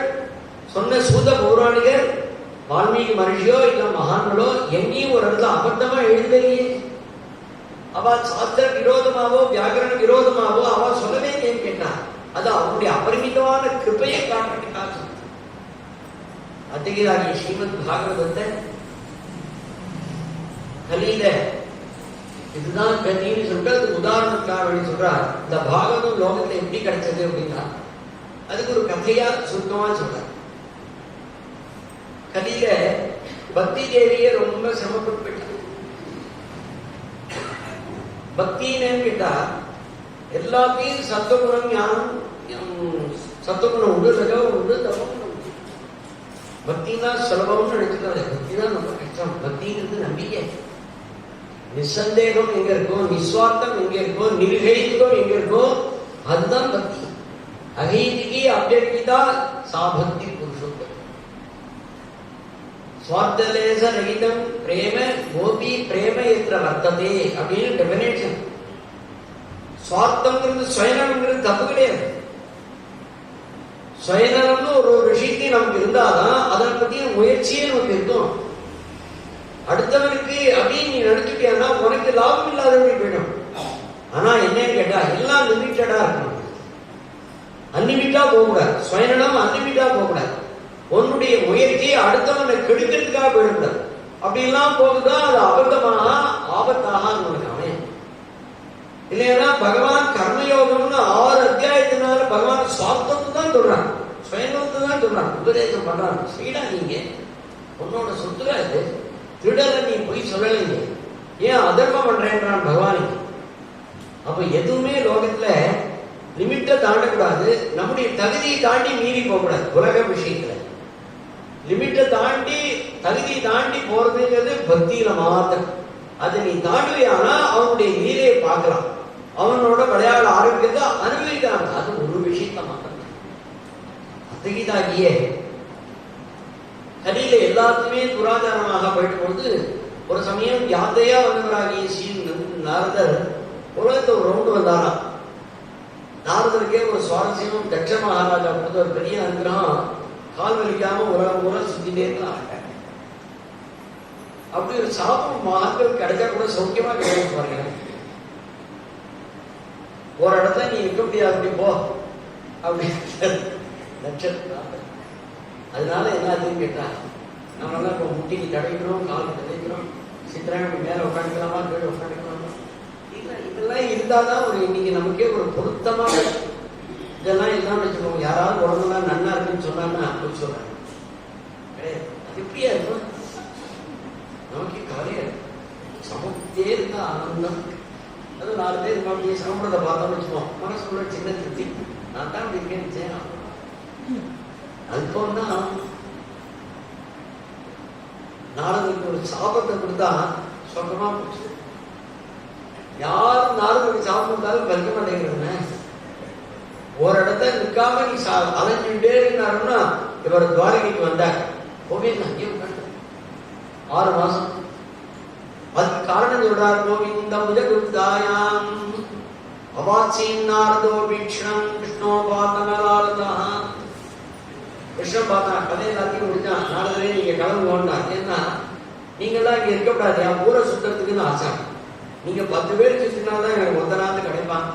சொன்ன சூத பௌராணிகர், வால்மீகி மனுஷியோ இல்ல மகான்களோ எங்கேயும் ஒரு இடத்துல அபத்தமா எழுதலையே. அவ சாஸ்திர விரோதமாவோ வியாகரண விரோதமாவோ அவ சொல்லவே ஏன் கேட்டா அது அவனுடைய அபரிமிதமான கிருப்பையை காட்டுறதுக்காக சொன்ன. அதிகாரி ஸ்ரீமத் பாகவதத்தை கலியில இதுதான் கலின்னு சொல்லிட்டு அதுக்கு உதாரணத்துக்காக வேண்டி சொல்றார். இந்த பாகவதம் லோகத்துல எப்படி கிடைச்சது அப்படின்னா அதுக்கு ஒரு கதையா சுருக்கமா சொல்றார். கலியில பக்தி தேவிய ரொம்ப சிரமப்பட்டு போயிட்டார். பக்தின்னு கேட்டா எல்லாத்தையும் சத்துவகுணம் ஞானம், சத்துவகுணம் உண்டு, ரஜகுணம் உண்டு, தமகுணம் உண்டு. பக்தினா சுலபம்னு நினைச்சுக்காது, பக்தி தான் நம்ம கஷ்டம். பக்திங்கிறது நம்பிக்கை. நிசந்தேகம் எங்க இருக்கோ, நிஸ்வார்த்தம் எங்க இருக்கோ, நிர்ஹேதுகம் எங்க இருக்கோ, அதுதான் பக்தி. அஹைதிகி அபியர்கிதா சாபக்தி புருஷோத்தம். சுவார்த்தலேச ரகிதம் பிரேம கோபி பிரேம என்ற வர்த்ததே அப்படின்னு டெபினேஷன். சுவார்த்தம்ங்கிறது சுயநலம்ங்கிறது தப்பு கிடையாது. சுயநலம்னு ஒரு விஷயத்தை நமக்கு இருந்தாதான் அதனை பத்திய முயற்சியே நமக்கு இருக்கும். அடுத்தவனுக்கு அப்படின்னு நீ நினைச்சுட்டியானா உனக்கு லாபம் இல்லாதவங்க போயிடும். ஆனா என்னன்னு கேட்டா எல்லாம் லிமிட்டடா இருக்கணும். அன்லிமிட்டா போகக்கூடாது. சுயநலம் அன்லிமிட்டா போகக்கூடாது. உன்னுடைய முயற்சியை அடுத்தவனை கெடுக்கிறதுக்காக போயிடக்கூடாது. அப்படிலாம் போகுதான் அது அபத்தமாக ஆபத்தாக உனக்கு அமையும். இல்லைன்னா பகவான் கர்மயோகம்னு 6 அத்தியாயத்தினால பகவான் சுவார்த்தத்தை தான் சொல்றான், சுயநலத்தை தான் சொல்றான், உபதேசம் பண்றான். ஸ்பீடா நீங்க உன்னோட சொத்துல இது திருடலை நீ போய் சொல்லலைங்க, ஏன் அதர்மம் பண்றேன்றான் பகவானுக்கு. அப்ப எதுவுமே லோகத்துல லிமிட்டை தாண்டக்கூடாது. நம்முடைய தகுதியை தாண்டி மீறி போகக்கூடாது. உலக விஷயத்துல லிமிட்டை தாண்டி தகுதியை தாண்டி போறதுங்கிறது பக்தியில மாத்திரம். அதை நீ தாண்டுவியானா அவனுடைய லீலையை பார்க்கலாம், அவனோட விளையாட ஆரம்பிக்கிறத அனுபவிக்கிறாங்க. அது ஒரு விஷயத்த மாத்திரம். அத்தகையதாகிய கலியில எல்லாத்துமே துராச்சாரமாக போயிட்டு போது ஒரு சமயம் யாத்தையா வந்தவராகிய நாரதர் உலகத்தை ஒரு ரவுண்டு வந்தாராம். நாரதருக்கே ஒரு சுவாரஸ்யமும் தட்ச மகாராஜா கொடுத்த ஒரு பெரிய அனுகிரகம், கால் வலிக்காம உலகம் பூரா சுத்திட்டே இருக்கலாம். அப்படி ஒரு சாப்பிடும் மகாக்கள் கிடைச்சா கூட சௌக்கியமா கிடையாது பாருங்க. ஒரு இடத்துல நீ இருக்க முடியாது, அப்படி போ அப்படின்னு நட்சத்திரம். அதனால என்ன ஆச்சுன்னு கேட்டா நம்மளாம் இப்போ முட்டிக்கு தடைக்கிறோம், காலுக்கு தடைக்கிறோம், சித்திரம் மேல உட்காந்துக்கலாமா கீழே உட்காந்துக்கலாமா, இல்லை இதெல்லாம் இருந்தாதான் ஒரு இன்னைக்கு நமக்கே ஒரு பொருத்தமாக இதெல்லாம் இல்லாமல் வச்சுக்கோங்க. யாராவது உடம்புலாம் நன்னா இருக்குன்னு சொன்னாங்கன்னா அப்படி சொல்றாங்க கிடையாது. அது எப்படியா இருக்கும், நமக்கு கவலையா சமத்தே இருந்தா ஆனந்தம். அது 4 பேர் அப்படியே சமப்படுறதை பார்த்தோம்னு வச்சுக்கோம், மனசுக்குள்ள சின்ன திருப்தி. நான் தான் அப்படி இருக்கேன்னு செய்யலாம். அல்பம்னா நாரதருக்கு ஒரு சாபத்தை கொடுத்தா சொந்தமா போச்சு. யாரும் நாரதருக்கு சாபம் கொடுத்தாலும் கற்க மாட்டேங்கிறதுன்னு ஒரு இடத்த நிற்காம நீ அலைஞ்சுட்டே இருந்தாருன்னா இவர் துவாரகைக்கு வந்தார். கோவிந்த் அங்கேயே உட்காந்து 6 மாசம். அதுக்கு காரணம் சொல்றார், கோவிந்தம் முதகுப்தாயாம் அவாச்சீம் நாரதோ வீக்ஷணம் கிருஷ்ணோ பாத்தமலாரதா. கிருஷ்ணன் பார்த்தான், கதை எல்லாத்தையும் முடிச்சான். நாரதரே நீங்க கிளம்பு வேண்டாம், ஏன்னா நீங்கெல்லாம் இங்க இருக்கக்கூடாது, என் ஊரை சுத்தத்துக்குன்னு ஆசை. நீங்க 10 பேர் சுத்தினால்தான் எனக்கு மொத்த நாள் கிடைப்பான்.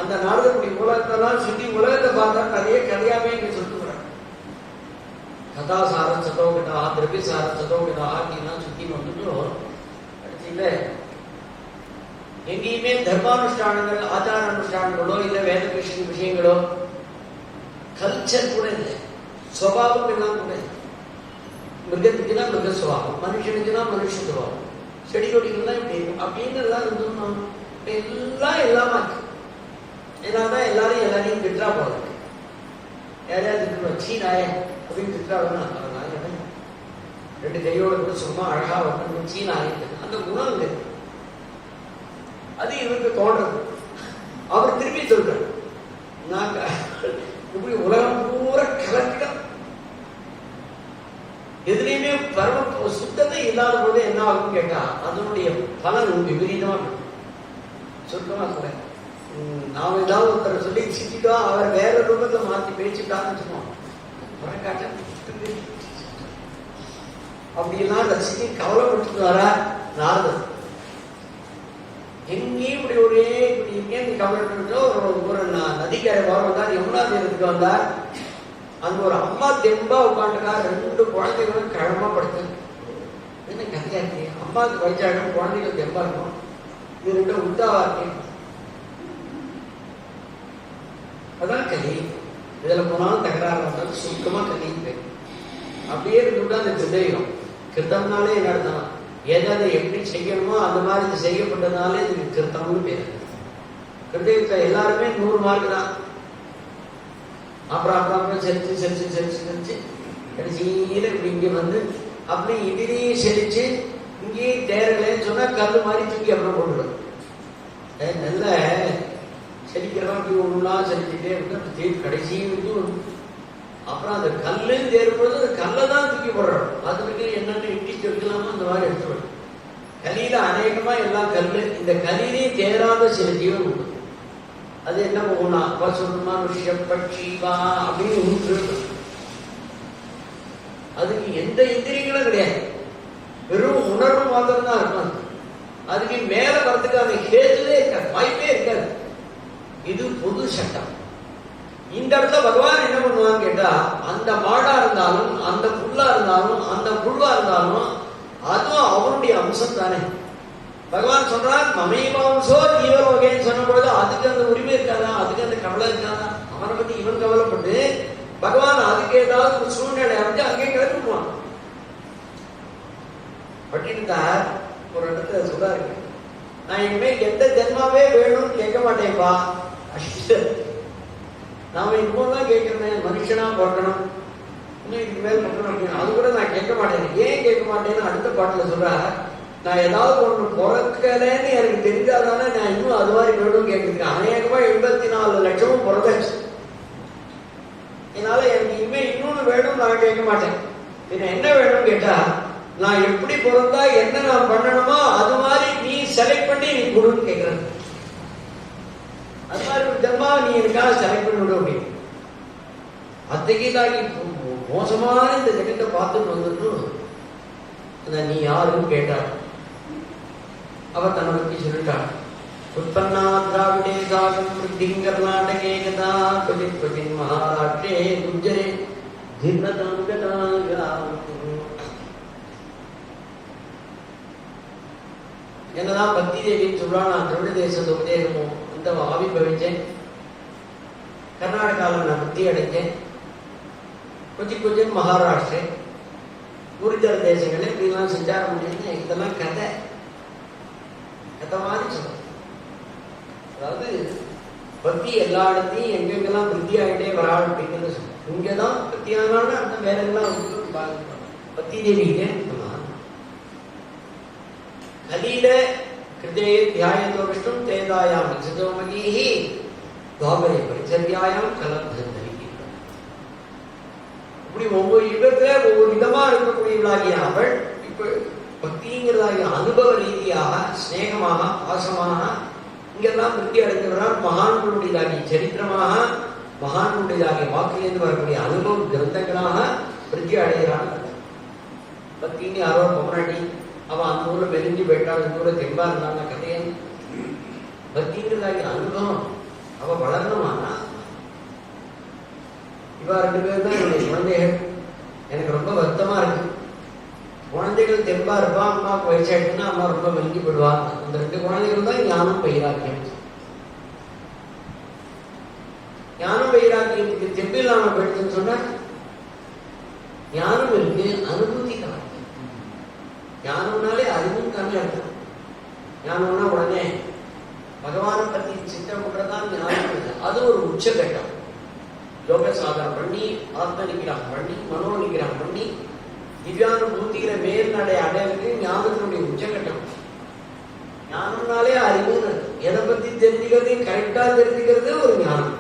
அந்த நாரதப்படி உலகத்தெல்லாம் சுத்தி உலகத்தை பார்த்தா கதையே கதையாவே இங்க சொல்லுறாங்க. கதாசார சதோகதா திரவியசார சதோகதா அப்படின்னா சுத்தி வந்துட்டோம். கடைசியில எங்கேயுமே தர்மானுஷ்டானங்கள் ஆச்சார அனுஷ்டானங்களோ இல்லை வேத விஷயங்களோ கல்ச்சர் கூட இல்லை, சுவாவம் எல்லாம் கூட இல்லை. மிருகத்துக்குன்னா மிருக சுவாவம், மனுஷனுக்குன்னா மனுஷ சுவாவம், செடி கொடிகள்லாம் இப்படி இருக்கும் அப்படின்னு எல்லாம் இருந்தோம். எல்லாம் எல்லாமா இருக்கு. ஏன்னாதான் எல்லாரையும் திட்டா போறது. யாரையாவது திட்டுவோம், சீனாய அப்படின்னு திட்டா வரணும். 2 கையோட கூட சும்மா அழகா வரணும், சீனாய அந்த குணம் இருக்கு. அது இவருக்கு தோன்றது. அவர் திருப்பி சொல்றார், நாங்க இப்படி உலகம் பூரா கலக்கிடம், எதுலையுமே பரம சுத்தத்தை இல்லாத போது என்ன ஆகும் கேட்டா அதனுடைய பலன் விபரீதமா சுத்தமா கூட. நாம ஏதாவது ஒருத்தர் சொல்லி சிக்கிட்டோம், அவர் வேற ரூபத்தை மாத்தி பேச்சுட்டான்னு வச்சுக்கோம், அப்படிலாம் ரசிக்க கவலைப்பட்டு வரா நாரதர். எங்கேயும் இப்படி ஒரே இப்படி இருக்கேன் கவலைப்பட்டு ஒரு நதிக்கரை வர வந்தார், யமுனா தீரத்துக்கு வந்தார். அங்க ஒரு அம்மா தெம்பா உட்காந்துக்கா, 2 குழந்தைகளும் கிழமா படுத்து. என்ன கதையா இருக்கு, அம்மாவுக்கு வயசாகும், குழந்தைகள் தெம்பா இருக்கும், இது 2 உத்தாவா இருக்கு. அதான் கலி. இதுல போனாலும் தகராறு வந்தாலும் சுருக்கமா கலின்னு பேர். அப்படியே இருந்துவிட்டா அந்த கிருதயம். கிருத்தம்னாலே என்ன அர்த்தம், எதை எப்படி செய்யணுமோ அந்த மாதிரி இது செய்யப்பட்டதுனாலே இதுக்கு கிருத்தம்னு பேர். கிருதயத்தை எல்லாருமே 100 மார்க் தான். அப்புறம் செஞ்சு கடைசியில இப்படி இங்க வந்து அப்படி இதுலேயும் செழிச்சு இங்கேயும் தேரலன்னு சொன்னா கல்லு மாதிரி தூக்கி அப்புறம் போட்டுடும். நல்ல செழிக்கிறவன் அப்படி ஒண்ணுனா செழிச்சுட்டே இருக்கு கடைசி வரைக்கும். அப்புறம் அந்த கல்லுன்னு தேரும்பொழுது அந்த கல்லை தான் தூக்கி போடுறோம். அதுக்கு என்னென்ன இட்டிச்சு வைக்கலாமோ அந்த மாதிரி எடுத்துவிடும். கலியில அநேகமா எல்லாம் கல்லு. இந்த கலியிலே தேராத சில ஜீவன் உண்டு. அது என்ன போகும்னா பசுமா விஷயம் பட்சிவா அப்படின்னு அதுக்கு எந்த இந்திரியங்களும் கிடையாது, வெறும் உணர்வு மாத்திரம் தான் இருக்கும். அதுக்கு மேல வரதுக்கான கேதுவே இருக்காது, வாய்ப்பே இருக்காது. இது பொது சட்டம். இந்த இடத்துல பகவான் என்ன பண்ணுவான்னு கேட்டா, அந்த மாடா இருந்தாலும் அந்த புல்லா இருந்தாலும் அந்த புல்வா இருந்தாலும் அதுவும் அவனுடைய அம்சம் தானே. பகவான் சொல்றான் மமைமாம்சோ ஜீவலோகேன்னு சொன்ன பொழுது அதுக்கு அந்த உரிமை இருக்காதா, அதுக்கு அந்த கவலை இருக்காதா? அவனை பத்தி இவன் கவலைப்பட்டு பகவான் அதுக்கு ஏதாவது ஒரு சூழ்நிலை அமைஞ்சு அங்கே கிளம்பிடுவான். பட்டினத்தார் ஒரு இடத்துல சொல்றாரு, நான் இனிமே எந்த ஜென்மாவே வேணும்னு கேட்க மாட்டேன்பா. நாம இப்போதான் கேட்கிறேன், மனுஷனா பிறக்கணும், இன்னும் இதுக்கு மேல் பிறக்கணும் அப்படின்னு. அது கூட நான் கேட்க மாட்டேன். ஏன் கேட்க மாட்டேன்னு அடுத்த பாட்டுல சொல்ற, நான் ஏதாவது ஒண்ணு பிறக்கலன்னு எனக்கு தெரிஞ்சாதானே நான் இன்னும் அது மாதிரி வேணும்னு கேட்கிறேன். அநேகமா 84 லட்சமும் பிறந்தாச்சு. என்னால எனக்கு இனிமே இன்னொன்னு வேணும் நான் கேட்க மாட்டேன். என்ன வேணும்னு கேட்டா, நான் எப்படி பிறந்தா என்ன நான் பண்ணணுமோ அது மாதிரி நீ செலக்ட் பண்ணி நீ கொடுன்னு கேட்கிறேன். அது மாதிரி ஒரு ஜென்மா நீ எனக்காக செலக்ட் பண்ணி விடும் அப்படின்னு. அத்தைக்கு மோசமான இந்த ஜெகத்தை பார்த்துட்டு வந்துட்டு நீ யாருன்னு கேட்டார். அவ தன்னை பற்றி சொல்லிட்டாள். உற்பன்னா திராவிடே சாகம் விருத்திங் கர்நாடகே கதா கொதித் கொதின் மகாராஷ்டிரே குஜ்ஜரே என்னதான் பக்தி தேவின்னு சொல்றா. நான் திராவிட தேசத்தை உதயகமும் அந்த ஆவிர்பவிச்சேன். கர்நாடகாவில் நான் பக்தி அடைஞ்சேன். கொச்சி கொச்சின் மகாராஷ்டிரே குருஜர தேசங்களே இப்படிலாம் சஞ்சாரம் முடியுது. இதெல்லாம் கதை கதை மாதிரி சொல்றேன். அதாவது பக்தி எல்லா இடத்தையும் எங்கெங்கெல்லாம் திருப்தி ஆகிட்டே வராள் அப்படிங்கிறது சொல்றேன். இங்கதான் பக்தியானால அந்த வேற எல்லாம் பக்தி தேவிக்கு கலியில கிருதே தியாயத்தோ விஷ்ணும் தேதாயாம் நிஜதோமகீஹி துவாபரே பரிச்சர்யாயாம் கலப்தரி. இப்படி ஒவ்வொரு யுகத்துல ஒவ்வொரு விதமா இருக்கக்கூடியவளாகிய அவள் இப்ப பக்திங்கிறதாகிய அனுபவ ரீதியாக ஸ்நேகமாக பாசமாக இங்கெல்லாம் திருப்தி அடைந்தவரால் மகான்களுடையதாகிய சரித்திரமாக மகான்களுடையதாகிய வாக்கிலிருந்து வரக்கூடிய அனுபவ கிரந்தங்களாக திருப்தி அடைகிறான். பக்தின்னு யாரோ பொம்னாட்டி அவன் அந்த ஊர்ல மெலிஞ்சு போயிட்டான், இந்த ஊர்ல தெம்பா இருந்தாங்க கதையை. பக்திங்கிறதாகிய அனுபவம் அவ வளரணுமானா இவா 2 பேர் தான் என்னுடைய குழந்தைகள். எனக்கு ரொம்ப வருத்தமா இருக்கு. குழந்தைகள் தெம்பா இருப்பா, அம்மாவுக்கு வயசாயிட்டுன்னா அம்மா ரொம்ப மெலிஞ்சு போயிடுவா. அந்த 2 குழந்தைகள் தான் ஞானம் வைராக்கியம். ஞானம் வைராக்கியத்துக்கு தெம்பு இல்லாம போயிடுதுன்னு சொன்னா ஞானம் இருக்கு, அனுபூதி தான். ஞானம்னாலே அறிவும் தானே அர்த்தம். ஞானம்னா உடனே பகவானை பத்தி சிந்தனை பண்றதுதான் ஞானம் இல்லை. அது ஒரு உச்சகட்டம். யோக சாதனை பண்ணி ஆத்ம நிகிரகம் பண்ணி மனோ நிகிரகம் பண்ணி திவ்யானுபூதிகிற மேல்நடை அடையிறது ஞானத்தினுடைய உச்சகட்டம். ஞானம்னாலே அறிவுன்னு எதை பத்தி தெரிஞ்சுக்கிறது கரெக்டா தெரிஞ்சுக்கிறது ஒரு ஞானம்.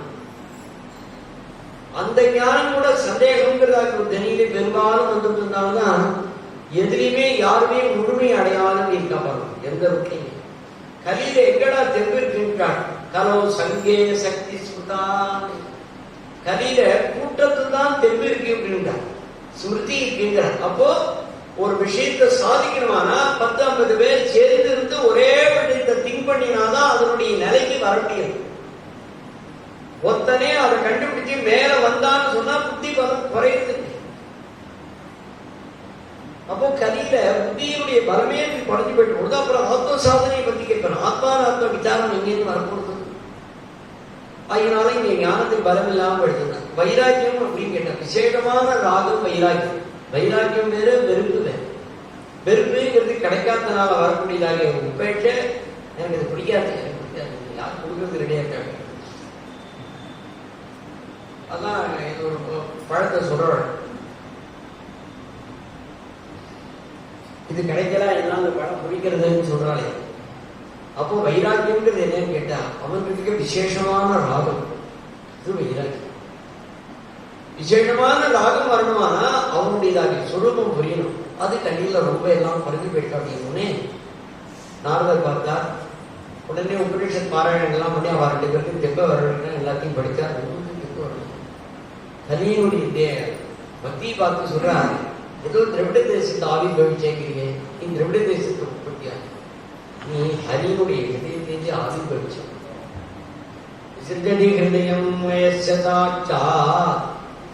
அந்த ஞானம் கூட சந்தேகம்ங்கிறதாக ஒரு தனியிலே பெரும்பாலும் வந்துட்டு இருந்தால்தான் எதுலையுமே யாருமே முழுமை அடையாளம் இருக்கா பாருங்க. எந்த ருட்டையுமே கலியில எங்கடா தெம்பு இருக்கின்றாள். கலோ சங்கே சக்தி சுதான். கலியில கூட்டத்தில் தான் தெம்பு இருக்கு அப்படின்றார், ஸ்மிருதி இருக்கின்றார். அப்போ ஒரு விஷயத்தை சாதிக்கணுமானா 10-50 பேர் சேர்ந்து இருந்து ஒரே விஷயத்தை திங்க் பண்ணினாதான் அதனுடைய நிலைக்கு வர முடியும். ஒத்தனே அதை கண்டுபிடிச்சு மேல வந்தான்னு சொன்னா புத்தி பலம் குறையுது. அப்போ கலியில புத்தியினுடைய பலமே குறைஞ்சு போயிட்டு போடுது. அப்புறம் ஆத்ம சாதனையை பத்தி கேட்கணும். ஆத்மாத்ம விசாரம் எங்கேருந்து வரப்போகுது? அதனால இங்க ஞானத்துக்கு பலம் இல்லாம எடுத்துங்க. வைராக்கியம் அப்படின்னு கேட்டாங்க. விசேஷமான ராகம் வைராக்கியம். வைராக்கியம் வேறு, வெறுப்பு வேறு. வெறுப்புங்கிறது கிடைக்காதனால வரக்கூடியதாக உப்பேற்ற எனக்கு இது பிடிக்காது, எனக்கு பிடிக்காது, யார் கொடுக்கறது ரெடியா இருக்காங்க. அதான் இது ஒரு பழத்தை சொல்றாள். இது கிடைக்கல எல்லாம் அந்த படம் பிடிக்கிறதுன்னு சொல்றாளே. அப்போ வைராக்கியம்ங்கிறது என்னன்னு கேட்டா அவனுக்கு விசேஷமான ராகம். இது வைராக்கியம். விசேஷமான ராகம் வரணுமானா அவனுடையதாக சுரூபம் புரியணும். அது கண்ணில ரொம்ப எல்லாம் பறந்து போயிட்டா அப்படின்னு நாரதர் பார்த்தார். உடனே உபநிஷத் பாராயணம் எல்லாம் பண்ணி அவ 2 பேருக்கு தெப்ப வரணும் எல்லாத்தையும் படித்தா தெப்ப வரணும். கலியினுடைய பக்தி பார்த்து சொல்றார், ஏதோ திரவிட தேசத்தை ஆவிர்வவிச்சேங்கிறீங்க, நீ திரவிட தேசத்தை உற்பத்தியா, நீ ஹரியினுடைய ஹிருதயத்தை ஆவிர்வவிச்ச. சிர்ஜதி ஹிருதயம் வயசதாச்சா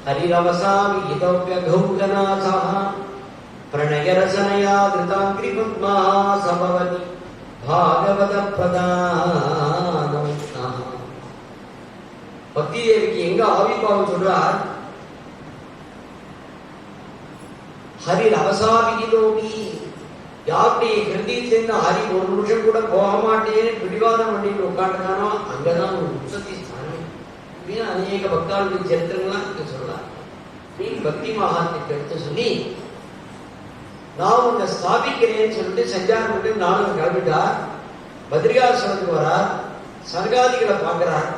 ஹரிரவசாமி இதவ்யகௌகநாசா பிரணயரசனயா கிருதாங்கிரி பத்மா சபவதி பாகவத பிரதானம். பக்தி தேவிக்கு எங்க ஆவிர்வாவம் சொல்றார், ஹரி ரவசா விகிதோபி, யாருடைய ஹிருதயத்திலிருந்து ஹரி ஒரு நிமிஷம் கூட போக மாட்டேன்னு பிடிவாதம் பண்ணிட்டு உட்காந்துட்டானோ அங்கதான் ஒரு உற்பத்தி ஸ்தானம். அநேக பக்தாளுடைய சரித்திரங்கள்லாம் சொல்லலாம். நீ பக்தி மகாத்மியத்தை எடுத்து சொல்லி நான் உன்னை ஸ்தாபிக்கிறேன்னு சொல்லிட்டு சஞ்சாரம் பண்ணி நானும் கிளம்பிட்டார். பத்ரிகாசிரமத்துக்கு வரார். சனகாதிகளை பார்க்கிறார்.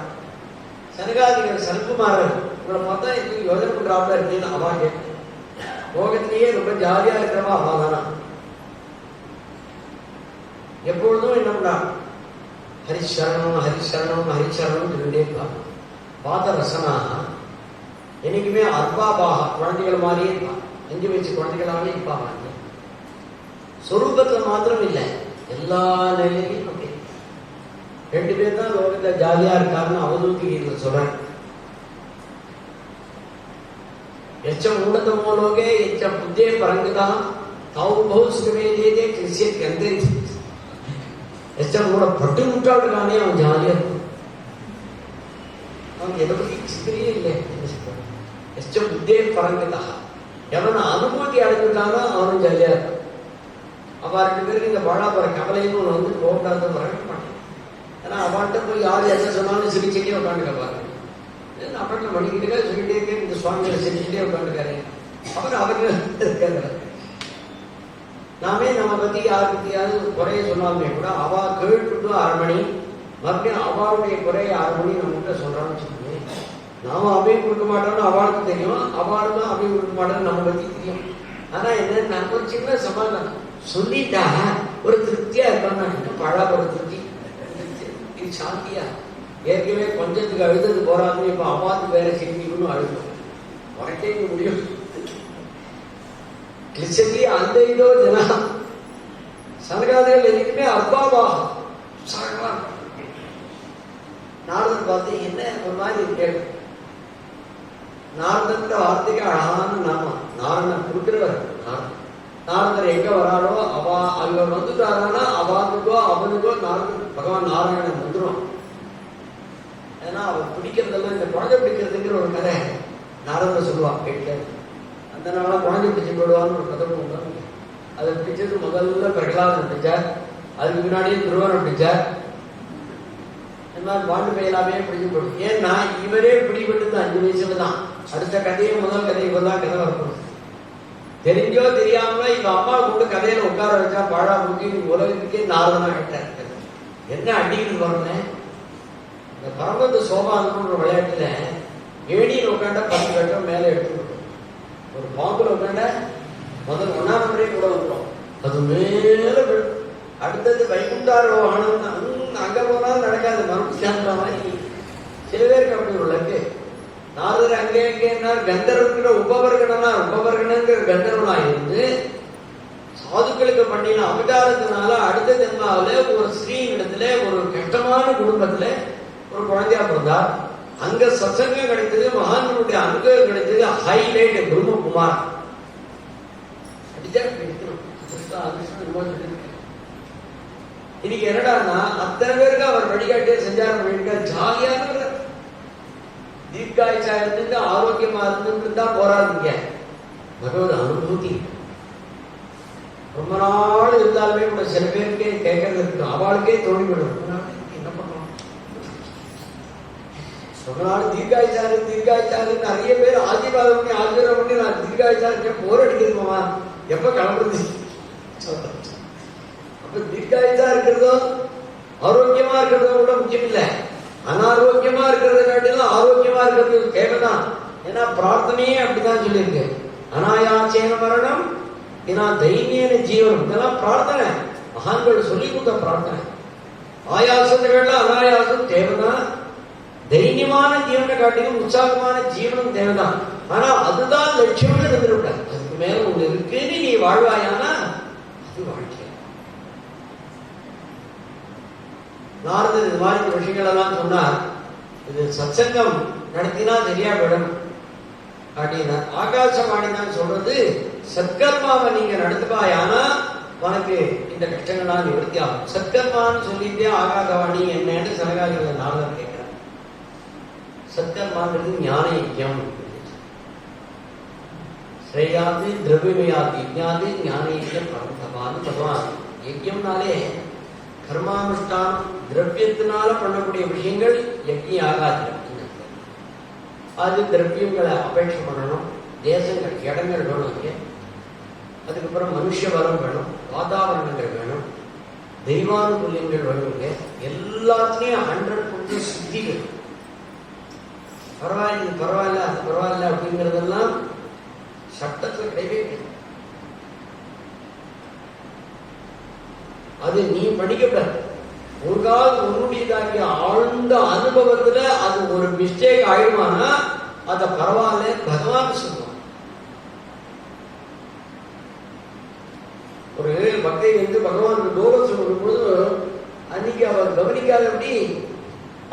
சனகாதிகள் சனத்குமாரர் உங்களை பார்த்தா எனக்கு யோஜனை பண்றாப்புல இருக்கேன்னு அவா கேட்டு லோகத்திலேயே ரொம்ப ஜாலியா இருக்கிறவா அவாதானா. எப்பொழுதும் என்ன பண்ணா ஹரிசரணம் ஹரிசரணம் ஹரிசரணம் சொல்லிட்டே இருப்பாங்க. பாத ரசனாக என்னைக்குமே அர்பாபாக குழந்தைகள் மாதிரியே இருப்பான். 5 வயசு குழந்தைகளாவே இருப்பாங்க. சொரூபத்துல மாத்திரம் இல்லை, எல்லா நிலையிலையும் அப்படி 2 பேர் தான் லோகத்துல ஜாலியா இருக்காருன்னு அவதூத்தி கீதை சொல்றாங்க. எச்சம் மூடதமோ லோகே எச்சம் புத்தே பரங்குதான் தாவு பௌஸ்கமே தேதே கிறிஸ்டியன் கந்தே. எச்சம் மூட பட்டு முட்டாளுக்கானே அவன் ஜாலியா இருக்கும். அவன் எதை பத்தி சித்திரியே இல்லை. எச்சம் புத்தே பரங்குதா, எவன் அனுபூதி அடைஞ்சுட்டானோ அவனும் ஜாலியா இருக்கான். அவ 2 பேருக்கு இந்த வாழாப்புற கவலைன்னு ஒன்று வந்து போகக்கூடாது வரவே மாட்டேன். ஏன்னா அவன்கிட்ட போய் யார் என்ன சொன்னாலும் சிரிச்சுட்டே உட்காந்துக்க பாருங்க. அப்பட்ல மணிக்கிட்டே சொல்லிட்டே இருக்கேன், இந்த சுவாமிகளை சிரிச்சுட்டே உட்காந்துக்காரு. அவருக்கு இருக்காரு. நாமே நம்ம பத்தி யாருக்கிட்டையாவது குறைய சொன்னாலுமே கூட அவ கேட்டுட்டு 1/2 மணி மறுபடியும் அவளுடைய குறைய 1/2 மணி நம்ம கிட்ட சொல்றான்னு வச்சுக்கோங்க. நாம அவையும் கொடுக்க மாட்டோம்னு அவளுக்கு தெரியும், அவளுக்கும் அவையும் கொடுக்க மாட்டோம்னு நம்ம பத்தி தெரியும். ஆனா என்ன நான் ஒரு சின்ன சமாதானம் சொல்லிட்டா ஒரு திருப்தியா இருப்பான். பழா ஒரு திருப்தி, இது சாந்தியா. ஏற்கனவே கொஞ்சத்துக்கு அழுதது போறாதுன்னு இப்ப அவாது வேற சிரிக்கணும்னு அழுதும் உனக்கே முடியும். கிளிச்சதி அந்த இதோ ஜனா சனகாதிகள் எதுக்குமே அர்பாவா நாரதன் பார்த்து என்ன ஒரு மாதிரி கேள்வி. நாரதன்ற வார்த்தைக்கு அழகான நாம. நாரணன் கொடுக்கிறவர் நாரதர் எங்க வராளோ அவா அங்க வந்துட்டாரானா அவானுக்கோ அவனுக்கோ நாரதன் பகவான் நாராயணன் வந்துடும். ஏன்னா அவர் பிடிக்கிறதெல்லாம் இந்த குழந்தை பிடிக்கிறதுங்கிற ஒரு கதை நாரதர் சொல்லுவான் கேட்க. அந்த நாள குழந்தை பிடிச்சு போடுவான்னு ஒரு கதை உண்டு. அதை பிடிச்சது முதல்ல பிரகலாதன் பிடிச்சார். அதுக்கு முன்னாடியே துருவன் பிடிச்சார். இந்த மாதிரி பாண்டு பயிலாமே பிடிச்சு போடும். ஏன்னா இவரே பிடிபட்டு 5 வயசுல தான். அடுத்த கதையை முதல் கதையை தான் கதை வரப்படும். தெரிஞ்சோ தெரியாமலோ இவ அம்மா கூட கதையில உட்கார வச்சா பாழா முக்கி உலகத்துக்கே நாரதனா கேட்டார். என்ன அடிக்கிறது வரணும். இந்த பரமந்த சோபான்னு விளையாட்டுல ஏடியில் உட்காண்டா 10 கட்டம் மேலே எடுத்துக்கிட்டோம். ஒரு பாம்புல உட்காண்டா முதல் 1ஆம் நம்பரே கூட வந்துடும். அது மேல அடுத்தது வைகுண்டாரோ ஆனந்தான். அங்க போனாலும் நடக்காது. மறுபடியும் மாதிரி சில பேருக்கு அப்படி ஒரு லக்கு. நாரதர் அங்கே எங்கேன்னார் கந்தர்வங்கிற உபவர்கணங்கிற கந்தர்வனா இருந்து சாதுக்களுக்கு பண்ணின அவதாரத்தினால அடுத்த ஜென்மாவில ஒரு ஸ்ரீனிடத்துல ஒரு கஷ்டமான குடும்பத்துல ஒரு குழந்தையா பிறந்தார். அங்க சத்சங்கம் கிடைத்தது, மகான்களுடைய அனுகிரகம் கிடைத்தது. ஹைலைட் பிரம்மகுமார். இன்னைக்கு என்னடான்னா அத்தனை பேருக்கு அவர் வழிகாட்டிய சஞ்சாரம் பண்ணிருக்கார். ஜாலியான தீர்க்காய்ச்சா இருந்து ஆரோக்கியமா இருந்து தான் போறாதீங்க. பகவத் அனுபூதி ரொம்ப நாள் இருந்தாலுமே கூட சில பேருக்கே கேட்கறது இருக்கும். அவளுக்கே தோணிவிடும், என்ன பண்ணுவோம். ரொம்ப நாள் தீர்க்காய்ச்சாரு நிறைய பேர் ஆசீர்வாதம் பண்ணி நான் தீர்க்காய்ச்சா இருக்கேன், போர் அடிக்கிறதுமா எப்ப கிளம்புறது அப்ப தீர்க்காயுசா இருக்கிறதோ ஆரோக்கியமா இருக்கிறதோ கூட முக்கியம் இல்லை. அனாரோக்கியமா இருக்கிறத காட்டிலும் ஆரோக்கியமா இருக்கிறது தேவைதான். ஏன்னா பிரார்த்தனையே அப்படிதான் சொல்லியிருக்கு. அனாயாசேன மரணம் ஏன்னா தைரியன ஜீவனம், இதெல்லாம் பிரார்த்தனை, மகான்கள் சொல்லி கொடுத்த பிரார்த்தனை. ஆயாசத்துகள்ல அனாயாசம் தேவைதான். தைரியமான ஜீவனை காட்டிலும் உற்சாகமான ஜீவனம் தேவைதான். ஆனா அதுதான் லட்சியம்னு இருந்துருக்க. அதுக்கு மேல ஒண்ணு இருக்குன்னு நீ வாழ்வாயானா அது வாழ்க்கை. நாரதர் இது மாதிரி விஷயங்கள் எல்லாம் சொன்னார். இது சத்சங்கம் நடத்தினா சரியா விடும் அப்படின்னா. ஆகாசவாணி தான் சொல்றது, சத்கர்மாவை நீங்க நடத்துவாயானா உனக்கு இந்த கஷ்டங்கள்லாம் நிவர்த்தி ஆகும். சத்கர்மான்னு சொல்லிட்டே ஆகாசவாணி என்னன்னு சனகாதிகள் நாரதர் கேட்கிறார். சத்கர்மாங்கிறது ஞான யஜ்யம். ஸ்ரேயாதி திரவியமயாதி யஜ்ஞாதி ஞான யஜ்யம் பரந்தமான்னு பகவான். யஜ்யம்னாலே கர்மானுஷ்டானம், திரவியத்தினால பண்ணக்கூடிய விஷயங்கள் யஜ்யம் ஆகாது. அது திரவியங்களை அபேட்சை பண்ணணும். தேசங்கள், இடங்கள் வேணும் இங்கே. அதுக்கப்புறம் மனுஷ வரம் வேணும், வாதாவரணங்கள் வேணும், தெய்வானுகூல்யங்கள் வேணும். இங்கே எல்லாத்துலேயும் 100% சுத்தி வேணும். பரவாயில்ல இது பரவாயில்ல அது பரவாயில்ல அப்படிங்கிறதெல்லாம் சட்டத்தில் கிடையவே கிடையாது. அது நீ படிக்கப்படாது. ஒரு காலம் உன்னுடையதாகிய ஆழ்ந்த அனுபவத்துல அது ஒரு மிஸ்டேக் ஆயிடுமானா அத பரவாயில்ல பகவான் சொல்லுவான். ஒரு பக்தை வந்து பகவான் தோலம் சொல்லும்போது அன்னைக்கு அவர் கவனிக்காதபடி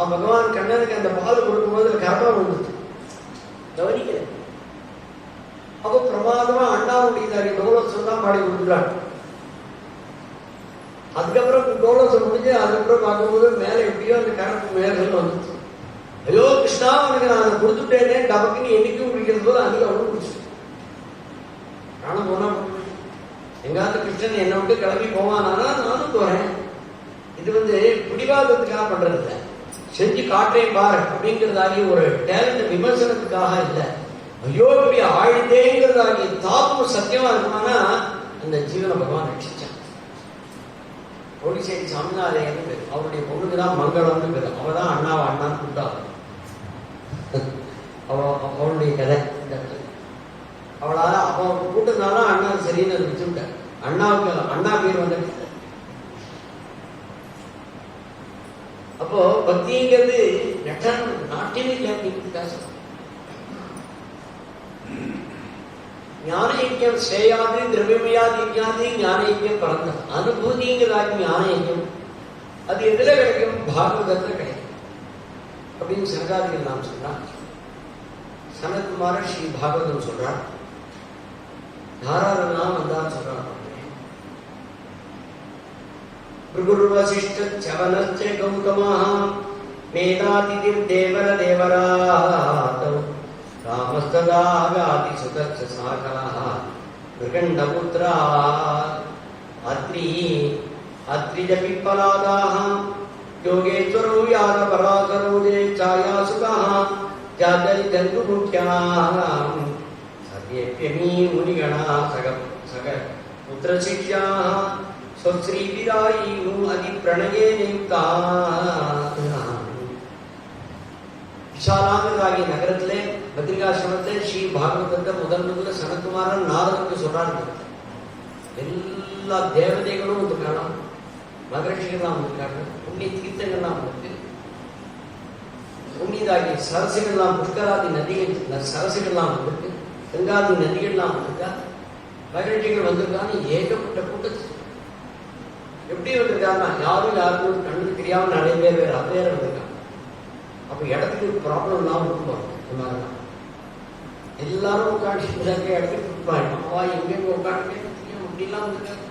பகவான் கண்ணனுக்கு அந்த பால் கொடுக்கும்போது கர்மா வந்துச்சு, கவனிக்கல. அப்போ பிரமாதமா அண்ணாவுடைய டோலோசம் தான் பாடி கொடுக்குறாங்க. அதுக்கப்புறம் டோலோசம் முடிஞ்சு அதுக்கப்புறம் பார்க்கும்போது மேல எப்படியோ அந்த கரப்பு மேல வந்துச்சு. ஐயோ கிருஷ்ணா உனக்கு நான் அதை கொடுத்துட்டேனே டபக்குன்னு என்னைக்கும் குடிக்கிறது போது அன்னைக்கு அவனும் குடிச்சு நானும் போனா எங்காவது கிருஷ்ணன் என்னை விட்டு கிளம்பி போவானா நானும் போறேன். இது வந்து பிடிவாதத்துக்காக பண்றது இல்லை, செஞ்சு காட்டேன் பாரு அப்படிங்கிறதாகி ஒரு டேலண்ட் விமர்சனத்துக்காக இல்லை. ஐயோ இப்படி ஆழ்ந்தேங்கிறதாகி தாப்பும் சத்தியமா இருக்குமானா அந்த ஜீவனை பகவான் ரட்சிச்சான். போலிசேரி சாமிநாதையன்னு பேர், அவருடைய பொண்ணுக்குதான் மங்களம்னு பேர். அவதான் அண்ணாவை அண்ணான்னு கூப்பிட்டாங்க. அவளுடைய கதை இந்த இடத்துல. அவளால அவன் கூட்டதுனால அண்ணா சரின்னு வச்சுட்டார். அண்ணாவுக்கு அண்ணா பேர் வந்துட்டு. அப்போ பக்திங்கிறது நாட்டில் இல்லை அப்படின்னு ஞான யஜ்யம் ஸ்ரேயாதி திரவியமயாதி யஜ்ஞாதி ஞான யஜ்யம் பரந்த அனுபூதிங்கிறதாகி ஞான யஜ்யம். அது எதுல கிடைக்கும்? பாகவதத்துல கிடைக்கும் அப்படின்னு சனகாதிகள் நாம் சொல்றான். சனத்குமார ஸ்ரீ பாகவதம் சொல்றார். தாராளெல்லாம் வந்தான்னு சொல்றான். வசிஷ்டவனச்ச கௌதமः மேதாதிதிர் தேவர தேவராதௌ ராமஸ்ததாகாதி சுதச்ச சாகலः மிருகண்டபுத்ரா அத்ரிஜ பிப்பலாதாः யோகேஸ்வரோ யாதவராசரோ ஜாயாசுகः ஜாதரி ஜந்துமுఖ్యాः சர்வேப்யமீ முனிகணா சக புத்திரசிஷ்யாः ஸ்ரீவிராயீ அதி பிரணயே நியுக்தா. விஷாலாங்கிற நகரத்திலே பத்ரிகாசிரமத்தில் ஸ்ரீ பாகவதத்தை முதல்ல சனத்குமாரன் நாரதனுக்கு சொல்றாங்க. எல்லா தேவதைகளும் வந்திருக்காங்க, மகரிஷிகள்லாம் வந்திருக்காங்க, புண்ணிய தீர்த்தங்கள்லாம் வந்திருக்கு, புண்ணியதாகிய சரசுகள்லாம் புஷ்கராதி நதிகள் சரசுகள்லாம் வந்திருக்கு, கங்காதி நதிகள்லாம் வந்திருக்கா, மகரிஷிகள் வந்திருக்கான்னு ஏகப்பட்ட கூட்டத்தில். எப்படி வந்திருக்காருன்னா யாரும் யாருக்கும் கண்ணுக்கு தெரியாம நிறைய பேர் வேற வேற வந்திருக்காங்க. அப்ப இடத்துக்கு ப்ராப்ளம் இல்லாம இருக்குவாங்க. எல்லாரும் உட்காந்து இடத்துக்கு கொடுப்பாங்க. அம்மா எங்கெங்க உட்காந்து அப்படிலாம் வந்திருக்காங்க.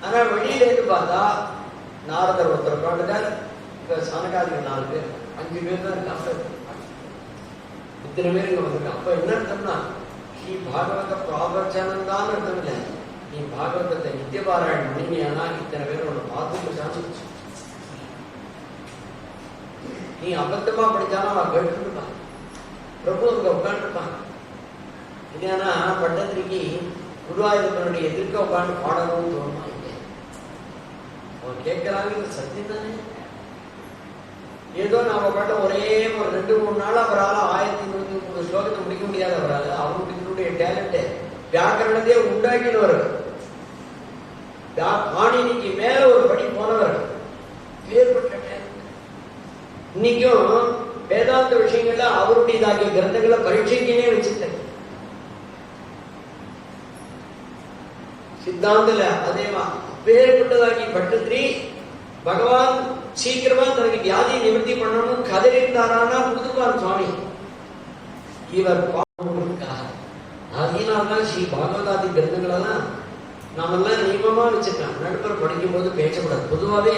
ஆனா வெளியில இருந்து பார்த்தா நாரதர் ஒருத்தர் உட்காந்துட்டார், சனகாதிகள் 4 பேர் 5 பேர் தான் இருக்காங்க. இத்தனை பேர் இங்க வந்திருக்காங்க. அப்ப என்ன அர்த்தம்னா ஸ்ரீ பாகவத பிராபர்ச்சனம் தான் அர்த்தம் இல்லை. நீ பாகவதத்தை நித்திய பாராயணம் பண்ணினா இத்தனை பேர் உன்னை பார்த்து சாப்பிட்டு நீ அபத்தமா படிச்சாலும் அவன் கேட்டுருப்பான். பிரபு அங்க உட்காந்துருப்பான். இல்லையானா பட்டத்திரிக்கு குருவாயூரப்பனுடைய எதிர்க்க உட்காந்து பாடணும்னு தோணுமா? இல்லை. அவன் கேட்கிறாங்க சத்தியம் தானே. ஏதோ நாம பாட்ட ஒரே ஒரு 2-3 நாள் அவரால் 1130 ஸ்லோகத்தை முடிக்க முடியாது. அவரால் அவருடைய டேலண்ட் வியாக்கரணத்தையே உண்டாக்கினவர், பாணினிக்கு மேல ஒரு படி போனவர், வேறுபட்ட டேலண்ட். இன்னைக்கும் வேதாந்த விஷயங்கள்ல அவருடையதாகிய கிரந்தங்களை பரீட்சைக்குனே வச்சுட்டேன். சித்தாந்தல அதேவா வேறுபட்டதாகி பட்டத்திரி பகவான் சீக்கிரமா தனக்கு வியாதியை நிவர்த்தி பண்ணணும் கதறி இருந்தாரானா கொடுத்துருவார் சுவாமி. இவர் அதனால்தான் ஸ்ரீ பாகவதாதி கிரந்தங்களெல்லாம் நாமெல்லாம் நியமமா வச்சிருக்கோம். நடுப்பர் படிக்கும் போது பேசக்கூடாது. பொதுவாகவே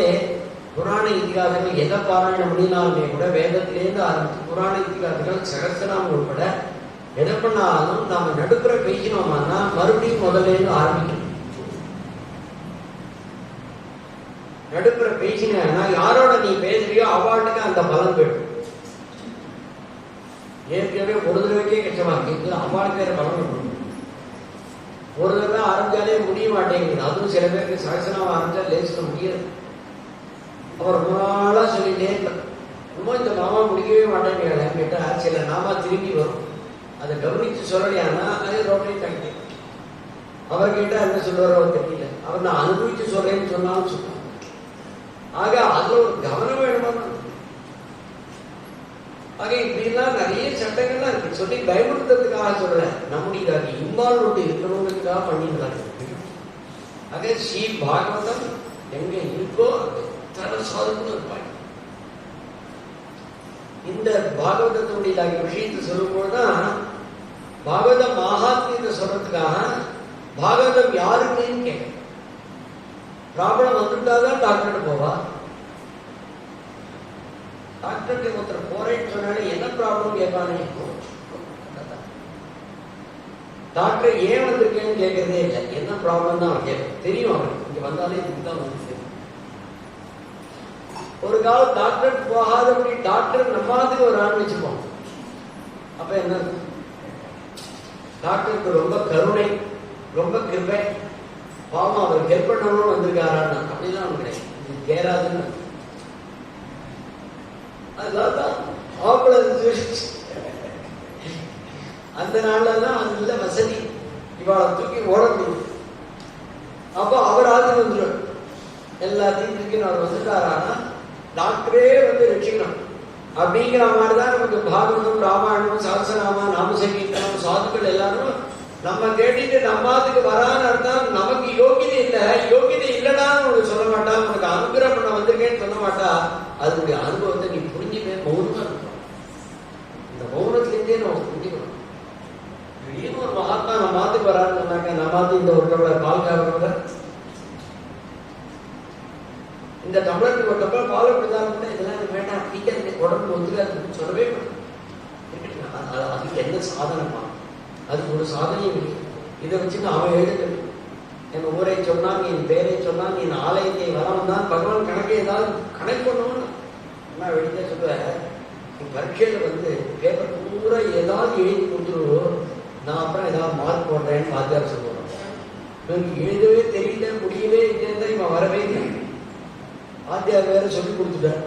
புராண இதிகாசங்கள் எதை பாராயணம் பண்ணினாலுமே கூட வேதத்திலேருந்து ஆரம்பிச்சு புராண இதிகாசங்கள் சகஸ்திரநாமம் உட்பட எதை பண்ணாலும் நாம நடுப்புற பேசினோம்னா மறுபடியும் முதல்ல ஆரம்பிக்கணும். நடுப்புற பேசினா யாரோட நீ பேசுறியோ அவாளுக்கு அந்த பலம் போயிடும். ஏற்கனவே ஒரு தடவைக்கே கஷ்டமா இருக்கு, அவாளுக்கு வேற பலம் இருக்கும். ஒரு தடவை ஆரம்பிச்சாலே முடிய மாட்டேங்குது. அதுவும் சில பேருக்கு சகசனாவை ஆரம்பிச்சா லேசில முடியாது. அவர் ரொம்ப நாளா சொல்லிட்டே இருப்பார், ரொம்ப இந்த நாமா முடிக்கவே மாட்டேங்கிறாங்க கேட்டா சில நாமா திரும்பி வரும். அதை கவனிச்சு சொல்லலையானா அது ரோட்டையும் தங்கி. அவர் கேட்டா என்ன சொல்லுவாரோ தெரியல. அவர் நான் அனுபவிச்சு சொல்றேன்னு சொன்னாலும் சொல்லுவாங்க. ஆக அதுல ஒரு கவனம் வேணுமா? ஆக இப்படிலாம் நிறைய சட்டங்கள்லாம் இருக்கு. சொல்லி பயமுறுத்துறதுக்காக சொல்லல, நம்முடைய இன்வால்வ் இருக்கணுங்கிறதுக்காக பண்ணிருந்தாங்க. ஆக ஸ்ரீ பாகவதம் எங்க இருக்கோ தர சாதனம் இருப்பாங்க. இந்த பாகவதத்தினுடைய விஷயத்தை சொல்லும்போதுதான் பாகவத மகாத்மியத்தை சொல்றதுக்காக பாகவதம் யாருக்குன்னு கேட்க. ப்ராப்ளம் வந்துட்டாதான் டாக்டர்கிட்ட போவா. டாக்டர்கிட்ட ஒருத்தர் போறேன்னு சொன்னாலே என்ன ப்ராப்ளம் கேட்பானே. டாக்டர் ஏன் வந்திருக்கேன்னு கேட்கறதே இல்லை, என்ன ப்ராப்ளம் தான் அவர் கேட்க தெரியும். அவருக்கு இங்க வந்தாலே இதுதான் வந்து ஒரு காலம் டாக்டர் போகாதபடி டாக்டர் நம்மாதுக்கு ஒரு ஆள் வச்சுப்போம். அப்ப என்ன டாக்டருக்கு ரொம்ப கருணை, ரொம்ப கிருபை, பாவம் அவர் ஹெல்ப் பண்ணணும் வந்திருக்காரான்னு அப்படிலாம் ஒண்ணு கிடையாது. இது கேராதுன்னு அதுதான் அந்த நாள்லதான் அது இல்ல வசதி, இவாளை தூக்கி ஓட முடியும். அப்போ அவர் ஆளுக்கு வந்துடும். எல்லாத்தையும் தூக்கி அவர் வந்துட்டாரானா டாக்டரே வந்து ரட்சிக்கணும் அப்படிங்கிற மாதிரிதான் நமக்கு பாகவதம், ராமாயணம், சஹஸ்ரநாமா, நாமசங்கீர்த்தனம், சாதுக்கள் எல்லாரும் நம்ம கேட்டுட்டு நம்மாத்துக்கு வரான்னு அர்த்தம். நமக்கு யோகிதை இல்லை, யோகிதை இல்லைனான்னு உனக்கு சொல்ல மாட்டா, உனக்கு அனுகிரகம் பண்ண வந்திருக்கேன்னு சொல்ல மாட்டா. அதனுடைய அனுபவத்தை நீ புரிஞ்சுமே மௌனமா இருக்கணும். இந்த மௌனத்திலேருந்தே நம்ம புரிஞ்சுக்கணும். திடீர்னு ஒரு மகாத்மா நம்ம மாத்துக்கு வரான்னு சொன்னாக்க நம்மாத்து இந்த ஒரு டம்ளர் பால் காவல இந்த டம்ளருக்கு ஒரு டம்ளர் பால் கொடுத்தாலும் கூட இதெல்லாம் வேண்டாம், பிடிக்காது, உடம்பு ஒத்துக்காதுன்னு சொல்லவே மாட்டேன். அதுக்கு என்ன சாதனமா? அதுக்கு ஒரு சாதனையும் இல்லை. இதை வச்சுட்டு அவன் எழுதுறது என் ஊரை சொன்னான், என் பேரை சொன்னான், என் ஆலயத்தை வரவன் தான் பகவான் கணக்கை ஏதாவது கணக்கு பண்ணணும். நான் வெளியே சொல்லுவேன், என் பரீட்சையில வந்து பேப்பர் பூரா ஏதாவது எழுதி கொடுத்துருவோம், நான் அப்புறம் ஏதாவது மார்க் போடுறேன்னு வாத்தியார் சொல்லுவான். இவனுக்கு எழுதவே தெரியல, முடியவே இல்லைன்னா இவன் வரவே இல்லை. வாத்தியார் வேற சொல்லி கொடுத்துட்டேன்,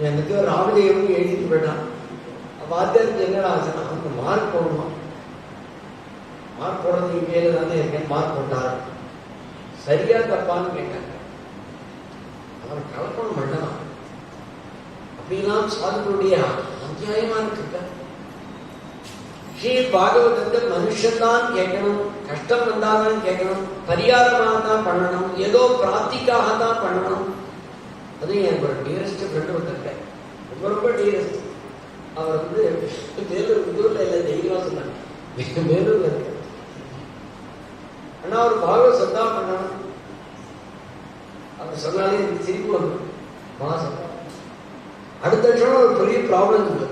எனக்கு ராமதேவன் எழுதிட்டு போயிட்டான். வாத்தியாருக்கு என்னடா ஆச்சுன்னா அவனுக்கு மார்க் போடணும், மார்க் போடுறது இங்கே தானே இருக்கேன், மார்க் போட்டார். சரியா தப்பான்னு கேட்டாங்க. அவன் கலப்பணம் பண்ணலாம். அப்படிலாம் சாதுகளுடைய அத்தியாயமா இருக்கு. ஸ்ரீ பாகவதத்தை மனுஷன்தான் கேட்கணும், கஷ்டம் வந்தாதான் கேட்கணும், பரிகாரமாக தான் பண்ணணும், ஏதோ பிரார்த்திக்காக தான் பண்ணணும். அதுவும் என்னோட டியரஸ்ட் ஃப்ரெண்டு வந்திருக்கேன், ரொம்ப ரொம்ப டியரஸ்ட். அவர் வந்து வேலூர் புதூர்ல இல்லை, தெய்வா சொன்னாங்க, வேலூர்ல இருக்க. ஆனா அவர் பாகவத சத்தா பண்ணணும். அவர் சொன்னாலே எனக்கு சிரிப்பு வந்து மாசம். அடுத்த வருஷம் ஒரு பெரிய ப்ராப்ளம் இருக்கு.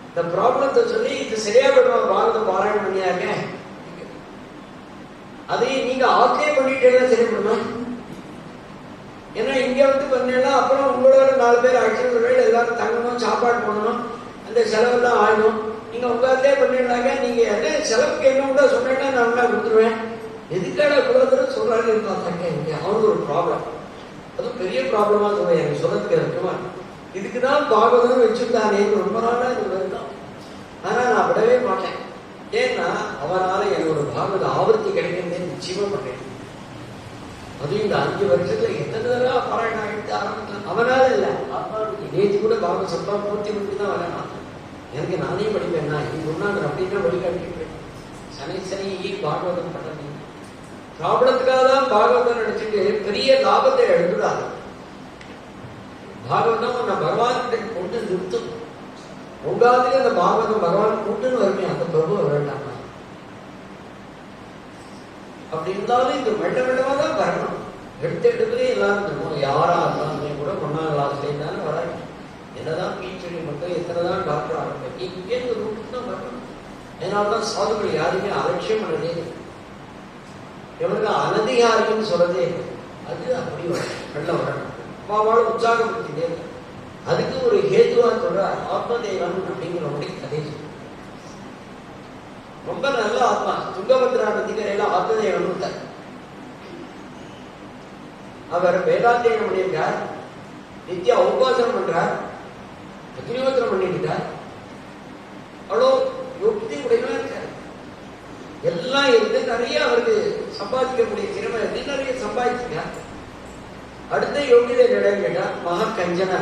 இந்த ப்ராப்ளத்தை சொல்லி இது சரியா போயிடும், பாகவத பாராயணம் பண்ணியாங்க, அதையும் நீங்க ஆக்கியே பண்ணிட்டேன்னா சரிப்படுமா? ஏன்னா இங்க வந்து பண்ணா அப்புறம் உங்களோட 4 பேர் அழைச்சிட்டு எல்லாரும் தங்கணும், சாப்பாடு பண்ணணும், அந்த செலவெல்லாம் ஆயிடும். நீங்க உட்கார்ந்தே பண்ணிடுறாங்க. நீங்க என்ன செலவுக்கு என்ன உண்டோ சொன்னேன்னா நான் உண்டா கொடுத்துருவேன். எதுக்காக குலத்தில் சொல்றாங்க பார்த்தாங்க. இங்க அவனுக்கு ஒரு ப்ராப்ளம், அதுவும் பெரிய ப்ராப்ளமா சொல்லுவேன். எனக்கு சொல்லத்துக்கு இருக்குமா, இதுக்குதான் பாகவதம் வச்சுட்டானே ரொம்ப நாளா இது தான். ஆனா நான் விடவே மாட்டேன். ஏன்னா அவனால எனக்கு ஒரு பாகவத ஆவர்த்தி கிடைக்கிறதே நிச்சயமா பண்றேன். அதுவும் இந்த 5 வருஷத்துல எத்தனை தடவை பாராயணம் ஆகிட்டு ஆரம்பிக்கலாம். அவனால இல்லை, நேற்று கூட பாகவத சப்பா பூர்த்தி பண்ணி தான் வரேன். எனக்கு நானே படிப்பேன். நான் இது ஒன்னாங்க அப்படின்னா வழிகாட்டிப்பேன். சனி பாகவதம் பண்ண ப்ராப்ளத்துக்காக தான் பாகவதம் நினைச்சிட்டு பெரிய லாபத்தை எழுதுறாரு. பாகவதம் நான் பகவான் கொண்டு நிறுத்தும். உங்காலே அந்த பாகவதம் பகவான் கூட்டுன்னு வருமே, அந்த பிரபு வேண்டாம். அப்படி இருந்தாலும் இது மெல்ல மெல்லமா தான் வரணும். எடுத்துலேயே எல்லாரும் இருக்கணும். யாரா இருந்தாலுமே கூட 1ஆம் கிளாஸ்ல இருந்தாலும் வராங்க. என்னதான் PhD மட்டும் எத்தனைதான் டாக்டர் ஆரம்பிச்சு இங்கே ஒரு ரூட்டு தான் வரணும். அதனால்தான் சாதுக்கள் யாருமே அலட்சியம் பண்ணதே, எவனுக்கு அனதிகாரின்னு சொல்றதே அது அப்படி வரும். வெள்ள வரணும், அம்மாவால உற்சாகப்படுத்திட்டே. அதுக்கு ஒரு ஹேதுவா சொல்ற ஆத்மதேவன் அப்படிங்கிறவனுடைய கதை. ரொம்ப நல்ல ஆத்மா. துங்கபத்ரா நதிக்கரையில ஆத்மதேவன் அவர் வேதாத்தியனம் பண்ணியிருக்கார், நித்தியா உபாசனம் பண்றார், அக்னிஹோத்திரம் பண்ணியிருக்கார். அவ்வளோ யுக்தி உடையவா இருக்கார். எல்லாம் இருந்து நிறைய அவருக்கு சம்பாதிக்கக்கூடிய திறமை இருந்து நிறைய சம்பாதிச்சிருக்கார். அடுத்த யோகிதை இடம் கேட்டா மகா கஞ்சனா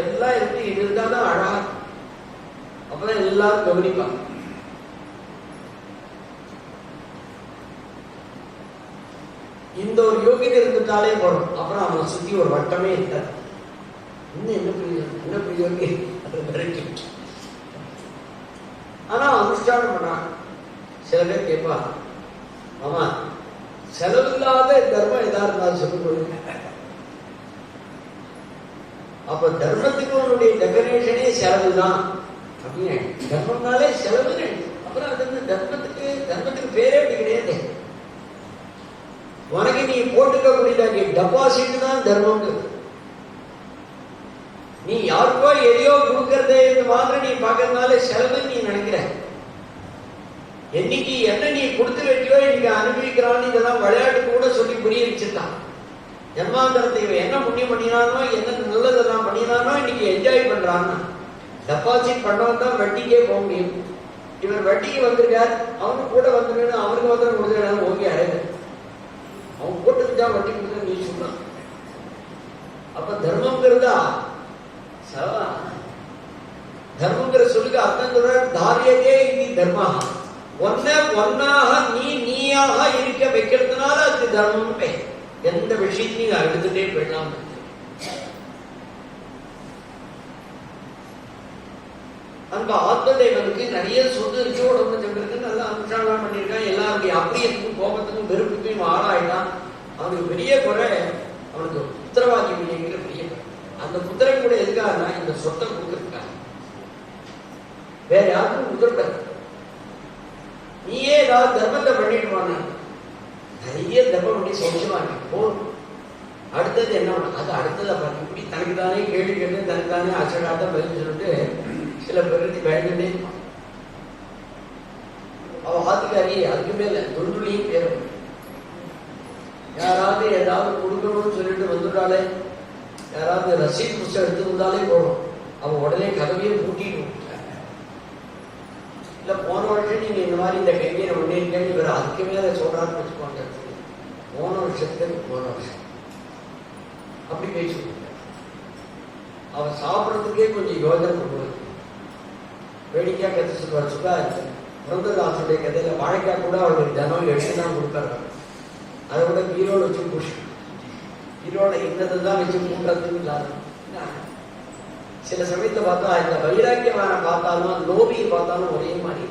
எல்லாம் இருக்கு. இது இருந்தாதான் அழகா, அப்பதான் எல்லாரும் கவனிப்பாங்க. இந்த ஒரு யோகிதை இருந்துட்டாலே போறோம். அப்புறம் அவனை சுத்தி ஒரு வட்டமே இருக்காது. இன்னும் என்ன பிரியோகி அது. ஆனா அனுஷ்டானம் பண்றான். சில பேர் கேட்பா, ஆமா செலவில்லாத தர்மம் எதா இருந்தாலும் சொல்லுங்க. அப்ப தர்மத்துக்கு உன்னுடைய டெபினேஷனே செலவு தான் அப்படின்னு. தர்மம்னாலே செலவு. அப்புறம் அது தர்மத்துக்கு பேரே அப்படி கிடையாது. உனக்கு நீ போட்டுக்க முடியல டெபாசிட் தான் தர்மம். நீ யாருக்கோ எதையோ கொடுக்கறதே மாதிரி நீ பாக்கிறதுனால செலவு நீ நினைக்கிற. என்னைக்கு என்ன நீ கொடுத்து வைக்கியோ இன்னைக்கு அனுபவிக்கிறான்னு இதெல்லாம் விளையாட்டு கூட சொல்லி புரிய வச்சுட்டான். ஜன்மாந்தரத்தை என்ன புண்ணியம் பண்ணினானோ, என்ன நல்லதெல்லாம் பண்ணினானோ இன்னைக்கு என்ஜாய் பண்றான்னா. டெபாசிட் பண்ணவன் தான் வட்டிக்கே போக முடியும். இவர் வட்டிக்கு வந்திருக்கார், அவனு கூட வந்துருன்னு அவனுக்கு வந்து கொடுத்துருக்காங்க. ஓகே அடையாது, அவன் போட்டுக்கிட்டா வட்டி கொடுத்து நீ சொன்னான். அப்ப தர்மம்ங்கிறதா செலவா? தர்மங்கிற சொல்லுக்கு அர்த்தம் சொல்ற தாரியதே இது தர்மா. ஒன்னாக நீயாக இருக்க வைக்கிறதுனால அது தர்மம் பெயர். எந்த விஷயத்தையும் அழுதுட்டே போயிடலாம். அந்த ஆத்மதேவனுக்கு நிறைய சொத்து இருக்கு, உடம்பு இருக்கு, நல்லா அனுஷ்டானம் பண்ணியிருக்கான். எல்லாருடைய அப்படியத்துக்கும் கோபத்துக்கும் வெறுப்புக்கும் ஆளாயிட்டான். அவனுக்கு பெரிய குறை, அவனுக்கு புத்திரவாக்கியம் இல்லைங்கிற பெரிய குறை. அந்த புத்திரன் கூட எதுக்காகனா இந்த சொத்தை கொடுத்துருக்காங்க, வேற யாருக்கும் உதர்ப்ப. நீயே ஏதாவது தர்மத்தை பண்ணிட்டு வாங்க, நிறைய தர்மம் பண்ணி சௌக்கியமாங்க போதும். அடுத்தது என்ன பண்ண, அது அடுத்ததை பார்த்து இப்படி தனக்கு தானே கேள்வி கேட்டு தனக்கு தானே அச்சடாத பதில் சொல்லிட்டு சில பேருக்கு பயந்துட்டே இருப்பான். அவன் ஆத்துக்காரி அதுக்கு மேல தொண்டுலையும் பேரும். யாராவது ஏதாவது கொடுக்கணும்னு சொல்லிட்டு வந்துட்டாலே, யாராவது ரசீது புஸ்தகம் எடுத்து வந்தாலே போடும், அவன் உடனே கதவையே பூட்டிட்டு. இல்ல போன வருஷம் நீங்க இந்த மாதிரி இந்த கைவியை பண்ணிருக்கேன்னு இவர் அதுக்கு மேல சொல்றான்னு வச்சுக்கோங்க. போன வருஷம் அப்படி பேசுவாங்க. அவன் சாப்பிட்றதுக்கே கொஞ்சம் யோஜனை பண்ணுவாங்க. வேடிக்கையா கதை சொல்வார். சுதா புரந்ததாசுடைய கதையில வாழைக்காய் கூட அவருக்கு தினம் 8 தான் கொடுத்தாரு. அதை விட பீரோட வச்சு பூசி, பீரோட இன்னதான் வச்சு மூன்றதுன்னு இல்லாத. சில சமயத்தை பார்த்தா இந்த வைராக்கியமான பார்த்தாலும் லோபியை பார்த்தாலும் ஒரே மாதிரி.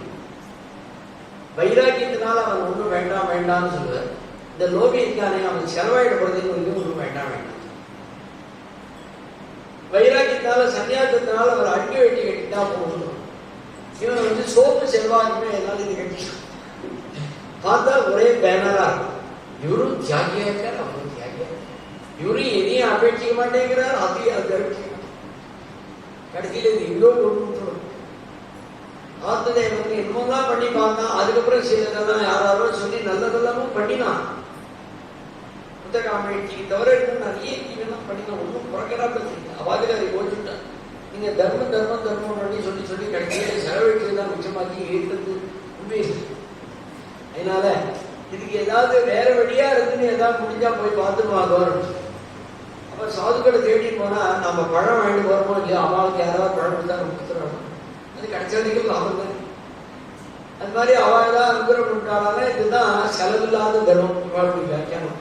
வைராக்கியத்தினால அவன் ஒன்றும் வேண்டாம் வேண்டாம்னு சொல்லுவார். இந்த லோபியத்துக்கானே அவன் செலவாயிடப்படுறதுக்கு ஒன்றும் வேண்டாம் வேண்டாம். வைராக்கியத்தினால சன்னியாசத்தினால அவர் அடி வெட்டி கட்டிட்டா போகணும். இவன் வந்து சோப்பு செல்வாக்குமே என்னால இது கட்டி பார்த்தா ஒரே பேனரா இருக்கும். இவரும் தியாகியா இருக்கார், அவரும் தியாகியா. இவரும் எதையும் அபேட்சிக்க மாட்டேங்கிறார், அதையும் அபேட்சிக்க. கடைசியில் இது இவ்வளோ கொண்டு ஆத்மதேவனுக்கு என்னமோலாம் பண்ணி பார்த்தான். அதுக்கப்புறம் சிலதெல்லாம் யாராரோ சொல்லி நல்லதெல்லாமும் பண்ணினான். புத்தகாமேட்டிக்கு தவிர நிறைய தீவெல்லாம் பண்ணினான். ஒன்றும் புறக்கடா பற்றி அவாதில் அதை ஓடிவிட்டான். நீங்க தர்மம் தர்மம் தர்மம் பண்ணி சொல்லி சொல்லி கடைசியில செலவழிச்சதுதான் மிச்சமாக்கி இருக்கிறது உண்மை. அதனால இதுக்கு ஏதாவது வேற வழியா இருக்குன்னு ஏதாவது முடிஞ்சா போய் பார்த்துட்டு வாங்க. அப்ப சாதுக்களை தேடி போனா நம்ம பழம் வாங்கிட்டு போறோமோ இல்லையா, அவளுக்கு யாராவது பழம் கொடுத்தா நம்ம கொடுத்துருவாங்க. அது கிடைச்சதுக்கு லாபம் தான். அது மாதிரி அவள் ஏதாவது அனுகிரகம் பண்ணிட்டாலே இதுதான் செலவில்லாத தர்மம் வியாக்கியானம்.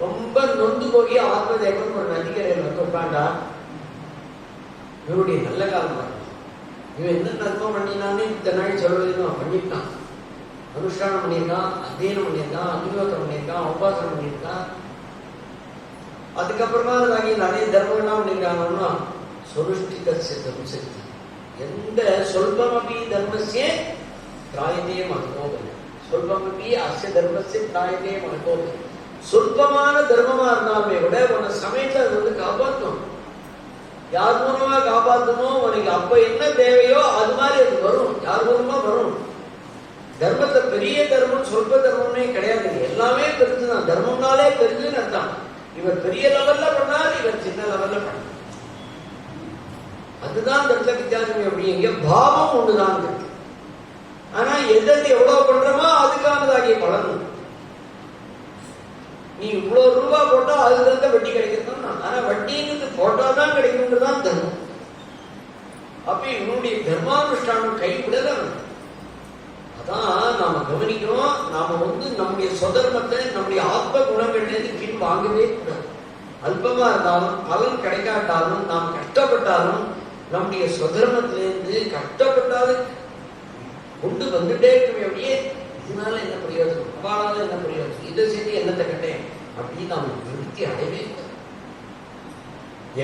ரொம்ப நொந்து போய் ஆத்மதேவன் ஒரு நதிக்கரையில் வந்து உட்காண்டா. இவருடைய நல்ல காலம் தான். இவன் என்ன தர்மம் பண்ணினான்னு இத்தனை நாள் சொல்வதையும் அவன் பண்ணியிருக்கான். அனுஷ்டானம் பண்ணியிருக்கான், அத்தியனம் பண்ணியிருக்கான், அக்னிஹோத்திரம் பண்ணியிருக்கான், உபாசனம் பண்ணியிருக்கான். அதுக்கப்புறமா வாங்கி நிறைய தர்மங்கள்லாம் பண்ணியிருக்காங்கன்னா சொலுஷ்டிதஸ்ய தர்மசக்தி எந்த சொல்பமபி தர்மஸ்ய பிராயத்தே மகத்தோபம். சொல்பமபி அஸ்ய தர்மஸ்ய பிராயத்தே மகத்தோபம். சொற்பமான தர்மமா இருந்தாலுமே கூட உன சமயத்தை அது வந்து காப்பாற்றணும். யார் மூலமா காப்பாற்றணும், உனக்கு அப்ப என்ன தேவையோ அது மாதிரி அது வரும். யார் மூலமா வரும். தர்மத்தை பெரிய தர்மம் சொல்ப தர்மம்னே கிடையாது. எல்லாமே பெருசுதான். தர்மம்னாலே பெருசுன்னு அர்த்தம். இவர் பெரிய லெவல்ல பண்ணார், இவர் சின்ன லெவல்ல பண்ணார். அதுதான் தர்ம வித்தியாசம். எப்படி எங்க பாவம் ஒண்ணுதான் இருக்கு. ஆனா எது எவ்வளவு பண்றோமோ அதுக்கானதாகிய பலன். நீ இவ்வளவு ரூபா போட்டா அதுல இருந்த வட்டி கிடைக்கும். ஆனா வட்டிங்கிறது போட்டாதான் கிடைக்கும்ன்றதுதான் தர்மம். அப்ப இவனுடைய தர்மானுஷ்டானம் கை விடலாம். அதான் நாம கவனிக்கிறோம். நாம வந்து நம்முடைய சொதர்மத்தை நம்முடைய ஆத்ம குணங்கள்லேருந்து கீழ் வாங்கவே கூடாது. அல்பமா இருந்தாலும் பலன் கிடைக்காட்டாலும் நாம் கஷ்டப்பட்டாலும் நம்முடைய சொதர்மத்திலேருந்து கஷ்டப்பட்டாலும் கொண்டு வந்துட்டே இருக்கவே. அப்படியே இதனால என்ன பிரயோஜனம், அவாளால என்ன பிரயோஜனம், இதை செஞ்சு என்னத்தை கட்டேன் அப்படின்னு நாம் திருப்தி அடையவே இல்லை.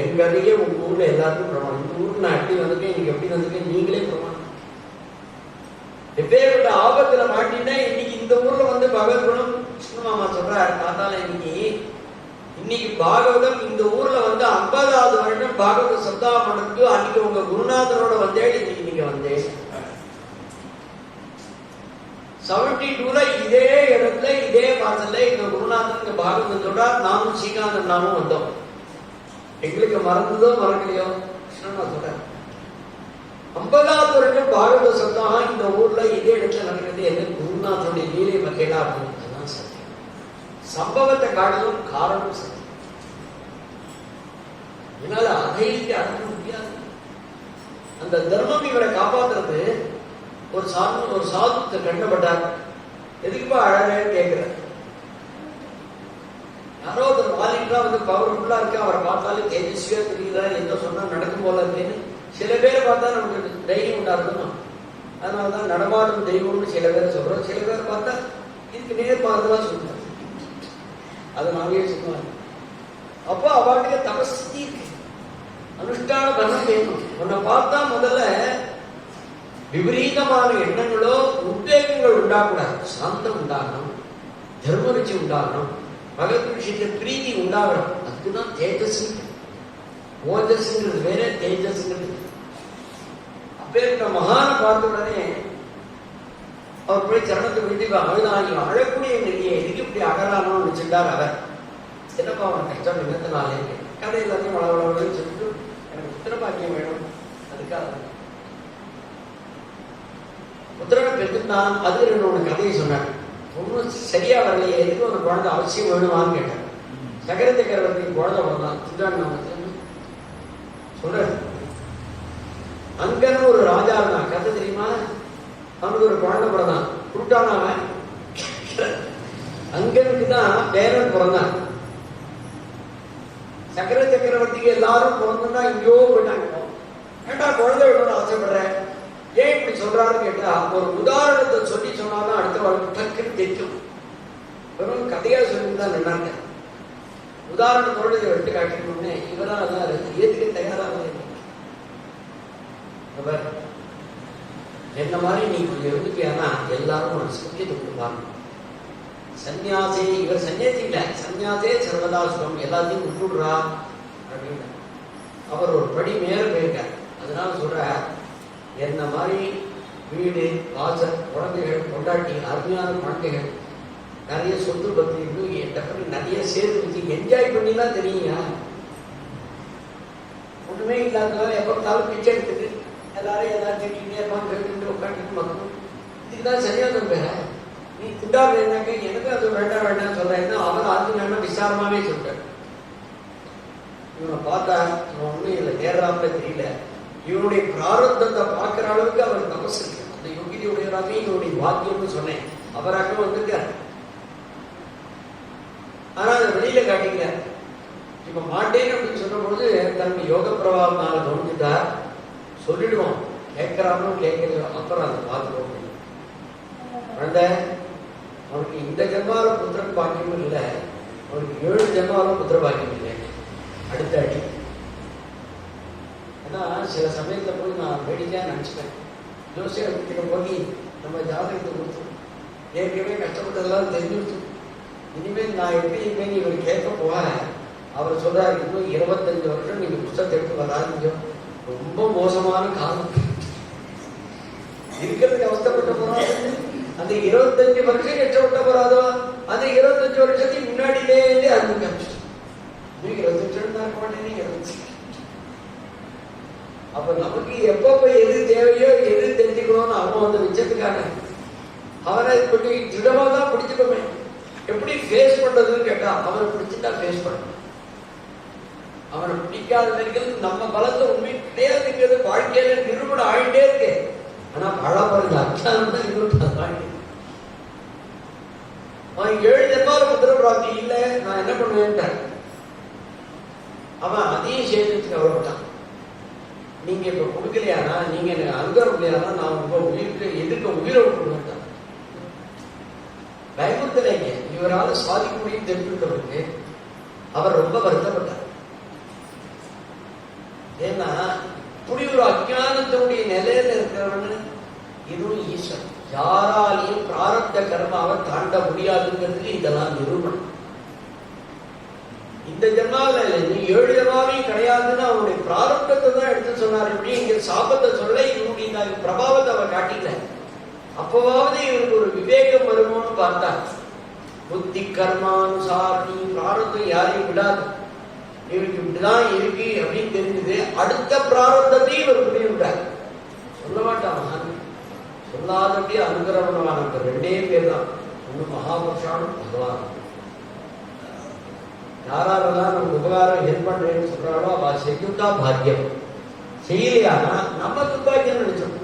எங்களையே உங்க ஊர்ல எல்லாருக்கும் பிரமாணம். இந்த ஊருக்கு நான் எப்படி வந்திருக்கேன், இன்னைக்கு எப்படி வந்திருக்கேன், நீங்களே பிரமாணம். எப்பேற்பட்ட ஆபத்துல மாட்டினா இன்னைக்கு இந்த ஊர்ல வந்து பகவத்குணம் கிருஷ்ண மாமா சொல்றாரு. தாத்தால இன்னைக்கு பாகவதம் இந்த ஊர்ல வந்து 50வது வருடம் பாகவத சப்தாமனுக்கு அன்னைக்கு உங்க குருநாதரோட வந்தேன். இன்னைக்கு நீங்க வந்தேன் 72ல இதே இடத்துல இதே வாசல்ல எங்க குருநாதன் பாகவதம் சொல்றார். நானும் ஸ்ரீகாந்தன் நாமும் வந்தோம். எங்களுக்கு மறந்ததோ மறக்கலையோ கிருஷ்ணமா சொல்றார். 50வது வருடம் பாகவத சப்தாகம் இந்த ஊர்ல இதே இடத்துல நடக்கிறது. எங்க குருநாதனுடைய லீலை மகேடா அப்படின்றதுதான் சத்தியம். சம்பவத்தை காட்டிலும் காரணம் சத்தியம். இதனால அதைக்கு அடக்க முடியாது. அந்த தர்மம் இவரை காப்பாற்றுறது. ஒரு சாதுத்தை கண்டப்பட்டார். எதுக்குப்பா அழகேன்னு கேட்கிற. யாரோ ஒரு வாலிபா வந்து பவர்ஃபுல்லா இருக்கு, அவரை பார்த்தாலே தேஜஸ்வியா தெரியல, என்ன சொன்னா நடக்கும் போல இருக்குன்னு சில பேரை பார்த்தா நமக்கு தைரியம் உண்டாகணும். அதனாலதான் நடமாடும் தெய்வம்னு சில பேர் சொல்றோம். சில பேர் பார்த்தா இதுக்கு நேர் பார்த்துதான் சொல்றாங்க. அதை நாங்களே சொல்லுவாங்க. அப்போ அவளுக்கு தபஸ்தி இருக்கு, அனுஷ்டான பலம் வேணும். உன்னை பார்த்தா முதல்ல விபரீதமான எண்ணங்களோ உத்வேகங்கள் உண்டாகக்கூடாது. சாந்தம் உண்டாகணும், தர்ம ருச்சி உண்டாகணும், பகவத் விஷயத்துல பிரீதி உண்டாகணும். அதுக்குதான் தேஜஸ். ஓஜஸ்ங்கிறது வேற, தேஜஸ்ங்கிறது. அப்பேற்பட்ட மகான பார்த்த உடனே அவர் போய் சரணத்தை விட்டு அழுதாங்க. அழக்கூடிய இல்லையே, எதுக்கு இப்படி அழகானு வச்சுட்டார். அவர் என்னப்பா அவன் கஷ்டம் என்னத்தினாலே கதை எல்லாத்தையும் வளவளவுன்னு சொல்லிட்டு எனக்கு புத்திரபாக்கியம் வேணும், அதுக்காக புத்திரனை பெற்றுத்தான். அது என்னோட கதையை சொன்னார். ஒன்றும் சரியா வரலையே, எதுக்கு ஒரு குழந்தை அவசியம் வேணுமான்னு கேட்டார். சகர சக்கரவர்த்தி குழந்தை பிறந்தான். சிந்தாண்டநாமத்தில் சொல்ற அங்கன்னு ஒரு ராஜா இருந்தான். கதை தெரியுமா? அவனுக்கு ஒரு குழந்தை பிறந்தான். குருட்டான அவன். அங்கனுக்கு தான் பேரன் பிறந்தான். சக்கர சக்கரவர்த்திக்கு எல்லாரும் பிறந்தா இங்கோ போயிட்டாங்க. ஏண்டா குழந்தை விடணும்னு ஆசைப்படுறேன், ஏன் இப்படி சொல்றாருன்னு கேட்டா, ஒரு உதாரணத்தை சொல்லி சொன்னாதான் அடுத்த வாழ்க்கை டக்குன்னு தெரியும். வெறும் கதையா சொல்லிதான் நின்னாங்க. உதாரணத்தோடு இதை எடுத்து காட்டிக்கணும்னு இவரால் அதான் ஏற்றுக்க தயாராக என்ன மாதிரி நீ கொஞ்சம் இருந்துட்டியானா எல்லாரும் ஒரு சுக்கியத்தை கொடுப்பாங்க. சன்னியாசி, இவர் சன்னியாசி இல்ல, சன்னியாசே சர்வதா சுகம், எல்லாத்தையும் விட்டுடுறா அப்படின்னு அவர் ஒரு படி மேல போயிருக்கார். அதனால சொல்ற என்ன மாதிரி வீடு வாசல் குழந்தைகள் கொண்டாட்டி அருமையான குழந்தைகள் நிறைய சொத்து பத்தி இருக்கு நிறைய சேர்த்து வச்சு என்ஜாய் பண்ணிலாம் தெரியுங்க. ஒண்ணுமே இல்லாதனால எப்ப பார்த்தாலும் பிச்சை எடுத்துட்டு எல்லாரும் ஏதாவது திட்டிகிட்டே இருப்பாங்க, கேட்டு உட்காந்துட்டு மக்களும் இதுதான் சரியான பேர. நீ குண்டாடுறேன்னாக்க எனக்கு அது வேண்டாம் வேண்டாம் சொல்றேன்னா அவர் ஆர்ஜினா விசாரமாவே சொல்றாரு. இவனை பார்த்தா இவன் ஒன்றும் இல்லை நேராப்புல தெரியல. இவனுடைய பிராரத்தத்தை பார்க்கிற அளவுக்கு அவர் தபஸ் இருக்கு. அந்த யோகியுடையவராமே இவனுடைய வாக்கியம்னு சொன்னேன். அவராக வந்திருக்கார். ஆனா அதை வெளியில காட்டிக்கல. இப்ப மாட்டேன்னு அப்படின்னு சொன்ன பொழுது தன்னுடைய யோக பிரபாவனால கவனிச்சுட்டார். சொல்லிடுவோம், கேட்கிறாலும் கேட்கல, அப்புறம் அதை பார்த்துக்கோ. குழந்தை அவனுக்கு இந்த ஜென்மால புத்திர பாக்கியமும் இல்லை, அவனுக்கு 7 ஜென்மாலும் புத்திர பாக்கியம் இல்லை. அடுத்த அடி. ஆனா சில சமயத்துல போய் நான் வேடிக்கையா நினைச்சுட்டேன். ஜோசியத்தை போய் நம்ம ஜாதகத்தை கொடுத்தோம், ஏற்கனவே கஷ்டப்பட்டதெல்லாம் தெரிஞ்சுடுச்சு. இனிமேல் நான் எப்படி இனிமேல் இவர் கேட்க போறேன். அவர் சொல்றாரு, இன்னும் 25 வருஷம் நீங்க புத்தகத்தை எடுத்து வராதிங்க, ரொம்ப மோசமான காலம் இருக்கிறதுக்கு அவஸ்தப்பட்ட போறாது. அந்த 25 வருஷம் கஷ்டப்பட்ட போறாதோ அந்த 25 வருஷத்துக்கு முன்னாடியிலே ஆரம்பிச்சு. நீங்க 25 தான் இருக்க மாட்டேன். 25 அப்ப நமக்கு எப்ப எது தேவையோ எது தெரிஞ்சுக்கணும்னு அவன் வந்து வச்சதுக்கான அவனை இப்படி திடமா தான் பிடிச்சுக்கோமே. எப்படி ஃபேஸ் பண்றதுன்னு கேட்டா அவனை பிடிச்சுட்டா ஃபேஸ் பண்ணணும். அவனை பிடிக்காத வரைக்கும் நம்ம பலத்தை உண்மை கிடையாதுங்கிறது வாழ்க்கையில நிரூபணம் ஆகிட்டே இருக்கு. ஆனா பழப்பறது அச்சாரம் தான் நிரூபணம் ஆகிட்டு. அவன் 7 ஜென்மால புத்திர பிராப்தி இல்லை, நான் என்ன பண்ணுவேன். அவன் அதையும் சேர்த்து கவலைப்பட்டான். நீங்க இப்ப கொடுக்கலையானா, நீங்க எனக்கு அனுகிரகம் இல்லையானா நான் உங்க உயிருக்கு எதிர்க்க உயிரை விட்டுருவேன். பயமுறுத்தலைங்க. இவரால் சாதிக்க முடியும் தெரிஞ்சுட்டவருக்கு அவர் ரொம்ப வருத்தப்பட்டார். ஏன்னா இப்படி ஒரு அஜானத்தினுடைய நிலையில இருக்கிறவன்னு இதுவும் ஈஸ்வரன் யாராலையும் பிராரப்த கர்மாவை தாண்ட முடியாதுங்கிறதுக்கு இதெல்லாம் நிரூபணம். இந்த ஜென்மாவில இல்லை, நீ 7 ஜென்மாவையும் கிடையாதுன்னு அவனுடைய பிராரப்தத்தை தான் எடுத்து சொன்னார். இப்படி இங்க சாபத்தை சொல்ல இவனுடைய பிரபாவத்தை அவர் காட்டிக்கல. அப்பவாவது இவருக்கு ஒரு விவேகம் வருமோன்னு பார்த்தா புத்தி கர்மானுசாரி பிராரப்தம் யாரையும் விடாது. இவருக்கு இப்படிதான் இருக்கு அப்படின்னு தெரிஞ்சது. அடுத்த பிராரப்தத்தையும் இவர் புரியுறார். சொல்ல மாட்டான், சொல்லாதபடி அனுகிரகமான 2 பேர் தான். ஒண்ணு மகாபுருஷானும் பகவான். யாரெல்லாம் நம்ம உபகாரம் ஹெல்ப் பண்றேன்னு சொல்றாளோ அவ செய்யுதா பாக்கியம். செய்யலையானா நம்ம துப்பாக்கியம் நினைச்சோம்,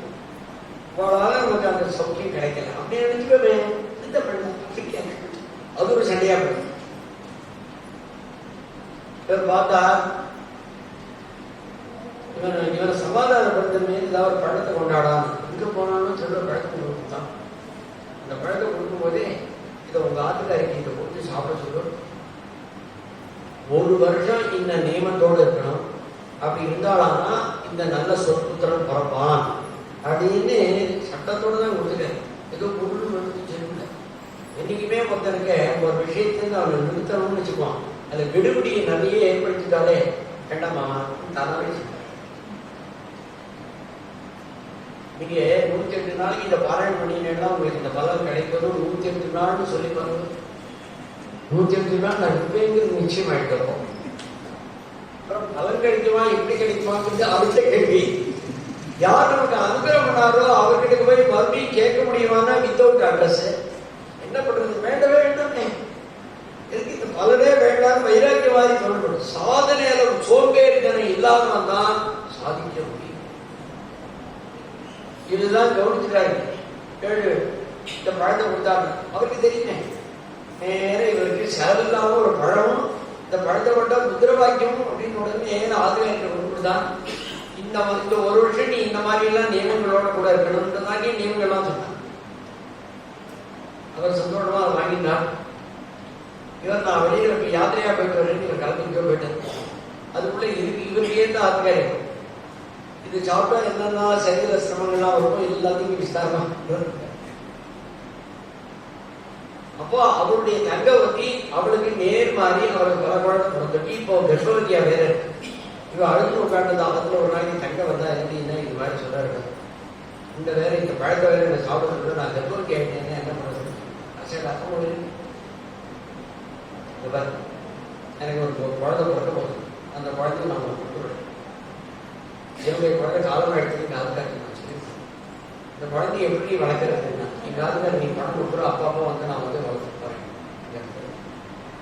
அவளால நமக்கு அந்த சௌக்கியம் கிடைக்கல அப்படின்னு நினைச்சுக்கவே இந்த பண்ண அது ஒரு சண்டையா போயிடும். பார்த்தா இவனை சமாதானப்படுத்தமே ஏதாவது ஒரு பழத்தை கொண்டாடாம எங்க போனாலும் சொல்ற பழத்தை கொடுத்தான். அந்த பழத்தை கொடுக்கும் போதே இதை உங்க ஆத்துக்காரிக்கு இதை கொடுத்து சாப்பிட சொல்லும். 1 வருஷம் இந்த நியமத்தோடு இருக்கணும். அப்படி இருந்தாலானா இந்த நல்ல சொற்புத்திரன் பிறப்பான் அப்படின்னு சட்டத்தோடு தான் கொடுத்துட்டேன். ஏதோ பொருள் வந்து சொல்லுங்க. என்னைக்குமே ஒருத்தனுக்கு ஒரு விஷயத்துல அவனை நிறுத்தணும்னு வச்சுக்குவான். அந்த விடுபடியை நிறைய ஏற்படுத்திட்டாலே வேண்டாமா தானாவே நீங்க 108 நாளைக்கு இந்த பாராயணம் பண்ணினேன்னா உங்களுக்கு இந்த பலன் கிடைக்கணும். 108 நாள்னு சொல்லி பாருங்க. 108 நாள் நான் இருப்பேங்கிறது நிச்சயம் ஆயிட்டோம். அப்புறம் பலன் கிடைக்குமா எப்படி கிடைக்குமாங்கிறது அடுத்த கேள்வி. யார் நமக்கு அனுகிரகம் பண்ணாரோ அவர்கிட்ட போய் மறுபடியும் கேட்க முடியுமானா வித்தவுட் அட்ரஸ் என்ன பண்றது? வேண்டவே வேண்டாமே. எதுக்கு இந்த பலனே வேண்டாம் வைராக்கியவாதி சொல்லப்படும். சாதனையில சோம்பேறித்தனம் இல்லாமல் தான் சாதிக்க முடியும். இதுதான் கவனிச்சுட்டாரு. 7 இந்த பழத்தை கொடுத்தாங்க. அவருக்கு தெரியுமே நேர இவருக்கு செலவில்லாம ஒரு பழமும் இந்த பழத்தை கொண்டா முத்திரவாக்கியமும் அப்படின்னு உடனே நேரம் ஆதிவாய்க்கு கொடுத்துதான். இந்த 1 வருஷம் நீ இந்த மாதிரி எல்லாம் நியமங்களோட கூட இருக்கணும்ன்றதாக்கே நியமங்கள்லாம் சொன்னாங்க. அவர் சந்தோஷமா அதை வாங்கினார். இவர் நான் வெளியில யாத்திரையா போயிட்டு வரேன்னு இவர் கலந்துக்கோ போயிட்டார். அதுக்குள்ள இவருக்கு ஏற்ற ஆதிகாரியம் இது சாப்பிட்டா என்னென்ன சரீர சிரமங்கள்லாம் இருக்கும் எல்லாத்தையும் விஸ்தாரமா. அப்போ அவருடைய தங்கவதி அவளுக்கு நேர் மாறி அவளுக்கு பல குழந்தை பிறந்தது. இப்போ கர்ப்பவதியா வேற இவ அழுத்து உட்காந்து தாமத்துல ஒரு நாளைக்கு தங்க வந்தா எப்படின்னா இது மாதிரி சொல்றாரு. இந்த வேற இந்த பழத்தை வேற இந்த சாப்பிடுறது நான் கர்ப்பம் கேட்டேன் என்ன பண்ணுறது சரி அப்போ எனக்கு ஒரு குழந்தை பிறக்க போகுது அந்த குழந்தைய நான் கொடுத்துருவேன் என்னுடைய குழந்தை காலமாக எடுத்துட்டு காலக்காரன் இந்த குழந்தைய எப்படி வளர்க்குறதுன்னா எங்கள் காலத்தில் நீ பணம் கொடுக்குற அப்பா அப்பா வந்து நான் வந்து வளர்த்துட்டு போகிறேன்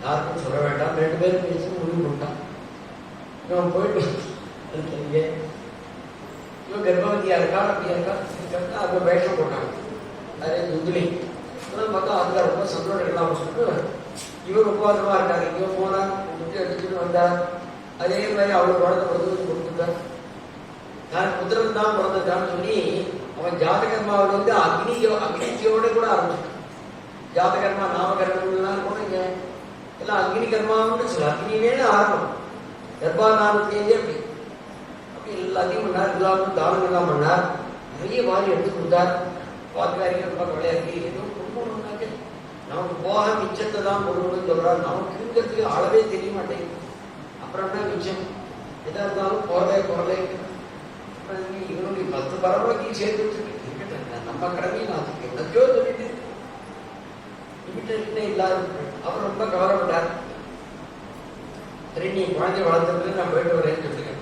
யாருக்கும் சொல்ல வேண்டாம் 2 பேரும் பேசி முடிவு பண்ணிட்டான் இவன் போயிட்டு இங்கே இவன் கர்ப்பவதியா இருக்கா அப்படியா இருக்கா அப்போ வேஷம் போட்டாங்க அதே துந்துலி பார்த்தா அதுக்காக ரொம்ப சந்தோஷம் இல்லாமல் சொல்லிட்டு இவர் உபவாசமா இருக்காங்க இவன் போனார் முட்டி எடுத்துட்டு வந்தார் அதே மாதிரி அவளுக்கு குழந்தை பிறந்தது கொடுத்துட்டார் நான் புத்திரன் தான் பிறந்திருக்கான்னு சொல்லி அவன் ஜாதகர்மாவில் வந்து அக்னிச்சியோட கூட ஆரம்பிச்சிட்டான் ஜாதகர்மா நாமகர்மங்கள்லாம் கூட இங்க எல்லாம் அக்னி கர்மான்னு சொல்ல அக்னியிலேன்னு ஆரம்பம் கர்ப்பாதானத்திலேயே அப்படி எல்லாத்தையும் பண்ணார் எல்லாரும் தானங்கள்லாம் பண்ணார் நிறைய வாரி எடுத்து கொடுத்தார் பாதுகாரிகள் ரொம்ப விளையாடி ஏதோ குடும்பம்னாக்க நமக்கு போக மிச்சத்தை தான் கொடுக்கணும்னு சொல்றாரு நமக்கு இருக்கிறதுக்கு அளவே தெரிய மாட்டேங்குது அப்புறம் என்ன மிச்சம் எதா இருந்தாலும் குறலை இவனுடைய 10 பரவாயில்லைக்கு சேர்த்து வச்சுருக்கேன் நம்ம கடமையை நான் என்னத்தையோ சொல்லிட்டு லிமிட்டே இல்லாத அவர் ரொம்ப கவலைப்பட்டார் சரி நீ குழந்தைய வளர்த்துறது நான் போயிட்டு வரேன்னு சொல்லிருக்கேன்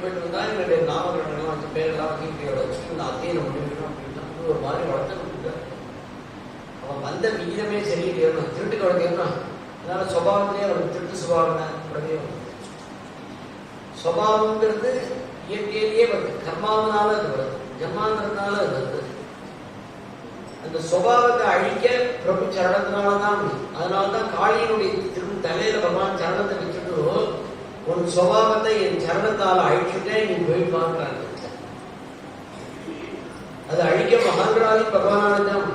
போயிட்டு வந்தா என்னுடைய நாமகரணம் அந்த பேரெல்லாம் வச்சு நான் அத்தையை முடிக்கணும் அப்படின்னா ஒரு மாதிரி வளர்த்து கொடுத்தார் அவன் வந்த விகிதமே சரியில்லையோ திருட்டு குழந்தையோன்னா அதனால சுபாவத்திலேயே அவனுக்கு திருட்டு சுபாவம் குழந்தைய சுபாவங்கிறது இயற்கையிலேயே வருது கர்மாவனால அது வருது ஜன்மாந்திரனால அது வருது அந்த சுபாவத்தை அழிக்க பிரபு சரணத்தினாலதான் முடியும் அதனால்தான் காளியினுடைய தலையில பகவான் சரணத்தை வச்சுட்டு உன் சுபாவத்தை என் சரணத்தால் அழிச்சுட்டே நீ போயிடுவான்றாங்க அது அழிக்க மகான்களாதி பகவானானதான்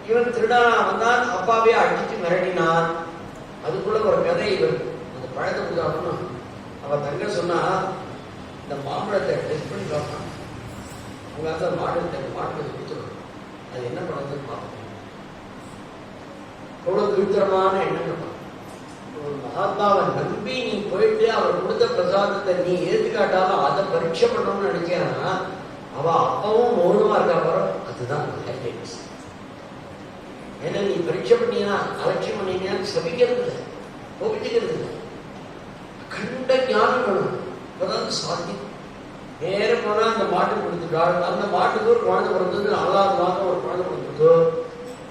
இவன் திருடானா வந்தான் அப்பாவே அடிச்சு மிரட்டினான் அதுக்குள்ள ஒரு கதை இவன் அந்த பழத்தை கொடுத்தாலும் அவ தங்க சொன்னா இந்த மாம்பழத்தை டெஸ்ட் பண்ணி பார்ப்பான் உங்களால மாட்டு கொடுத்துடும் அது என்ன பண்ணுறதுன்னு பார்ப்போம் எவ்வளவு திருத்தரமான எண்ணம் ஒரு மகாத்மாவை நம்பி நீ போயிட்டு அவர் கொடுத்த பிரசாதத்தை நீ ஏற்றுக்காட்டாலும் அதை பரீட்சை பண்ணணும்னு நினைச்சேன்னா அவ அப்பவும் மௌனமா இருக்கா வரும் அதுதான் ஹைலைட்ஸ் ஏன்னா நீ பரீட்சை பண்ணினா அலட்சியம் பண்ணினா சபிக்கிறது இல்லை கோபிச்சுக்கிறது இல்லை அகண்ட ஞானம் வேணும் இப்பதான் சாத்தியம் நேரம் போனா அந்த மாட்டு கொடுத்துட்டாள் அந்த மாட்டுக்கு ஒரு குழந்தை பிறந்தது 4வது மாதம் ஒரு குழந்தை பிறந்தது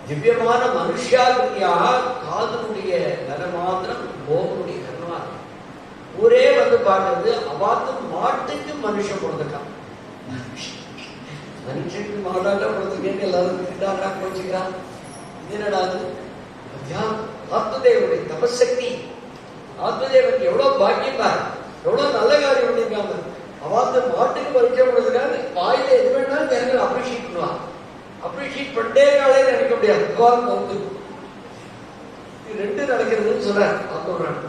திவ்யமான மனுஷாகிருதியாக காதனுடைய நல மாத்திரம் போகனுடைய கர்ணமாக ஊரே வந்து பார்க்கறது அவாத்து மாட்டுக்கு மனுஷன் பிறந்துட்டான் மனுஷனுக்கு மாடாட்டா பிறந்துக்கேன்னு எல்லாரும் திட்டாண்டா கோச்சுக்கிறான் இது என்னடா ஆத்மதேவனுடைய தபசக்தி ஆத்மதேவன் எவ்வளவு பாக்கியப்பார் எவ்வளவு நல்ல காரியம் பண்ணிருக்காங்க அவாத்து மாட்டுக்கு பரிச்சயம் பண்ணுறதுக்காக வாயில எது வேணாலும் ஜனங்கள் அப்ரிஷியேட் பண்ணுவான் அப்ரிஷியேட் பண்ணே காலே நினைக்க முடியாது இது 2 நடக்கிறதுன்னு சொல்றார் ஆத்மரான்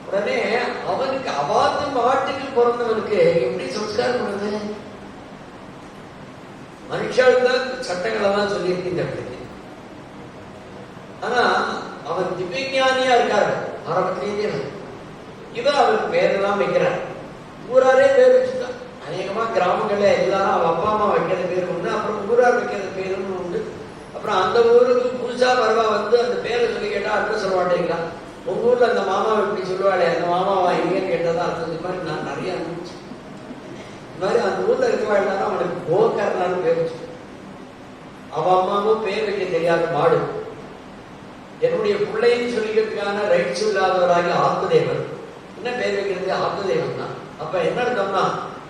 உடனே அவனுக்கு அவாத்து மாட்டுக்கு பிறந்தவனுக்கு எப்படி சம்ஸ்காரம் பண்ணுது மனுஷாளுக்கு தான் சட்டங்கள் எல்லாம் சொல்லியிருக்கு இந்த இடத்துக்கு ஆனா அவன் திவ்யஞானியா இருக்காரு ஆரம்பத்திலேயே இவன் அவருக்கு பேரெல்லாம் வைக்கிறார் ஊராரே பேர் வச்சுட்டான் அநேகமா கிராமங்கள்ல எல்லாரும் அவன் அப்பா அம்மா வைக்கிற பேர் உண்டு அப்புறம் ஊரார் வைக்கிற பேருன்னு உண்டு அப்புறம் அந்த ஊருக்கு புதுசா வரவா வந்து அந்த பேரை சொல்லி கேட்டா அட்ரஸ் சொல்ல மாட்டேங்களா உங்க ஊர்ல அந்த மாமாவை இப்படி சொல்லுவாளே அந்த மாமாவா எங்கேன்னு கேட்டதா அர்த்தம் இது மாதிரி நான் நிறைய அனுப்பிச்சேன் இந்த மாதிரி அந்த ஊர்ல இருக்கவா எல்லாரும் அவனுக்கு கோகர்னான்னு பேர் வச்சு அவன் அம்மாவும் பேர் வைக்க தெரியாத மாடு என்னுடைய பிள்ளைன்னு சொல்லிக்கிறதுக்கான ரைட்ஸ் இல்லாதவராகி ஆத்மதேவன் என்ன பேர் வைக்கிறது ஆத்மதேவன் தான் அப்ப என்ன அர்த்தம்னா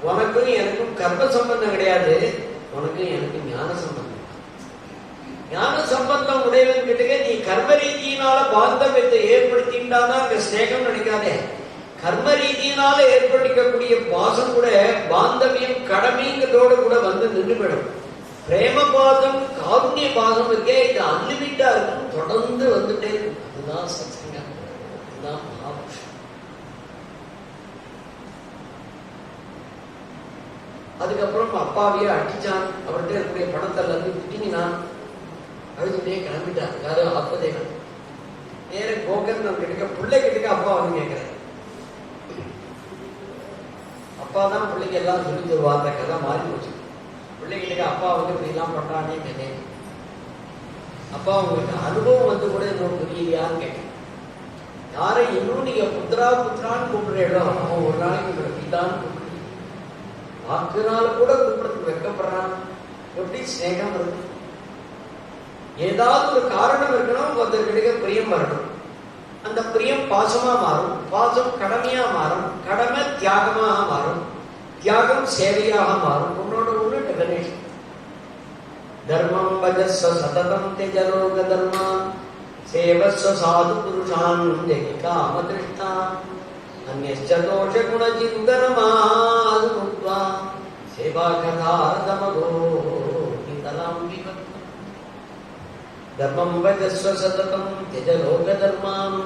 உனக்கும் எனக்கும் கர்ம சம்பந்தம் கிடையாது உனக்கும் எனக்கு ஞான சம்பந்தம் ஞான சம்பந்தம் உடையவன் கிட்டே நீ கர்ம ரீதியினால பாந்தவியத்தை ஏற்படுத்திட்டாதான் அங்க ஸ்நேகம் நினைக்காதே கர்ம ரீதியினால ஏற்படுத்தக்கூடிய பாசம் கூட பாந்தவியம் கடமைங்கிறதோட கூட வந்து நின்று போயிடும் பிரேம பாசம் காருண்ய பாசம் இருக்கே இது அன்லிமிட்டா இருக்கும் தொடர்ந்து வந்துட்டே இருக்கும் அதுதான் சத்சங்கம் அதுதான் மகாபுருஷம் அதுக்கப்புறம் அப்பாவையே அடிச்சான் அவர்கிட்ட இருக்கக்கூடிய பணத்தை எல்லாத்தையும் திட்டினான் அழுதுட்டே கிளம்பிட்டார் யாரு ஆத்மதேவன் நேர கோகர் நம்ம கிட்ட பிள்ளை கிட்ட அப்பா வந்து கேட்கிறேன் அப்பா தான் பிள்ளைங்க எல்லாம் சொல்லி தருவா. அந்த கதை மாறி போச்சு. பிள்ளைங்களுக்கு அப்பா வந்து இப்படி எல்லாம் பண்றானே கதை. அப்பா உங்களுக்கு அனுபவம் வந்து கூட இன்னும் புரியலையான்னு கேட்டேன். யாரை இன்னும் நீங்க புத்திரா புத்திரான்னு கூப்பிடுறீங்களோ அவன் ஒரு நாளைக்கு உங்களை பிதான்னு கூப்பிடுறீங்க. வாக்குனால கூட கூப்பிடுறதுக்கு வெக்கப்படுறான். எப்படி ஸ்நேகம் இருக்கு? ஏதாவது ஒரு காரணம் இருக்கணும், ஒருத்தருக்கு பிரியம் வரணும். அந்த பிரியம் பாசமா மாறும், பாசம் கடமையா மாறும், கடமை தியாகமாக மாறும், தியாகம் சேவையாக மாறும். உன்னோட ஒண்ணு டெபினேஷன். தர்மம் பஜஸ்வ சததம் தெஜலோக தர்மா சேவஸ்வ சாது புருஷான் காம திருஷ்டான் அந்யஸ்ச தோஷ குண சிந்தனமாது முக்த்வா சேவா கதார்தமகோ நிதலாம் விபத். தர்மம் பஜஸ்வ சததம் தெஜலோக தர்மாம்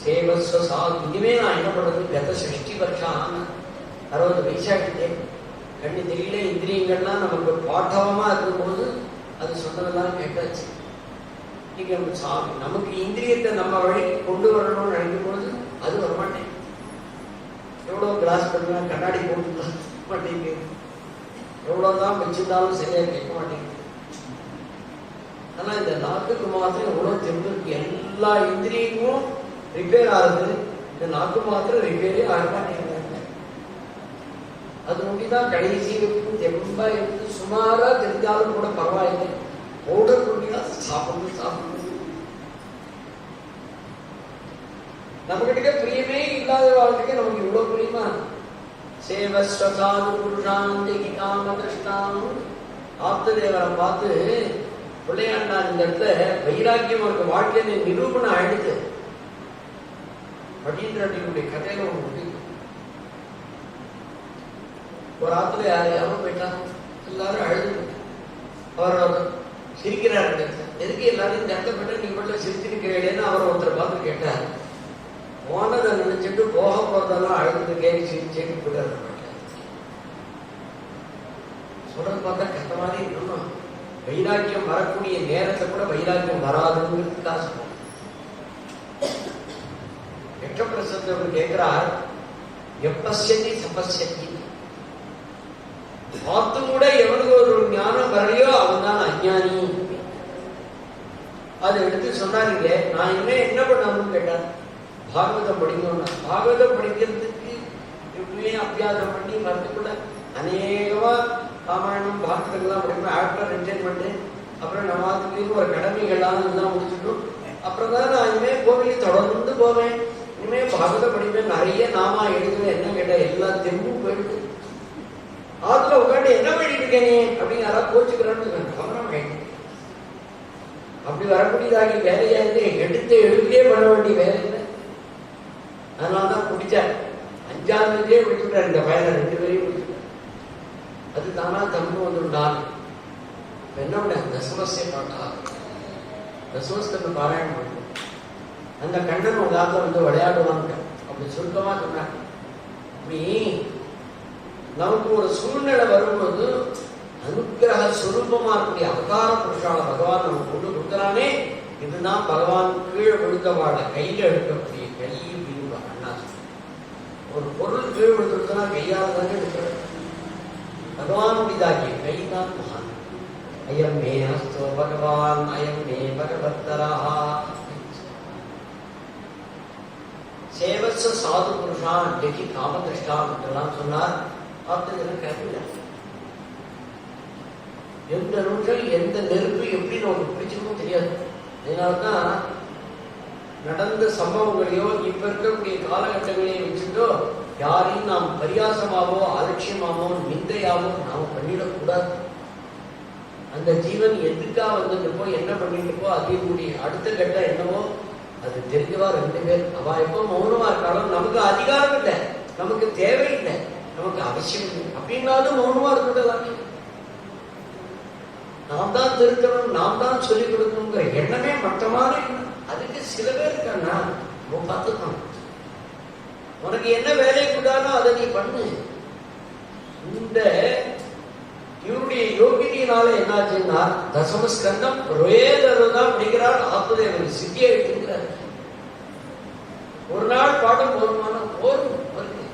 சேவஸ்வ சாது. இனிமே நான் என்ன பண்றது? கத 60 வருஷம் 60 வயசாகிட்டே கண்ணு தெரியல. இந்திரியங்கள்லாம் நமக்கு பாட்டவமா இருக்கும்போது அது சொன்னதெல்லாம் கேட்டாச்சு. நீங்க சாமி நமக்கு இந்திரியத்தை நம்ம வழிக்கு கொண்டு வரணும்னு நினைக்கும் பொழுது அது வரமாட்டேன். எவ்வளவு கிளாஸ் பண்ணலாம், கண்ணாடி போட்டு மாட்டேங்குது, எவ்வளவுதான் வச்சிருந்தாலும் சரியா கேட்க மாட்டேங்குது. ஆனா இந்த நாக்குக்கு மாத்திரம் எவ்வளவு தெம்பு இருக்கு. எல்லா இந்திரியமும் ரிப்பேர் ஆகுது, இந்த நாக்கு மாத்திரம் ரிப்பேரே ஆக மாட்டேங்குது. அது நோக்கிதான் கடைசி தெம்பா இருந்து சுமாரா தெரிஞ்சாலும் கூட பரவாயில்லை, ஓடக்கூடியா சாப்பிடணும். நம்ம கிட்ட பிரியமே இல்லாத வாழ்க்கைக்கு நமக்கு இவ்வளவு பிரியமா? சேவஸ்வசாது புருஷாந்தி காம கிருஷ்ணான். ஆப்ததேவரை பார்த்து பிள்ளையாண்டா இந்த இடத்துல வைராக்கியம் அவருக்கு வாழ்க்கையில நிரூபணம் ஆயிடுது அப்படின்ற கதையில ஒன்று முடியும். ஒரு ஆத்துல யாரையாவது போயிட்டாங்க, எல்லாரும் அழுது அவர் சிரிக்கிறாரு. எதுக்கு எல்லாரும் இந்த இடத்த போயிட்டா நீங்க மட்டும் சிரிச்சிருக்கிறேன்னு அவர் ஒருத்தரை பார்த்து கேட்டார். போனதை நினைச்சிட்டு போக போறதெல்லாம் அழுது கேள்வி சிரிச்சேன்னு போயிட்டாரு. சொல்றது பார்த்தா கஷ்ட மாதிரி இருக்கணும். வைராக்கியம் வரக்கூடிய நேரத்தை கூட வைராக்கியம் வராதுங்கிறதுக்காக சொல்றேன். எட்டப்பிரசத்தை கேட்கிறார், எப்பசதி சபசதி. பார்த்து கூட எவனுக்கு ஒரு ஞானம் வரலையோ அவன் தான் அஞ்ஞானி. அதை எடுத்து சொன்னாருங்க. நான் இனிமே என்ன பண்ணணும்னு கேட்டார். பாகவதம் படிக்கணும்னா பாகவதம் படிக்கிறதுக்கு எப்பவுமே அபியாசம் பண்ணி மறந்துக்கூட அநேகமா ராமாயணம் பாகவதங்கள்லாம் படிக்கணும். ஆஃப்டர் ரிட்டைர்மெண்ட் அப்புறம் நம்ம ஒரு கடமைகள்லாம் எல்லாம் முடிச்சுட்டோம். அப்புறம் தான் நான் இனிமே கோவிலுக்கு தொடர்ந்து போவேன். இனிமே பாகவதம் படிப்பேன், நிறைய நாமா எழுதுவேன். என்ன கேட்டா எல்லா தெம்பும் போயிடுது. ஆத்துல உட்காந்து என்ன பண்ணிட்டு இருக்கேன் அப்படின்னு யாராவது கோச்சுக்கிறான்னு கவனம் ஆயிடுச்சு. அப்படி வரக்கூடியதாகி வேலையா இருந்து எடுத்து எழுதியே பண்ண வேண்டிய வேலை இல்லை. அதனாலதான் பிடிச்சார். 5ஆவதுலேயே விட்டுட்டார். இந்த வயலை 2 பேரையும் விட்டுட்டார். அது தானா தம்பு வந்துட்டான். என்ன பண்ண தசமஸ்தே பாட்டா தசமஸ்தத்தை பாராயணம் பண்ணும். அந்த கண்ணன் ஒரு காலத்துல வந்து விளையாடுவாங்க. அப்படி சுருக்கமா சொன்னாங்க. அப்படி நமக்கு ஒரு சூழ்நிலை வரும்போது அனுக்கிரக சுரூபமா இருக்கக்கூடிய அவதார புருஷால பகவான் நமக்கு கொண்டு கொடுக்குறானே, இதுதான் பகவான் கீழே கொடுத்தவாட கையில எடுக்கக்கூடிய கை பிரிவு. அண்ணா ஒரு பொருள் கீழே கொடுத்துருந்தா கையால தானே எடுக்கிறது. பகவானுடையதாகிய கைதான் மகான். அயம் மே அஸ்தோ பகவான் அயம் மே பகவத்தரா. சேவஸ்வ சாது புருஷான் ஜெகி காமகிருஷ்டா என்றெல்லாம் சொன்னார். எந்த நூற்றை எந்த நெருப்பு எப்படி நமக்கு பிடிச்சிருக்கும் தெரியாது. அதனால்தான் நடந்த சம்பவங்களையோ இப்ப இருக்கக்கூடிய காலகட்டங்களையும் வச்சுட்டோ யாரையும் நாம் பரியாசமாவோ அலட்சியமாவோ நிந்தையாவோ நாம் பண்ணிடக்கூடாது. அந்த ஜீவன் எதுக்கா வந்துருப்போ என்ன பண்ணிட்டுப்போ அதே அடுத்த கட்டம் என்னவோ அது தெரிஞ்சவா 2 பேர். அவ எப்போ மௌனமா இருக்காலும் நமக்கு அதிகாரம் இல்லை, நமக்கு தேவையில்லை, நமக்கு அவசியம் இல்லை. அப்படின்னாலும் மௌனமா இருக்கட்டும். நாம் தான் திருத்தணும், நாம் தான் சொல்லிக் கொடுக்கணுங்கிற எண்ணமே மட்டமான எண்ணம். அதுக்கு சில பேர் இருக்கான்னா பார்த்துக்கணும். உனக்கு என்ன வேலை கூடானோ அதை நீ பண்ணு. இந்த இவருடைய யோகினியினால என்னாச்சுன்னா தசமஸ்கந்தம் ஒரே தடவை தான் படிக்கிறார். ஆத்மதேவன் சித்தியை எடுத்துக்கிறார். ஒரு நாள் பாடம் போதுமான போதும் வருது.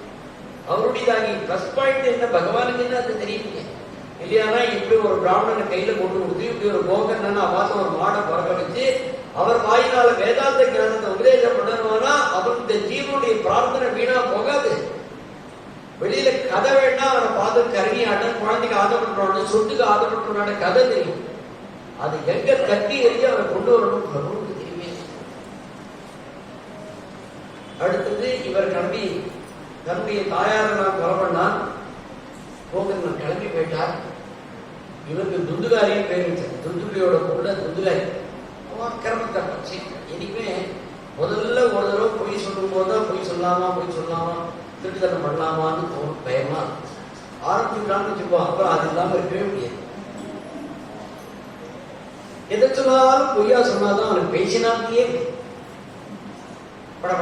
அவருடையதாகி பிளஸ் பாயிண்ட் என்ன, பகவானுக்கு என்ன அது தெரியலையே இல்லையானா. இப்படி ஒரு பிராமணனை கையில கொண்டு கொடுத்து இப்படி ஒரு கோகர்ணன் பார்த்து ஒரு மாடை பறக்க வச்சு அவர் வாயினால வேதாந்த ஞானத்தை உபதேசம் பண்ணணும்னா அவருடைய ஜீவனுடைய பிரார்த்தனை வீணா போகாது. வெளியில கதை வேணா அவனை பார்த்து கருணி ஆட்டம், குழந்தைக்கு ஆதப்பட்டுறான்னு, சொத்துக்கு ஆதப்பட்டுறான கதை தெரியும். அது எங்க கட்டி எறிய அவனை கொண்டு வரணும் பகவானுக்கு தெரியுமே. அடுத்தது இவர் கிளம்பி தன்னுடைய தாயாரை நான் கொலை பண்ணா கோகர்ணன் கிளம்பி போயிட்டார். இவருக்கு துந்துகாரின்னு பேர் வச்சார். துந்துகையோட பொருளை துந்துகாரி. கிரமத்தை பச்சு இனிமே முதல்ல ஒரு தடவை பொய் சொல்லும் போதுதான் பொய் சொல்லாமா திருட்டுத்தனம் பண்ணலாமான்னு தோணும், பயமா ஆரம்பிச்சுட்டான்னு வச்சுப்போம். அப்புறம் அது இல்லாம இருக்கவே முடியாது. எதை சொன்னாலும் பொய்யா சொன்னாதான் அவனுக்கு பேசினாலேயே பட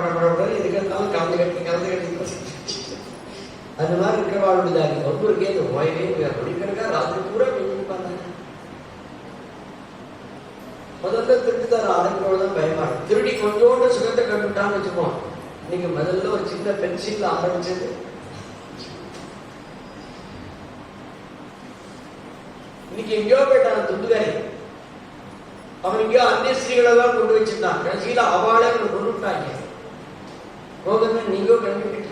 எதுக்கு இருந்தாலும் கலந்து கட்டி அது மாதிரி இருக்கிறவாளுடைய ரொம்ப இருக்கே இந்த ஓயவே படிக்கிறக்கா ராத்திரி பூரா பேசிருப்பாங்க. முதல்ல திருட்டுத்தர ஆரம்பிக்கதான் பயமா இருக்கு. திருடி கொஞ்சோண்டு சுகத்தை கண்டுட்டான்னு வச்சுப்போம். இன்னைக்கு முதல்ல ஒரு சின்ன பென்சில் ஆரம்பிச்சது இன்னைக்கு எங்கேயோ போயிட்டான் துண்டுகாரி. அவன் எங்கேயோ அந்நிய ஸ்திரீகளெல்லாம் கொண்டு வச்சிருந்தான். கடைசியில அவளே அவனை கொண்டுட்டாங்க. கோகர்ணன் நீங்கோ கிளம்பி போயிட்டு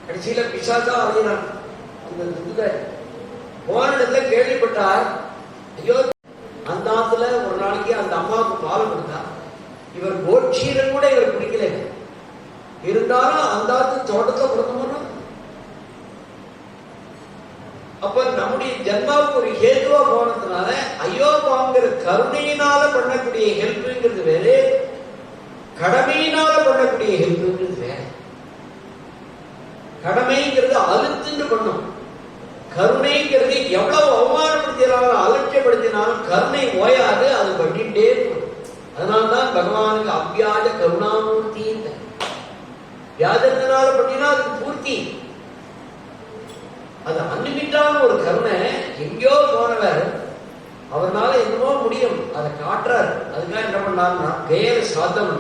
கடைசியில பிசாசா அழையினான் அந்த துண்டுகாரி. போன இடத்துல கேள்விப்பட்டார், ஐயோ அந்த ஆத்துல ஒரு நாளைக்கு அந்த அம்மாவுக்கு பால் கொடுத்தா. இவர் கோட்சீரன் கூட இவர் குடிக்கல. இருந்தாலும் அந்த ஆத்து தோட்டத்தை கொடுக்கணும். அப்ப நம்முடைய ஜென்மாவுக்கு ஒரு ஹேதுவா போனதுனால ஐயோ பாங்கிற கருணையினால பண்ணக்கூடிய ஹெல்ப்ங்கிறது வேறு, கடமையினால பண்ணக்கூடிய ஹெல்ப்ங்கிறது வேற. கடமைங்கிறது அழுத்துன்னு பண்ணும். கருணைங்கிறது எவ்வளவு அவமானப்படுத்தினாலும் அலட்சியப்படுத்தினாலும் கருணை ஓயாது, அது பண்ணிட்டே இருக்கும். அதனால்தான் பகவானுக்கு அவ்வியாஜ கருணாமூர்த்தி. வியாஜத்தினால பண்ணினா அதுக்கு பூர்த்தி. அது அன்னிமிட்டான ஒரு கருணை. எங்கேயோ போனவர் அவர்னால என்னமோ முடியும், அதை காட்டுறாரு. அதுக்காக என்ன பண்ணாருன்னா கயா சிராத்தம்.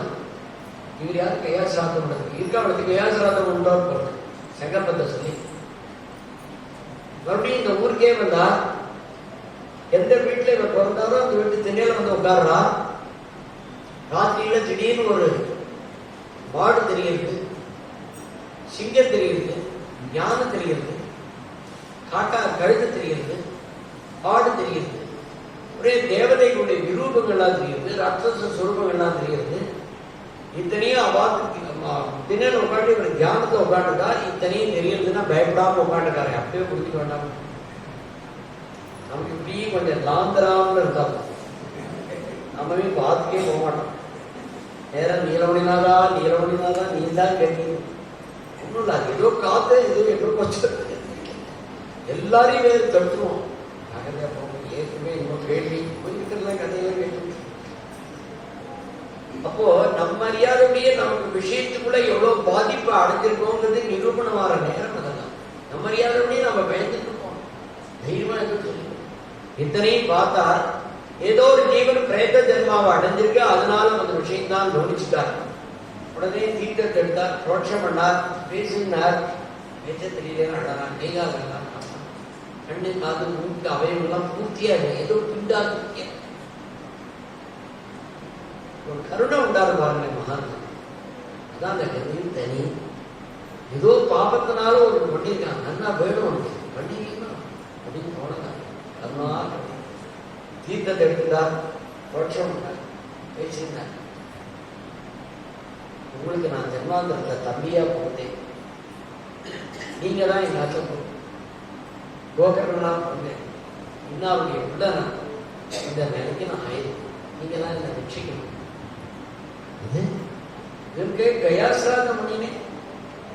இவர் யாரு கயா சிராத்தம் பண்ணது இருக்கா? கயா சிராத்தம் உண்டோன்னு சங்கல்பத்தை சொல்லி மறுபடியும் இந்த ஊருக்கே வந்தா. எந்த வீட்டுல இவர் பிறந்தாரோ அந்த வீட்டு திண்ணையில வந்து உட்கார்றா. ராத்திரியில திடீர்னு ஒரு மாடு தெரிகிறது, சிங்கம் தெரிகிறது, யானை தெரிகிறது, காட்டா கழுத்து தெரிகிறது, ஆடு தெரிகிறது. ஒரே தேவதைகளுடைய விரூபங்கள்லாம் தெரிகிறது, ராட்சச சுரூபங்கள்லாம் தெரிகிறது. இத்தனையும் அவாக்கு திண்ணையில உட்காந்து இவர் தியானத்தை உட்காந்துக்கா. இத்தனையும் தெரியுதுன்னா பயப்படாம உட்காந்துக்காரு. அப்பவே குடிக்க வேண்டாம். நமக்கு இப்படி கொஞ்சம் லாந்தராம இருந்தாலும் நம்மவே பார்த்துக்கே போக மாட்டோம். நேரம் நீலமணினாதா நீ தான் கேட்கணும். ஒன்றும் இல்லை, அது ஏதோ காத்து ஏதோ எப்போ கொஞ்சம் எல்லாரையும் வேறு தடுத்துருவோம். நகரையா போக ஏற்கனவே இன்னும் கேள்வி இருக்கிறதா கதையா கேட்டு. அப்போ நம்ம அறியாதபடியே நமக்கு விஷயத்துக்குள்ள எவ்வளவு பாதிப்பு அடைஞ்சிருக்கோங்கிறது நிரூபணமாற நேரம் அதெல்லாம். நம்ம அறியாதபடியே நம்ம பயந்துட்டு இருக்கோம். தைரியமா எதுவும் சொல்லி இத்தனையும் பார்த்தா ஏதோ ஒரு ஜீவன் பிரேத ஜென்மாவை அடைஞ்சிருக்கு. அதனால அந்த விஷயம் தான் கவனிச்சுட்டார். உடனே தீர்த்தத்தை எடுத்தார், ரோட்சம் பண்ணார், பேசினார். பேச தெரியல நடனார், கைகாலெல்லாம் கண்ணு காது மூக்கு அவயவெல்லாம் பூர்த்தியா இல்லை, ஏதோ பிண்டா இருக்க. ஒரு கருணை உண்டாரு பாருங்க மகான். அதான் அந்த கருணையும் தனி. ஏதோ பாபத்தினால ஒரு பண்ணியிருக்காங்க, நன்னா வேணும் பண்ணிக்கலாம் அப்படின்னு தோணலாம். அதனால தீர்த்தத்தை எடுத்துட்டார், ரோட்சம் பண்ணார், பேசினார். உங்களுக்கு நான் ஜென்மாந்திரத்துல தம்பியா போனேன், நீங்க தான் எங்க ஆச்சப்படும் கோகர்ணனா போனேன். இன்னாருடைய உள்ள நான் இந்த நிலைக்கு நான் ஆயிரும். நீங்க தான் என்னை ரட்சிக்கணும். கயாசிராத்த மணினே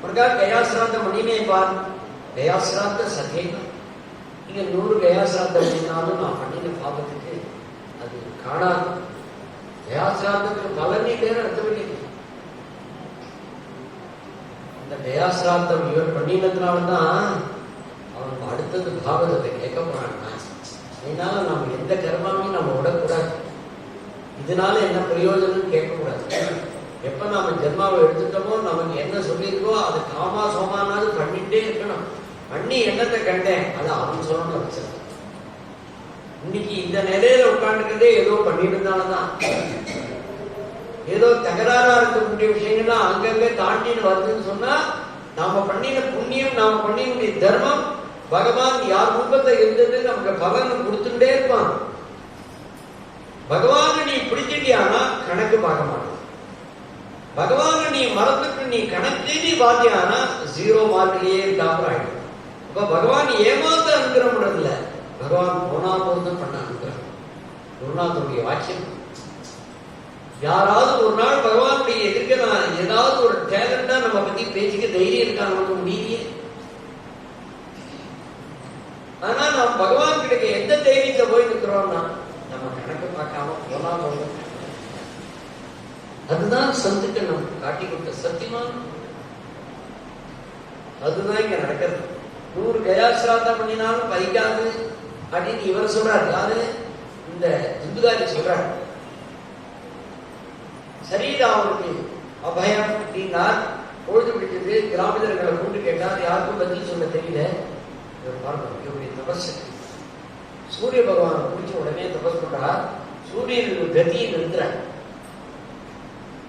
பிரகார் கயாசிராத்த மணினே பார் கயாசிராத்த சதேனா. நீங்க 100 கயாசிராத்த பண்ணினாலும் நான் பண்ணின பாபத்துக்கு அது காணாது. கயாசிராத்துக்கு பலனே பேர் அர்த்தமில்லை. அந்த கயாசிராத்தம் இவர் பண்ணினதுனால்தான் அவன் அடுத்தது பாகவதத்தை கேட்க போறான்னா. அதனால நம்ம எந்த கர்மாவையும் நம்ம விடக்கூடாது. இதனால என்ன பிரயோஜனம் கேட்கக்கூடாது. எப்ப நாம ஜென்மாவை எடுத்துட்டோமோ நமக்கு என்ன சொல்லியிருக்கோ அது காமா சோமானாவது பண்ணிட்டே இருக்கணும். பண்ணி என்னத்தை கண்டேன் அதை அவன் சொல்லணும்னு வச்சிருக்க. இன்னைக்கு இந்த நிலையில உட்காந்துக்கிட்டே ஏதோ பண்ணிருந்தால்தான் ஏதோ தகராறா இருக்கக்கூடிய விஷயங்கள்லாம் அங்கங்க தாண்டின்னு வருதுன்னு சொன்னா நாம பண்ணின புண்ணியம், நாம பண்ணினுடைய தர்மம் பகவான் யார் ரூபத்தை இருந்தது நமக்கு பலன் கொடுத்துட்டே இருப்பான். பகவான நீ பிடிச்சிட்டியானா கணக்கு பார்க்க மாட்டான். பகவான நீ மறந்துட்டு நீ கணக்கு நீ பாத்தியானா 0 மார்க்லயே டாப்பர் ஆயிடும். அப்ப பகவான் ஏமாத்த அனுகிரகம் இல்ல, பகவான் போனா போதும் பண்ண அனுகிரகம். குருநாதனுடைய வாக்கியம். யாராவது ஒரு நாள் பகவானுடைய எதிர்க்க நான் ஏதாவது ஒரு டேலண்டா நம்ம பத்தி பேசிக்க தைரியம் இருக்கா? நமக்கு முடியலையே. ஆனா நாம் பகவான் கிட்ட எந்த தைரியத்தை போய் நிற்கிறோம்னா நம்ம கணக்கு பார்க்காம போனா போதும். அதுதான் சத்துக்கள் நமக்கு காட்டி கொடுத்த சத்தியமான. அதுதான் இங்க நடக்கிறது. 100 கயாசிராதம் பண்ணினாலும் பைக்காது அப்படின்னு இவர் சொல்றாரு. யாரு? இந்த துந்துகாரி சொல்றாரு. சரீரம் அவருக்கு அபயம் அப்படின்னார். பொழுது பிடிச்சது. கிராமீணர்களை கூட்டு கேட்டார். யாருக்கும் பதில் சொல்ல தெரியல. இவருடைய தபஸ் சூரிய பகவானை பிடிச்ச உடனே தபஸ் பண்றார். சூரியனுக்கு கதியை நிறுத்துறார்.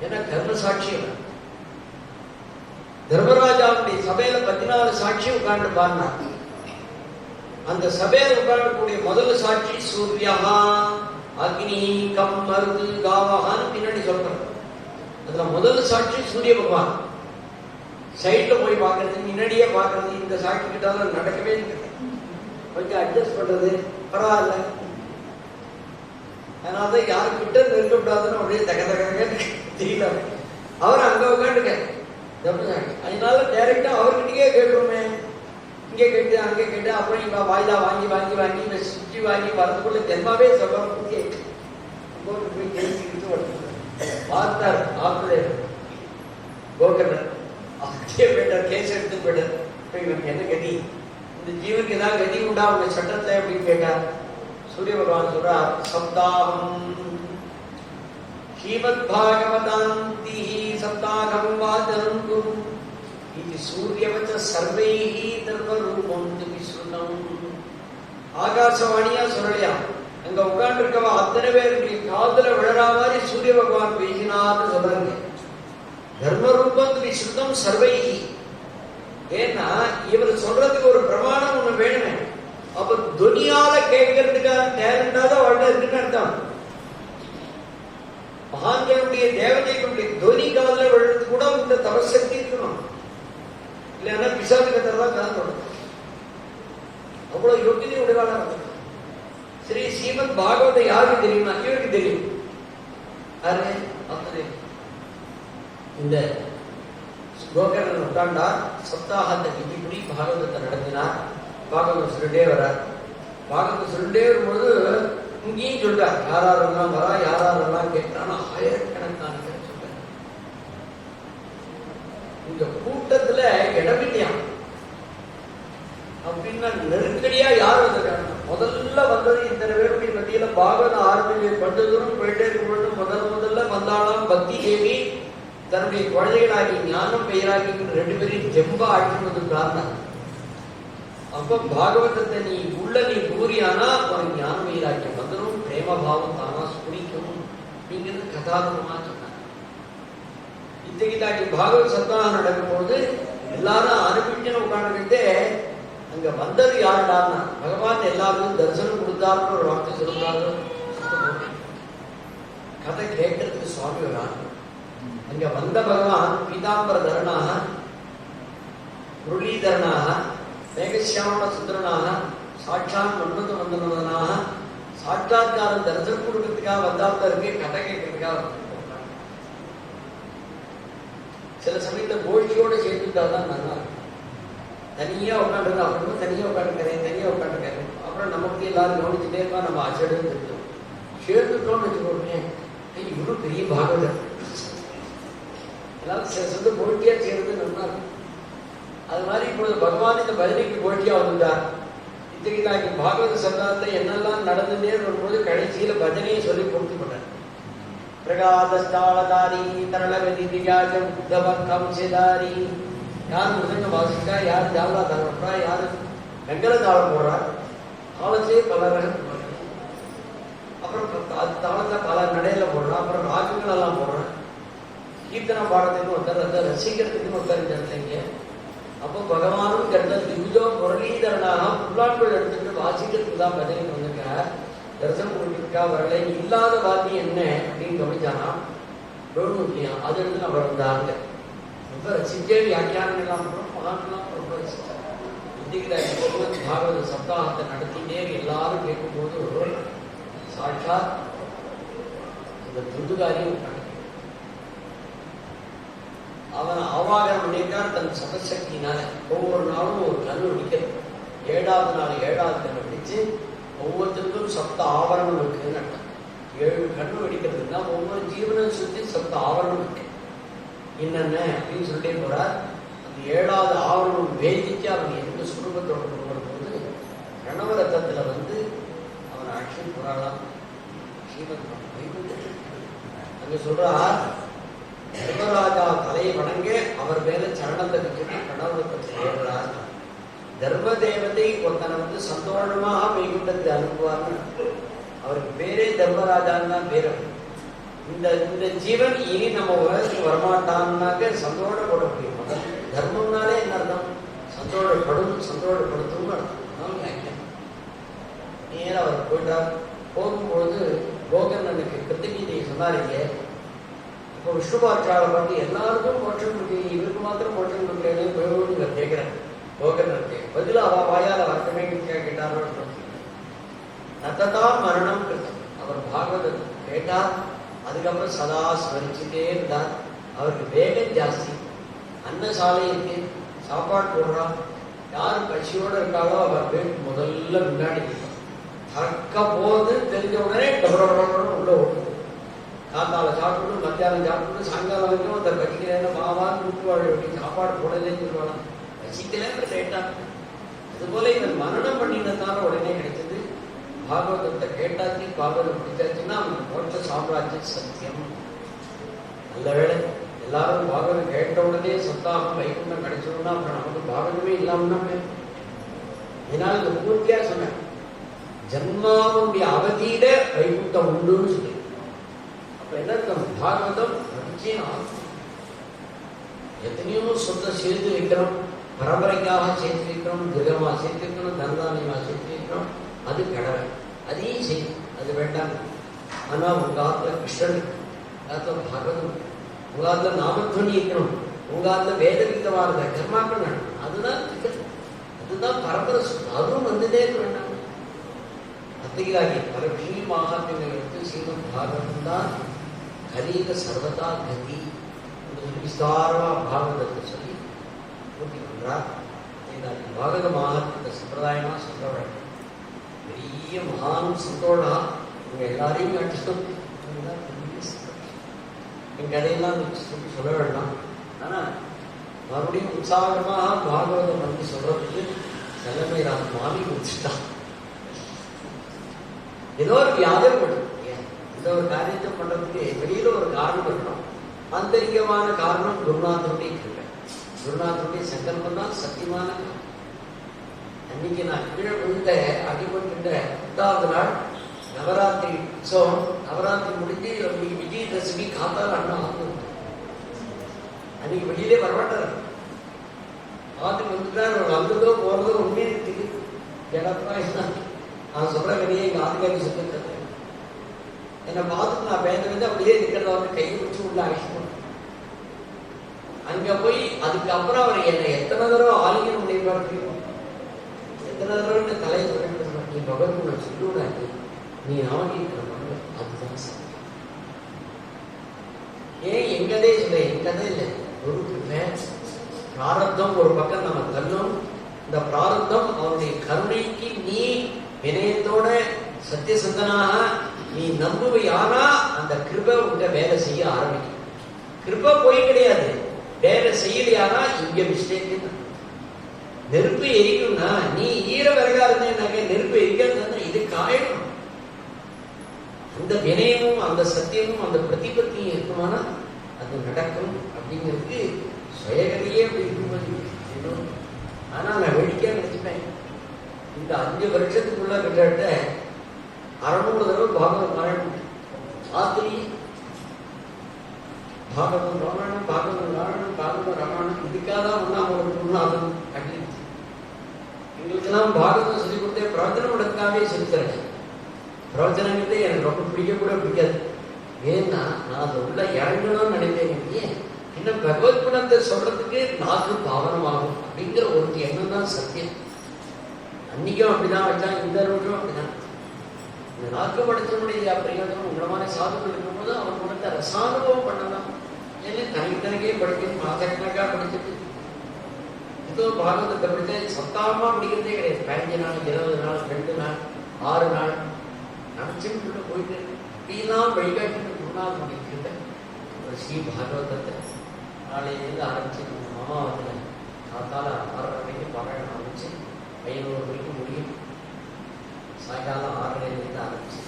ஏன்னா கர்ம சாட்சியம். தர்மராஜாவுடைய சபையில 14 சாட்சி உட்கார்ந்து பாடினார். அந்த சபையில உட்கார்ந்தக்கூடிய முதல் சாட்சி சூர்யா அக்னி கம் மருது காவகான்னு பின்னாடி சொல்றாங்க. அதுல முதல் சாட்சி சூரிய பகவான். சைட்ல போய் பார்க்கறது, முன்னாடியே பார்க்கறது, இந்த சாட்சி கிட்ட நடக்கவே கொஞ்சம் அட்ஜஸ்ட் பண்றது பரவாயில்ல. அதனால யாருக்கிட்ட நெருக்கப்படாதுன்னு அப்படியே தக தெரியல. அவர் அங்க உட்காந்துக்க. அதனால டைரக்டா அவர்கிட்டயே கேட்கணுமே. இங்கே கேட்டு அங்கே கேட்டு அப்புறம் இவ வாய்தா வாங்கி வாங்கி வாங்கி இந்த சுற்றி வாங்கி வரதுக்குள்ள ஜென்மாவே சொல்ல போய் கேட்டு பார்த்தார். ஆப்பிளேர் கோகர்ணன் அப்படியே போயிட்டார். கேஸ் எடுத்து போயிட்டார். இவனுக்கு என்ன கதி? இந்த ஜீவனுக்கு ஏதாவது கதி உண்டா உங்க சட்டத்தை அப்படின்னு கேட்டார். சூரிய பகவான் சொல்றார், சப்தாகம் ஸ்ரீமத் பாகவதாந்தி சப்தாகம் வாதனம் குரு இது சூரியவச்ச சர்வைஹி தர்மரூபம் விஸ்ருதம். ஆகாசவாணியா சொல்லலையா? அங்க உட்கார்ந்து இருக்கவா அத்தனை பேருக்கு காதுல விழறா மாதிரி சூரிய பகவான் பேசினார்னு சொல்றாங்க. தர்மரூபம் விஸ்ருதம் சர்வைஹி. ஏன்னா இவர் சொல்றதுக்கு ஒரு பிரமாணம் ஒண்ணு வேணுமே. அப்ப துனியால கேட்கறதுக்கான டேலண்டா தான் வாழ்க்கை இருக்குன்னு அர்த்தம். மகான்களுடைய தேவதைகளுடைய துனி காதல விழுறது கூட இந்த தபசக்தி இருக்கணும். இல்லைன்னா பிசாசு கத்ததான் கலந்து அவ்வளவு யோகியதை உடைவாளா இருந்தது. ஸ்ரீ ஸ்ரீமத் பாகவத யாருக்கு தெரியுமா? இவருக்கு தெரியும். யாரு? அப்பதே இந்த கோகர்ணன் உட்கார்ந்தார். சப்தாகத்தை இப்படி பாகவதத்தை நடத்தினார். பாகவதம் சொல்லிட்டே வர்றார். பாகவதம் சொல்லிட்டே வரும்போது இங்கேயும் சொல்றார். யாரெல்லாம் வரா, யாரெல்லாம் கேட்கிறான்னா ஆயிரக்கணக்கான பேர் சொல்றார். இந்த கூட்டத்துல இடமில்லையா அப்படின்னா நெருக்கடியா யார் வந்திருக்காங்க? முதல்ல வந்தது இத்தனை பேருடைய மத்தியில பாகவதம் ஆரம்பிச்சு கொஞ்ச தூரம் போயிட்டே இருக்கும்போது முதல்ல வந்தாலும் பக்தி தேவி தன்னுடைய குழந்தைகளாகி ஞானம் பெயராகி 2 பேரையும் தெம்பா ஆட்சி காரணம். அப்ப பாகவதத்தை நீ உள்ள நீ கூறியானா உனக்கு ஞான வைராக்கியம் வந்துடும், பிரேம பாவம் தானா சுனிக்கும் அப்படிங்கிறது கதாகரமா சொன்னாங்க. இத்தகைக்கு பாகவத் சப்தாகம் நடக்கும்போது எல்லாரும் அனுப்பிட்டு உட்காந்துக்கிட்டே அங்க வந்தது யாருடான்னா பகவான் எல்லாருக்கும் தரிசனம் கொடுத்தாருன்னு ஒரு வார்த்தை சொல்றாரு. கதை கேட்கறதுக்கு சுவாமி வராங்க. அங்க வந்த பகவான் பீதாம்பர தரனாக, முரளீதரனாக, மேகசியாம சுந்தரனாக, சாட்சாத் மன்மத வந்தனனாக சாட்சாத்காரம் தரிசனம் கொடுக்கறதுக்காக வந்தாப்தான் இருக்கு. கதை கேட்கறதுக்காக சில சமயத்துல கோஷ்டியோட சேர்த்துட்டாதான் நல்லா இருக்கும். தனியா உட்காந்துருக்கா அப்படின்னு தனியா உட்காந்துக்கிறேன். அப்புறம் நமக்கு எல்லாரும் கவனிச்சுட்டே இருக்கா. நம்ம அச்சடுன்னு தெரியும். சேர்ந்துட்டோம்னு வச்சுக்கோங்க, இவரும் பெரிய பாகவதர். எல்லாரும் சொந்த போட்டியா சேர்ந்து நல்லா இருக்கும். அது மாதிரி இப்பொழுது பகவான் இந்த பஜனைக்கு போட்டியா வந்துட்டார். இத்தகைக்கு பாகவத சப்தாத்துல என்னெல்லாம் நடந்துட்டே வரும்போது கடைசியில பஜனையை சொல்லி பூர்த்தி பண்ணார். பிரகாதாளதாரி தரளகதி திகாஜ புத்தபக்கம் சேதாரி. யார் மிருதங்க வாசிக்கா, யார் ஜாவலா தாளம், யார் வெங்கல தாளம் போடுறா. தாளத்திலே பல ரகம். அப்புறம் தாளத்தை பல நடையில போடுறான். அப்புறம் ராகங்கள் எல்லாம் போடுறான். கீர்த்தனை பாடத்துக்கு ஒருத்தர், அந்த ரசிக்கிறதுக்குன்னு ஒருத்தர் இல்லைங்க. அப்போ பகவானும் கண்ட திவ்யோ முரளீதரனாக புல்லாட்கள் எடுத்துட்டு வாசிக்கிறதுக்கு தான் பஜனை வந்திருக்கார். தரிசனம் கொடுத்துருக்கா வரல. இல்லாத வாத்தி என்ன அப்படின்னு கவனிச்சானா வேணும். அது எடுத்து நம்ம வந்தாங்க. ரொம்ப ரசிச்சே வியாக்கியானம் எல்லாம் பண்ணுறோம். மகான்லாம் ரொம்ப ரசிச்சாங்க. இன்னைக்கு பாகவத சப்தாகத்தை நடத்திட்டே எல்லாரும் கேட்கும்போது சாட்சாத் இந்த துந்துகாரியும் அவன் ஆவாகனம் பண்ணியிருக்கான் தன் சதசக்தினால. ஒவ்வொரு நாளும் ஒரு கண்ணு வெடிக்கிறது. 7வது நாள் 7வது கண்ணு வெடிச்சு ஒவ்வொருத்தருக்கும் சப்த ஆவரணம் இருக்குன்னு அர்த்தம். 7 கண்ணு வெடிக்கிறதுனா ஒவ்வொரு ஜீவனை சுற்றி சப்த ஆவரணம் இருக்கு. என்னென்ன அப்படின்னு சொல்லிட்டே போறார். அந்த 7வது ஆவரணம் வேதிக்கு அவன் எந்த சுரூபத்தோட வரும்போது கணவ ரத்தத்துல அவன் ஆக்ஷன் போறாளாம். அங்க சொல்றார், தர்மராஜா தலையை வணங்க அவர் மேல சரணத்தை வச்சுட்டு கணவரத்தை ஏறுறார். தர்ம தேவதை ஒருத்தனை சந்தோஷமாக வைகுண்டத்தை அனுப்புவார்னு அவருக்கு பேரே தர்மராஜான்னு தான் பேரு. இந்த ஜீவன் இனி நம்ம உலகத்துக்கு வரமாட்டான்னாக்க சந்தோஷப்பட முடியும். தர்மம்னாலே என்ன அர்த்தம்? சந்தோஷப்படுத்தும் அர்த்தம். நேரம் அவர் போயிட்டார். போகும்பொழுது கோகர்ணனுக்கு கிருத்திகீதையை சொன்னாருங்க. இப்போ விஷ்ணுபாட்சாவை பார்த்து எல்லாருக்கும் மோட்சம் இருக்கு, இவருக்கு மாத்திரம் மோட்சம் இருக்குன்னு கேட்கிறேன். கோகர்ணனுக்கு பதில் அவ வாயால் அர்த்தமே கேட்டாரோ நத்ததான் மரணம் கிருத்தம். அவர் பாகவதன் கேட்டார். அதுக்கப்புறம் சதா ஸ்மரிச்சுட்டே இருந்தார். அவருக்கு வேகம் ஜாஸ்தி. அன்னசாலை இருக்கு, சாப்பாடு போடுறான். யார் பசியோட இருக்காளோ அவர் வீட்டு முதல்ல முன்னாடி தக்க போது தெரிஞ்ச உடனே உள்ள ஓடுது. காத்தால சாப்பிட்டு மத்தியானம் சாப்பிட்டு சாயங்காலம் வரைக்கும் அந்த பசிக்கிறேன் மாவான்னு கூட்டுவாள். எப்படி சாப்பாடு போடலேன்னு சொல்லுவாங்க. பசிக்கல கேட்டான். அதுபோல இவன் மரணம் பண்ணினதால உடனே கிடைச்சது. பாகவதத்தை கேட்டாச்சு, பாகவதம் பிடிச்சாச்சுன்னா அவனுக்கு மோட்ச சாம்ராஜ்யம் சத்தியம். நல்ல வேலை எல்லாரும் பாகவதம் கேட்ட உடனே சத்தாகம் வைகுண்டம் கிடைச்சோம்னா அப்புறம் நமக்கு பாகவதமே இல்லாமன்னா இதனால இந்த பூர்த்தியா சொன்னேன். ஜன்மாவுடைய அவதியில வைகுண்டம் உண்டுன்னு சொல்லி அப்ப என்ன பாகவதம் நிச்சயம் எத்தனையோ சொத்தை சேர்த்து வைக்கிறோம். பரம்பரைக்காக சேர்த்து வைக்கிறோம், கிரகமா சேர்த்து வைக்கணும், தனதானியமா சேர்த்து வைக்கிறோம். அது கடவை, அதையும் செய்யும். அது வேண்டாம். ஆனா உங்க ஆத்துல கிருஷ்ணன், ஆத்துல பாகவதம், உங்க ஆத்துல நாமத்வனி இருக்கணும், உங்க ஆத்துல வேதவிதமா இருந்த கர்மாக்கள் வேணும். அதுதான் பரம்பரை சொத்து. அதுவும் வந்துட்டே வேண்டாம். அத்திகாரி பல விஷய மகாத்மியங்களை எடுத்து ஸ்ரீமத் பாகவதம் தான் கலீக சர்வதா கதி விஸ்தாரமா பாகவதத்தை சொல்லி பூர்த்தி பண்றார். பாகவத மகாத்மியத்தை சம்பிரதாயமா சொல்ல வேண்டும். பெரிய மகான் சந்தோஷா இவங்க எல்லாரையும் காட்டும். என் கதையெல்லாம் சொல்ல வேண்டாம். ஆனா மறுபடியும் உற்சாகமாக பாகவதம் வந்து சொல்றதுக்கு தலைமை மாமி முடிச்சுட்டான். ஏதோ ஒரு வியாதம் பண்ணும். இந்த ஒரு காரியத்தை பண்றதுக்கு வெளியில ஒரு காரணம் இருக்கணும். ஆந்தரிகமான காரணம் குருநாதனுடைய கிருபை. குருநாதனுடைய சங்கல்பம் தான் சத்தியமான காரணம். அன்னைக்கு நான் கீழே விழுந்த அடிபட்டு 10வது நாள் நவராத்திரி உற்சவம். நவராத்திரி முடிஞ்சு விஜயதசமி காத்தால் அண்ணா அன்னைக்கு வெளியிலே வரமாட்டார். ஆத்துக்கு வந்துட்டார். அவர் வந்ததோ போறதோ உண்மையே தெரியுது. ஜடப்பா நான் சொல்ற கதையே எங்க ஆதிகாரி சொல்லிட்டு என்னை பார்த்துட்டு நான் பேசுறது அப்படியே இருக்கிறத கையை வச்சு உள்ள அழைச்சிட்டு அங்க போய் அதுக்கப்புறம் அவர் என்னை எத்தனை தடவை ஆலிங்கனம் பண்ணிருப்பாரு, எத்தனை தடவை தலையை சொல்லிட்டு நீ பகவத் நான் சொல்லுவாரு, நீ ஆகிட்டு அதுதான் சரி. ஏன் எங்கதே சொல்ல, எங்கதே இல்லை. ஒரு பிராரப்தம் ஒரு பக்கம் நம்ம தள்ளும். இந்த பிராரப்தம் அவருடைய கருணைக்கு நீ வினயத்தோட சத்தியசந்தனாக நீ நம்புவையானா அந்த கிருபை உங்க வேலை செய்ய ஆரம்பிக்கும். கிருபை போய் கிடையாது, வேலை செய்யலையானா இங்க மிஸ்டேக். நெருப்பு எரிக்கும்னா நீ ஈர விறகா இருந்தேன்னாக்க நெருப்பு எரிக்காது, இது காயணும். அந்த வினயமும் அந்த சத்தியமும் அந்த பிரதிபத்தியும் இருக்குமானா அது நடக்கும் அப்படிங்கிறதுக்கு சுயகதையே அப்படி இருக்கும்போது. ஆனா நான் வேடிக்கையா நினைச்சுப்பேன், இந்த 5 வருஷத்துக்குள்ள கிட்டத்தட்ட 600 தடவை பாகவத பாராயணம். ராத்திரி பாகவதம் ராமாயணம், பாகவதம் ராமாயணம், பாகவத ராமாயணம். இதுக்காக தான் ஒன்னாம் கட்டிடுச்சு. எங்களுக்கெல்லாம் பாகவதம் சொல்லிக் கொடுத்தே பிரவச்சனம் நடக்காவே சொல்லித்தரேன். பிரவச்சனங்கிறதே எனக்கு ரொம்ப பிடிக்க கூட பிடிக்காது. ஏன்னா நான் அதை உள்ள இறங்கணும்னு நினைப்பேன். இன்னும் பகவத் குணத்தை சொல்றதுக்கு நாக்கு பாவனமாகும் அப்படிங்கிற ஒரு எண்ணம் தான் சத்தியம். அன்னைக்கும் அப்படிதான் வச்சான், இந்த ரோட்டும் அப்படிதான். இந்த நாக்கு படைச்சவனுடைய பிரயோஜனம் உங்களமான சாதுக்கள் இருக்கும்போது அவன் குணத்தை ரசானுபவம் பண்ணலாம். ஏன்னா தனித்தனக்கே படிக்கணும், மாசக்கணக்காக படிச்சுட்டு ஏதோ பாகவதத்தை படித்த சத்தாமா படிக்கிறதே கிடையாது. 15 நாள், 20 நாள், 2 நாள், 6 நாள் நினைச்சுட்டு போயிட்டு இப்படிலாம் வழிகாட்டு முன்னால் முடிக்கிட்ட ஒரு ஸ்ரீ பாகவதத்தை நாளையிலேருந்து ஆரம்பிச்சு நம்ம மாமாவத்தில் காத்தால 6:30 மணிக்கு பாராயணம் ஆரம்பிச்சு 11 மணிக்கு முடியும். சாயங்காலம் 6:30லேருந்து ஆரம்பிச்சு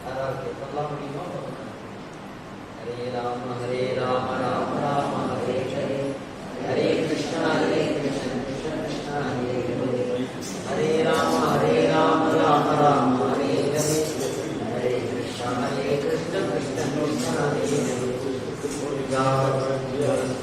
யாராருக்கு எப்பெல்லாம் முடியுமோ ஹரே ராம ஹரே ராம ராம ராம ஹரே ஹரே, ஹரே கிருஷ்ணா கிருஷ்ண கிருஷ்ணா ஹரே ஹரே, ஹரே ராம ராம ராம ஹரே ஹரே, ஹரே கிருஷ்ணா கிருஷ்ண கிருஷ்ண ஹரே ஹரே.